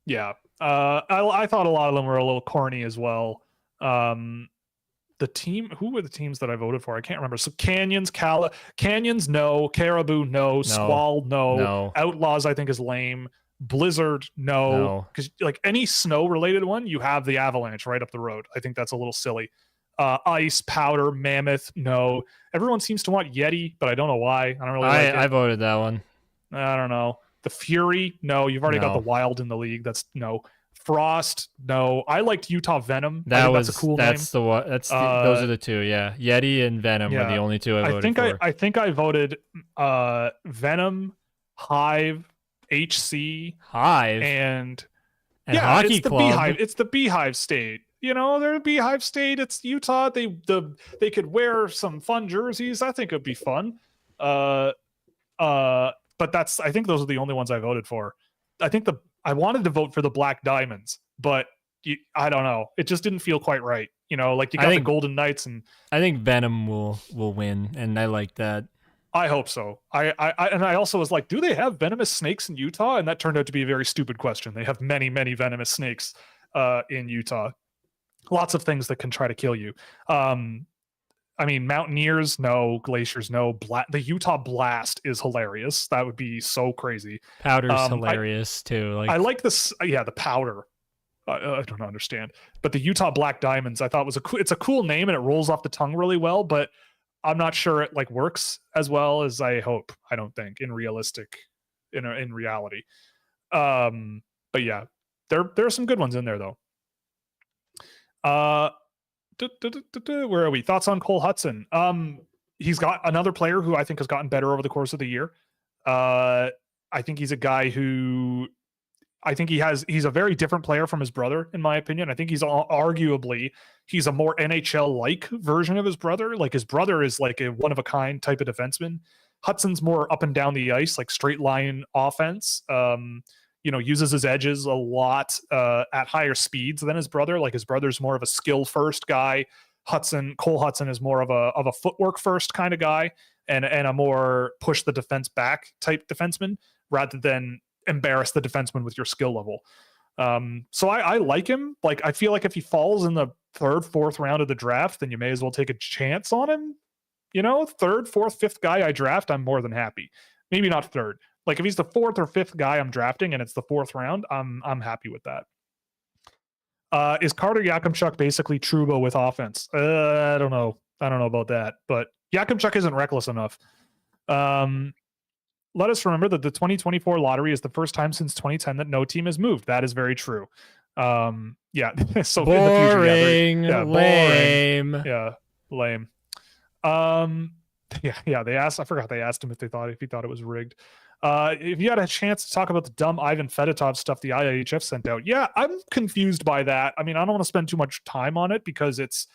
Yeah. I thought a lot of them were a little corny as well. Who were the teams that I voted for? I can't remember. So Canyons, no. Caribou, no. Squall, no. Outlaws, I think, is lame. Blizzard, no. Because like any snow related one, you have the Avalanche right up the road. I think that's a little silly. Ice, Powder, Mammoth, no. Everyone seems to want Yeti, but I don't know why. I don't really like it. I voted that one. I don't know. The Fury, no. You've already got the Wild in the league. That's no. Frost, no. I liked Utah Venom. That's a cool name. Those are the 2. Yeah, Yeti and Venom are the only 2 I voted for. I think I voted Venom, Hive, HC, and Hockey it's the Club. Beehive. It's the Beehive State. They're Beehive State. It's Utah. They could wear some fun jerseys. I think it'd be fun. But I think those are the only ones I voted for. I wanted to vote for the Black Diamonds, but I don't know. It just didn't feel quite right. Like you got the Golden Knights, and I think Venom will win, and I like that. I hope so. I also was like, do they have venomous snakes in Utah? And that turned out to be a very stupid question. They have many, many venomous snakes in Utah. lots of things that can try to kill you. I mean, Mountaineers, no. Glaciers, no. The Utah Blast is hilarious. That would be so crazy. Powder's hilarious too. I Like, like this. Yeah, the Powder. I don't understand, but the Utah Black Diamonds, I thought was it's a cool name and it rolls off the tongue really well, but I'm not sure it like works as well as I hope. I don't think in reality. But yeah, there are some good ones in there though. Where are we? Thoughts on Cole Hudson? He's got another player who I think has gotten better over the course of the year. I think he's a guy who he's a very different player from his brother, in my opinion. I think he's arguably a more NHL-like version of his brother. Like his brother is like a one-of-a-kind type of defenseman. Hudson's more up and down the ice, like straight line offense. Uses his edges a lot at higher speeds than his brother. Like his brother's more of a skill first guy. Cole Hudson is more of a footwork first kind of guy and a more push the defense back type defenseman rather than embarrass the defenseman with your skill level. So I like him. Like I feel like if he falls in the third, fourth round of the draft, then you may as well take a chance on him. Third, fourth, fifth guy I draft, I'm more than happy. Maybe not third. Like if he's the fourth or fifth guy I'm drafting and it's the fourth round, I'm happy with that. Is Carter Yakimchuk basically Trouba with offense? I don't know about that, but Yakimchuk isn't reckless enough. Let us remember that the 2024 lottery is the first time since 2010 that no team has moved. That is very true. Yeah. So boring, in the future, lame. Boring. Yeah, lame. Yeah. I forgot they asked him if he thought it was rigged. If you had a chance to talk about the dumb Ivan Fedotov stuff the IIHF sent out, yeah, I'm confused by that. I mean, I don't want to spend too much time on it because it's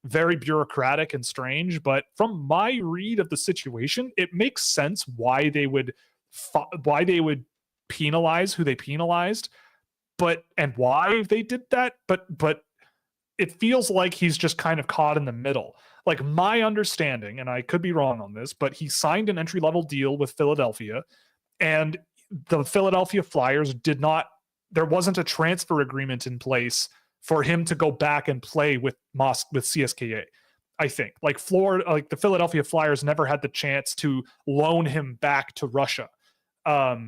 very bureaucratic and strange, but from my read of the situation, it makes sense why they would penalize who they penalized, and why they did that. But it feels like he's just kind of caught in the middle. Like my understanding, and I could be wrong on this, but he signed an entry-level deal with Philadelphia, and the Philadelphia Flyers there wasn't a transfer agreement in place for him to go back and play with CSKA. I think like the Philadelphia Flyers never had the chance to loan him back to Russia. But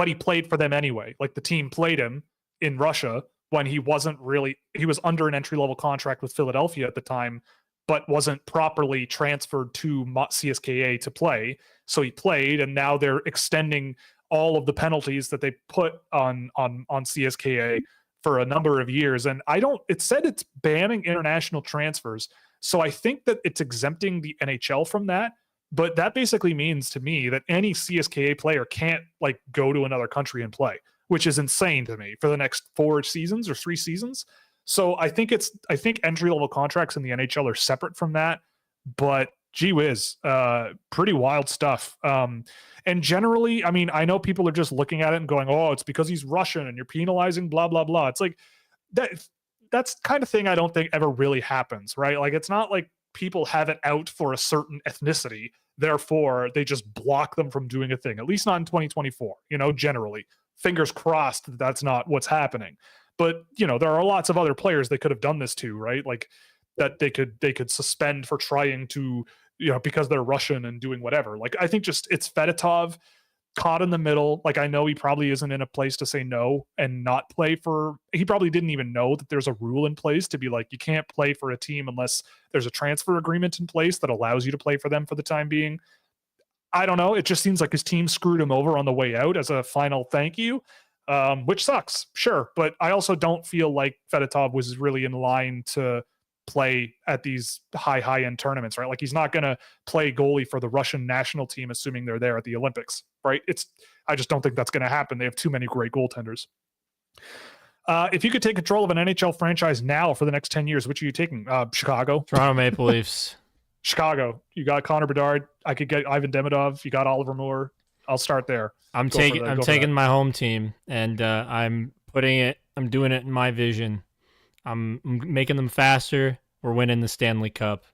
he played for them anyway. Like the team played him in Russia when he was under an entry-level contract with Philadelphia at the time, but wasn't properly transferred to CSKA to play. So he played, and now they're extending all of the penalties that they put on CSKA for a number of years. And it said it's banning international transfers. So I think that it's exempting the NHL from that. But that basically means to me that any CSKA player can't like go to another country and play, which is insane to me for the next 4 seasons or 3 seasons. So I think entry level contracts in the NHL are separate from that, but gee whiz, pretty wild stuff. And generally, I mean, I know people are just looking at it and going, "Oh, it's because he's Russian and you're penalizing blah blah blah." It's like that's kind of thing I don't think ever really happens, right? Like it's not like people have it out for a certain ethnicity, therefore they just block them from doing a thing. At least not in 2024. Generally, fingers crossed that's not what's happening. But there are lots of other players they could have done this to, right? Like that they could suspend for trying to, because they're Russian and doing whatever. Like I think just it's Fedotov caught in the middle. Like I know he probably isn't in a place to say no and not play for. He probably didn't even know that there's a rule in place to be like you can't play for a team unless there's a transfer agreement in place that allows you to play for them for the time being. I don't know. It just seems like his team screwed him over on the way out as a final thank you. Which sucks, sure. But I also don't feel like Fedotov was really in line to play at these high-end tournaments, right? Like he's not going to play goalie for the Russian national team, assuming they're there at the Olympics, right? I just don't think that's going to happen. They have too many great goaltenders. If you could take control of an NHL franchise now for the next 10 years, which are you taking? Chicago. Toronto Maple Leafs. Chicago. You got Connor Bedard. I could get Ivan Demidov. You got Oliver Moore. I'll start there. I'm taking my home team, and I'm doing it in my vision. I'm making them faster. We're winning the Stanley Cup.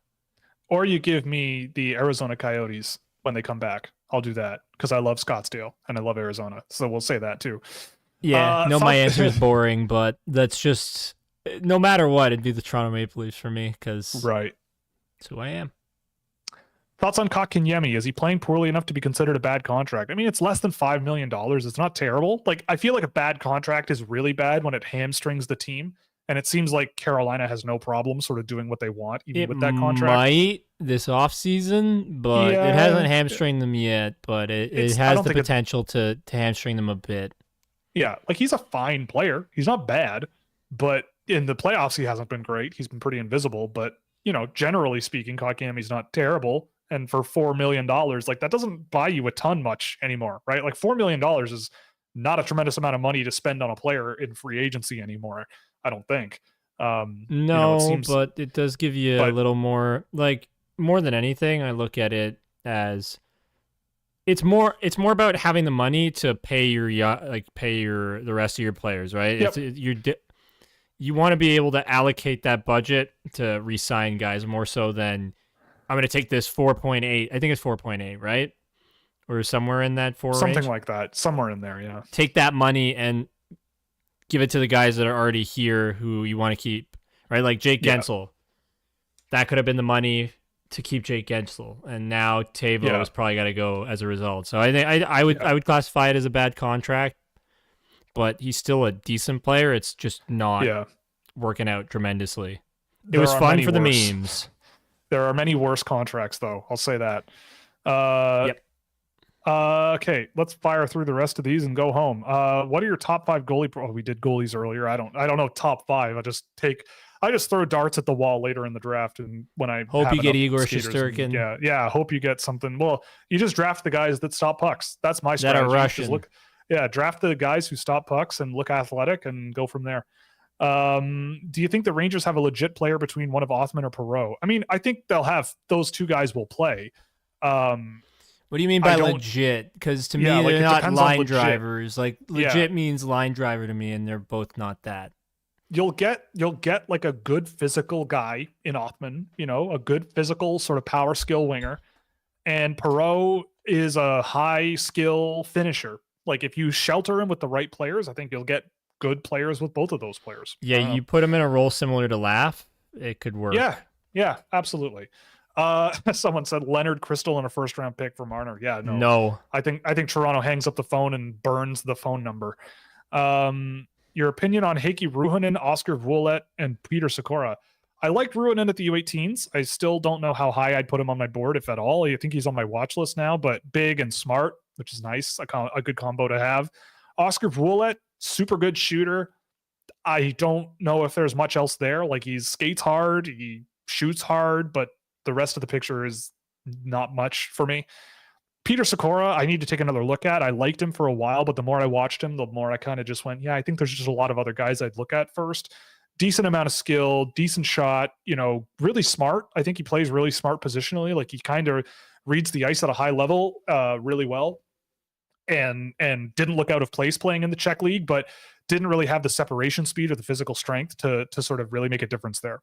Or you give me the Arizona Coyotes when they come back. I'll do that because I love Scottsdale and I love Arizona. So we'll say that too. Yeah, my answer is boring, but that's just no matter what, it'd be the Toronto Maple Leafs for me because Right. that's who I am. Thoughts on Kotkaniemi? Is he playing poorly enough to be considered a bad contract? I mean, it's less than $5 million. It's not terrible. Like, I feel like a bad contract is really bad when it hamstrings the team. And it seems like Carolina has no problem sort of doing what they want, even It with that contract. might this offseason, but it Yeah, hasn't hamstringed them yet. But it I has don't the think potential to hamstring them a bit. yeah, like he's a fine player. He's not bad, but in the playoffs, he hasn't been great. He's been pretty invisible, but generally speaking, Kotkaniemi's not terrible. And for $4 million, like that doesn't buy you a ton much anymore, right? Like $4 million is not a tremendous amount of money to spend on a player in free agency anymore. I don't think. No, It seems, but it does give you a little more. Like more than anything, I look at it as it's more about having the money to pay the rest of your players, right? Yep. You want to be able to allocate that budget to re-sign guys more so than I'm going to take this 4.8. I think it's 4.8, right? Or somewhere in that something range. like that, somewhere in there, yeah. Take that money and give it to the guys that are already here who you want to keep, right? Like Jake Gensel. That could have been the money to keep Jake Gensel, and now Tavo is probably got to go as a result. So I think I would classify it as a bad contract, but he's still a decent player. It's just not working out tremendously. It was fun for the memes. There are many worse contracts, though. I'll say that. Okay, let's fire through the rest of these and go home. What are your top 5 goalie? We did goalies earlier. I don't know top 5. I just throw darts at the wall later in the draft, and when I hope you get Igor Shesterkin. Yeah, hope you get something. Well, you just draft the guys that stop pucks. That's my strategy. That are Russian. Draft the guys who stop pucks and look athletic, and go from there. Do you think the Rangers have a legit player between one of Othman or Perreault? I mean, I think they'll have those two guys will play. What do you mean by legit? Because to me, they're not line drivers. Like legit means line driver to me, and they're both not that. You'll get like a good physical guy in Othman, a good physical sort of power skill winger, and Perreault is a high skill finisher. Like if you shelter him with the right players, I think you'll get good players with both of those players. Yeah, you put him in a role similar to Laugh, it could work. Yeah, absolutely. Someone said Leonard Crystal and a first-round pick for Marner. Yeah, no. I think Toronto hangs up the phone and burns the phone number. Your opinion on Heikki Ruohonen, Oscar Vuolet, and Peter Sikora. I liked Ruohonen at the U18s. I still don't know how high I'd put him on my board, if at all. I think he's on my watch list now, but big and smart, which is nice. A good combo to have. Oscar Vuolet, super good shooter. I don't know if there's much else there. Like he skates hard, he shoots hard, but the rest of the picture is not much for me. Peter Sikora, I need to take another look at. I liked him for a while, but the more I watched him, the more I kind of just went, I think there's just a lot of other guys I'd look at first. Decent amount of skill, decent shot, really smart. I think he plays really smart positionally. Like he kind of reads the ice at a high level really well. And didn't look out of place playing in the Czech league, but didn't really have the separation speed or the physical strength to sort of really make a difference there.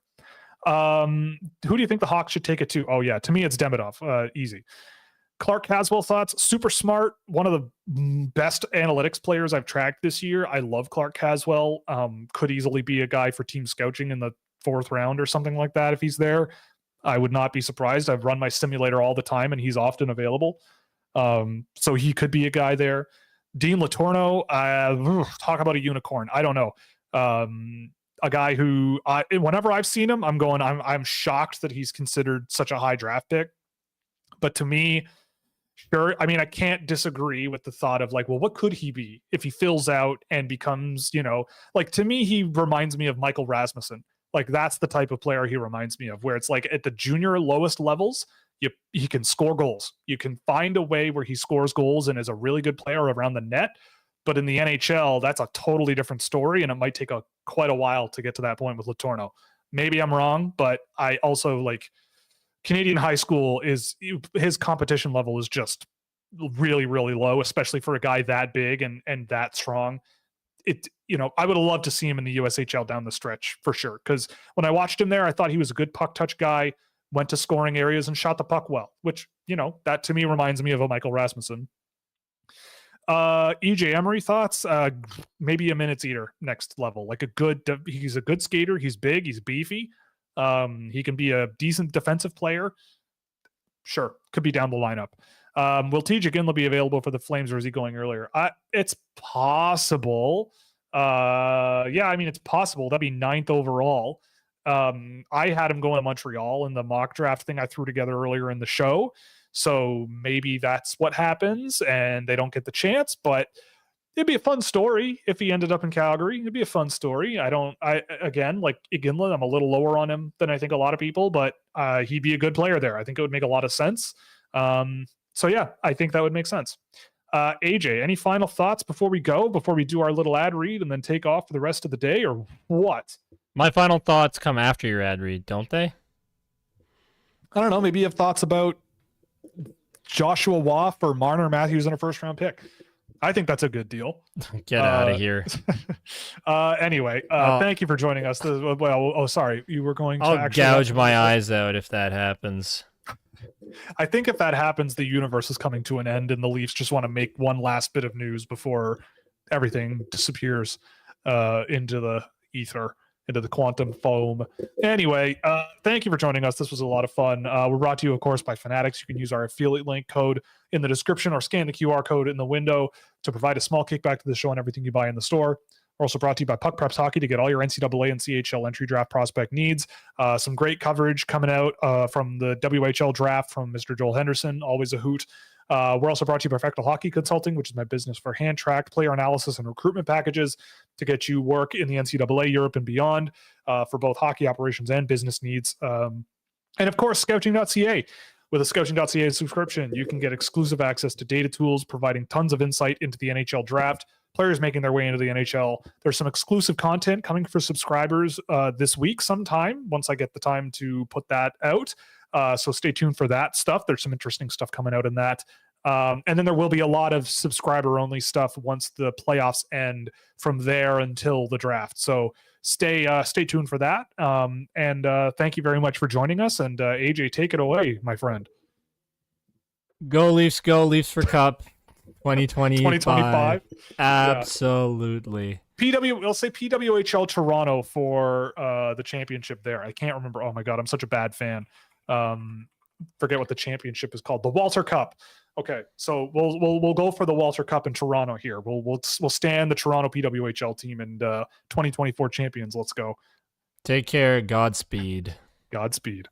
Who do you think the Hawks should take it to? Oh yeah, to me it's Demidov. Easy. Clark Caswell thoughts. Super smart. One of the best analytics players I've tracked this year. I love Clark Caswell. Could easily be a guy for team scouting in the 4th round or something like that if he's there. I would not be surprised. I've run my simulator all the time and he's often available. So he could be a guy there. Dean Letourneau, talk about a unicorn. I don't know. A guy who, whenever I've seen him, I'm shocked that he's considered such a high draft pick. But to me, sure, I mean, I can't disagree with the thought of like, well, what could he be if he fills out and becomes, like to me, he reminds me of Michael Rasmussen. Like that's the type of player he reminds me of, where it's like at the junior lowest levels, he can score goals. You can find a way where he scores goals and is a really good player around the net. But in the NHL, that's a totally different story, and it might take quite a while to get to that point with Letourneau. Maybe I'm wrong, but I also like Canadian high school his competition level is just really, really low, especially for a guy that big and that strong. I would have loved to see him in the USHL down the stretch for sure. Because when I watched him there, I thought he was a good puck touch guy, went to scoring areas and shot the puck well, which, that to me reminds me of a Michael Rasmussen. EJ Emery thoughts? Maybe a minutes eater next level. Like he's a good skater. He's big. He's beefy. He can be a decent defensive player. Sure, could be down the lineup. Will TJ Ginla be available for the Flames, or is he going earlier? It's possible. Yeah, I mean, it's possible. That'd be 9th overall. I had him going to Montreal in the mock draft thing I threw together earlier in the show. So maybe that's what happens and they don't get the chance, but it'd be a fun story if he ended up in Calgary. It'd be a fun story. Again, like Iginla, I'm a little lower on him than I think a lot of people, but he'd be a good player there. I think it would make a lot of sense. So yeah, I think that would make sense. AJ, any final thoughts before we do our little ad read and then take off for the rest of the day, or what? My final thoughts come after your ad read, don't they? I don't know. Maybe you have thoughts about Joshua Waugh for Marner Matthews and a first-round pick. I think that's a good deal. Get out of here. Anyway, thank you for joining us. Sorry. You were going to I'll gouge my eyes out if that happens. I think if that happens, the universe is coming to an end and the Leafs just want to make one last bit of news before everything disappears into the ether, into the quantum foam. Anyway, thank you for joining us. This was a lot of fun. We're brought to you, of course, by Fanatics. You can use our affiliate link code in the description or scan the QR code in the window to provide a small kickback to the show on everything you buy in the store. We're also brought to you by Puck Preps Hockey to get all your NCAA and CHL entry draft prospect needs. Some great coverage coming out from the WHL draft from Mr. Joel Henderson. Always a hoot. We're also brought to you by Fractal Hockey Consulting, which is my business for hand-tracked player analysis and recruitment packages to get you work in the NCAA, Europe, and beyond for both hockey operations and business needs. And of course, Scouching.ca. With a Scouching.ca subscription, you can get exclusive access to data tools, providing tons of insight into the NHL draft, players making their way into the NHL. There's some exclusive content coming for subscribers this week sometime, once I get the time to put that out. So stay tuned for that stuff. There's some interesting stuff coming out in that. And then there will be a lot of subscriber-only stuff once the playoffs end from there until the draft. So stay tuned for that. And thank you very much for joining us. And AJ, take it away, my friend. Go Leafs for Cup 2025. Absolutely. We'll say PWHL Toronto for the championship there. I can't remember. Oh my God, I'm such a bad fan. Forget what the championship is called. The Walter Cup. Okay, so we'll go for the Walter Cup in Toronto here. We'll stand the Toronto PWHL team and 2024 champions. Let's go. Take care. Godspeed. Godspeed.